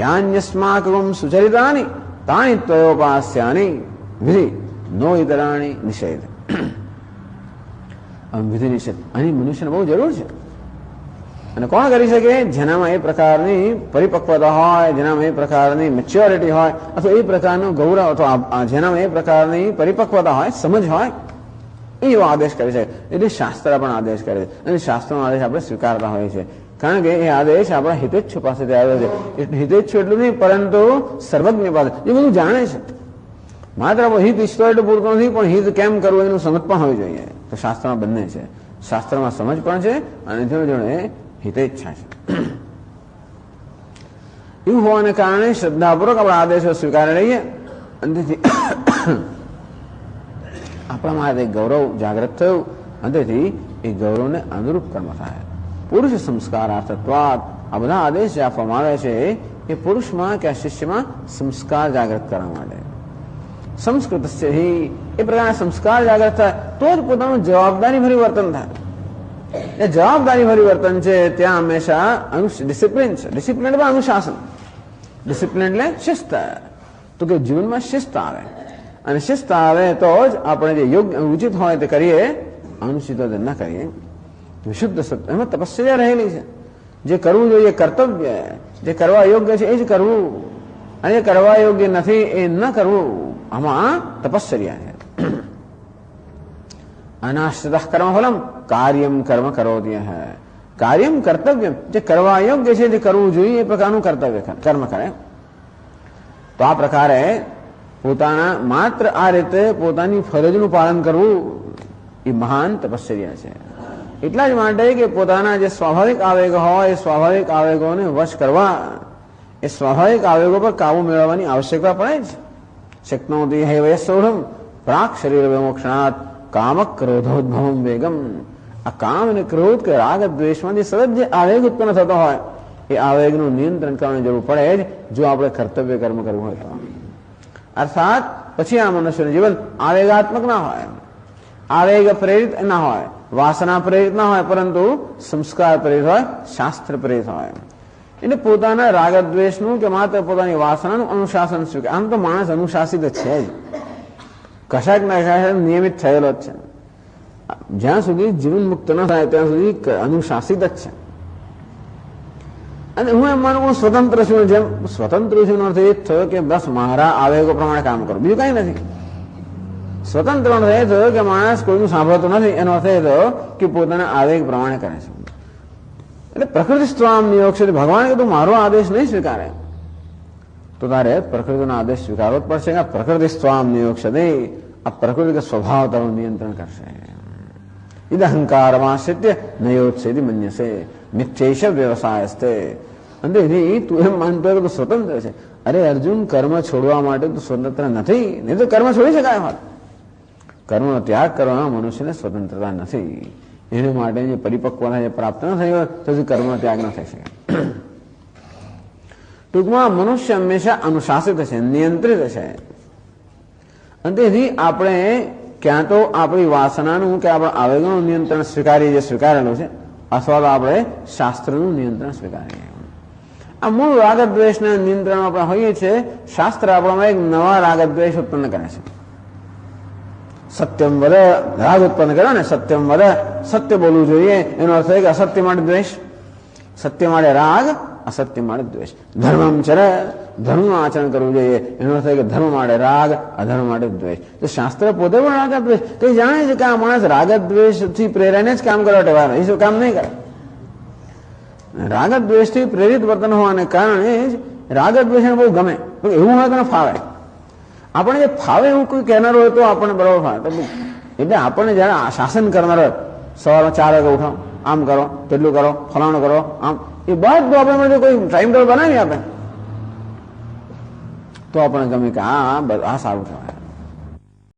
યાન્યસ્માકમ સુચરિતાની તાની ત્વયોપાસ્યાની. વિધિ નો ઇતરાણી નિષેધ. વિધિ નિષેધ અહીં મનુષ્યને બહુ જરૂર છે. અને કોણ કરી શકે? જેનામાં એ પ્રકારની પરિપક્વતા હોય, જેનામાં એ પ્રકારની મેચ્યોરિટી હોય, અથવા એ પ્રકારનું ગૌરવ, અથવા જેનામાં એ પ્રકારની પરિપક્વતા હોય, સમજ હોય, એવો આદેશ કરી શકે. એટલે શાસ્ત્ર પણ આદેશ કરે છે અને શાસ્ત્રનો આદેશ આપણે સ્વીકારતા હોઈએ છીએ. કારણ કે એ આદેશ આપણા હિતેચ્છુ પાસેથી આવ્યો છે. હિતેચ્છુ એટલું નહીં, પરંતુ સર્વજ્ઞ પાસે એ બધું જાણે છે. માત્ર હિત ઈચ્છતો એટલું પૂરતું નથી, પણ હિત કેમ કરવું એનું સમજ પણ હોવી જોઈએ. તો શાસ્ત્રમાં બંને છે, શાસ્ત્રમાં સમજ પણ છે અને જોડે જોડે હિતેચ્છા છે. એવું હોવાને કારણે શ્રદ્ધાપૂર્વક આપણા આદેશો સ્વીકારી લઈએ અને તેથી આપણા માટે ગૌરવ જાગૃત થયું અને તેથી એ ગૌરવને અનુરૂપ કર્મ થાય. પુરુષ સંસ્કારાર્થત્વાત. આ બધા આદેશ જે આપવામાં આવે છે એ પુરુષમાં કે શિષ્યમાં સંસ્કાર જાગૃત કરવા માટે. સંસ્કૃતસ્ય હિ, એ પ્રકારના સંસ્કાર જાગૃત થાય તો જ પોતાનું જવાબદારી ભર્યું વર્તન થાય. એ જવાબદારી ભર્યું વર્તન છે ત્યાં હંમેશા ડિસિપ્લિન છે. ડિસિપ્લિન એટલે અનુશાસન. ડિસિપ્લિન એટલે શિસ્ત. તો કે જીવનમાં શિસ્ત આવે, અને શિસ્ત આવે તો જ આપણે જે યોગ્ય ઉચિત હોય તે કરીએ, અનુચિત ન કરીએ. વિશુદ્ધ સત્ય એમાં તપસ્યા રહેલી છે. જે કરવું જોઈએ કર્તવ્ય, જે કરવા યોગ્ય છે એ જ કરવું, અને જે કરવા યોગ્ય નથી એ ન કરવું, આમાં તપશ્ચર્યા છે. અનાશ્રિતઃ કર્મફલમ કાર્યમ કર્મ કરોતિ હૈ. કાર્યમ કર્તવ્ય, જે કરવા યોગ્ય છે, જે કરવું જોઈએ એ પ્રકારનું કર્તવ્ય કર્મ કરે. તો આ પ્રકારે પોતાના માત્ર આ રીતે પોતાની ફરજનું પાલન કરવું એ મહાન તપશ્ચર્યા છે. એટલા જ માટે કે પોતાના જે સ્વાભાવિક આવેગો હોય એ સ્વાભાવિક આવેગોને વશ કરવા, એ સ્વાભાવિક આવેગો પર કાબુ મેળવવાની આવશ્યકતા પડે છે. શક્નોતિ હૈવયસૌઢમ પ્રાક શરીર વિમોક્ષણાત કામ ક્રોધોદ્ભવમ વેગમ. આ કામ અને ક્રોધ કે રાગ દ્વેષમાંથી સતત જે આવેગ ઉત્પન્ન થતો હોય એ આવેગનું નિયંત્રણ કરવાની જરૂર પડે જ જો આપણે કર્તવ્ય કર્મ કરવું હોય તો. અર્થાત પછી આ મનુષ્યનું જીવન આવેગાત્મક ના હોય, આવેગ પ્રેરિત ના હોય, વાસના પ્રેરિત ના હોય, પરંતુ સંસ્કાર પ્રેરિત હોય, શાસ્ત્ર પ્રેરિત હોય. એટલે પોતાના રાગ દ્વેષનું કે માત્ર પોતાની વાસનાનું અનુશાસન સ્વીકાર. આમ તો માણસ અનુશાસિત જ છે જ, કશાક ના કશાક નિયમિત થયેલો જ છે. જ્યાં સુધી જીવન મુક્ત ન થાય ત્યાં સુધી અનુશાસિત જ છે. અને હું એમ માનું હું સ્વતંત્ર છું. જેમ સ્વતંત્ર છું અર્થ એ થયો કે બસ મારા આવેગો પ્રમાણે કામ કરું, બીજું કઈ નથી. સ્વતંત્ર અર્થ એ થયો કે માણસ કોઈનું સાંભળતો નથી, એનો અર્થ એ થયો કે પોતાના આવેગ પ્રમાણે કરે છે. એટલે પ્રકૃતિ સ્વામ નિયોગ છે. ભગવાન કીધું મારો આદેશ નહીં સ્વીકારે તો તારે પ્રકૃતિનો આદેશ સ્વીકારવો જ પડશે. પ્રકૃતિ સ્વામ નિયોગ છે, આ પ્રકૃતિ કે સ્વભાવ તારું નિયંત્રણ કરશે. ઇદહંકારમાં સત્ય નયોત્સેદી મન્યસે મિથ્યૈષ વ્યવસાયસ્તે. અને તું એમ માનતો હોય કે તું સ્વતંત્ર છે. અરે અર્જુન, કર્મ છોડવા માટે તું સ્વતંત્ર નથી, નહીં તો કર્મ છોડી શકાય હોત. કર્મનો ત્યાગ કરવાનો મનુષ્યને સ્વતંત્રતા નથી. એને માટે જે પરિપક્વતા જે પ્રાપ્ત ન થઈ હોય તો કર્મનો ત્યાગ ન થઈ શકે. ટૂંકમાં મનુષ્ય હંમેશા અનુશાસિત છે, નિયંત્રિત છે. અને તેથી આપણે ક્યાં તો આપણી વાસનાનું કે આપણા આવેગોનું નિયંત્રણ સ્વીકારીએ, જે સ્વીકારેલું છે, અથવા તો આપણે શાસ્ત્રનું નિયંત્રણ સ્વીકારીએ. આ મૂળ રાગદ્વેષના નિયંત્રણ આપણે હોઈએ છીએ. શાસ્ત્ર આપણામાં એક નવા રાગદ્વેષ ઉત્પન્ન કરે છે. સત્યમ વદ રાગ ઉત્પન્ન કર્યો ને, સત્યમ વદ, સત્ય બોલવું જોઈએ. એનો અર્થ એ કે અસત્ય માટે દ્વેષ, સત્ય માટે રાગ, અસત્ય માટે દ્વેષ. ધર્મમ ચર, ધર્મનું આચરણ કરવું જોઈએ. એનો અર્થ એ કે ધર્મ માટે રાગ, અધર્મ માટે દ્વેષ. તો શાસ્ત્ર પોતે પણ રાગદ્વેષ તો જાણે છે કે આ માણસ રાગદ્વેષથી પ્રેરાઈને જ કામ કરવા ટેવાય, એ કામ નહીં કરે. રાગદ્વેષથી પ્રેરિત વર્તન હોવાને કારણે જ રાગદ્વેષ બહુ ગમે. એવું હોય તો ફાવે. આપણે જે ફાવે એવું કોઈ કહેનાર હોય તો આપણને બરાબર ફાવે. એટલે આપણને જયારે શાસન કરનાર હોય, સવારે 4 વાગે ઉઠો, આમ કરો, તેટલું કરો, ફલાણું કરો, આમ, એ બધું આપણે માટે કોઈ ટાઈમ ટેબલ બનાવી આપે તો આપણે ગમે કે આ સારું કહેવાય.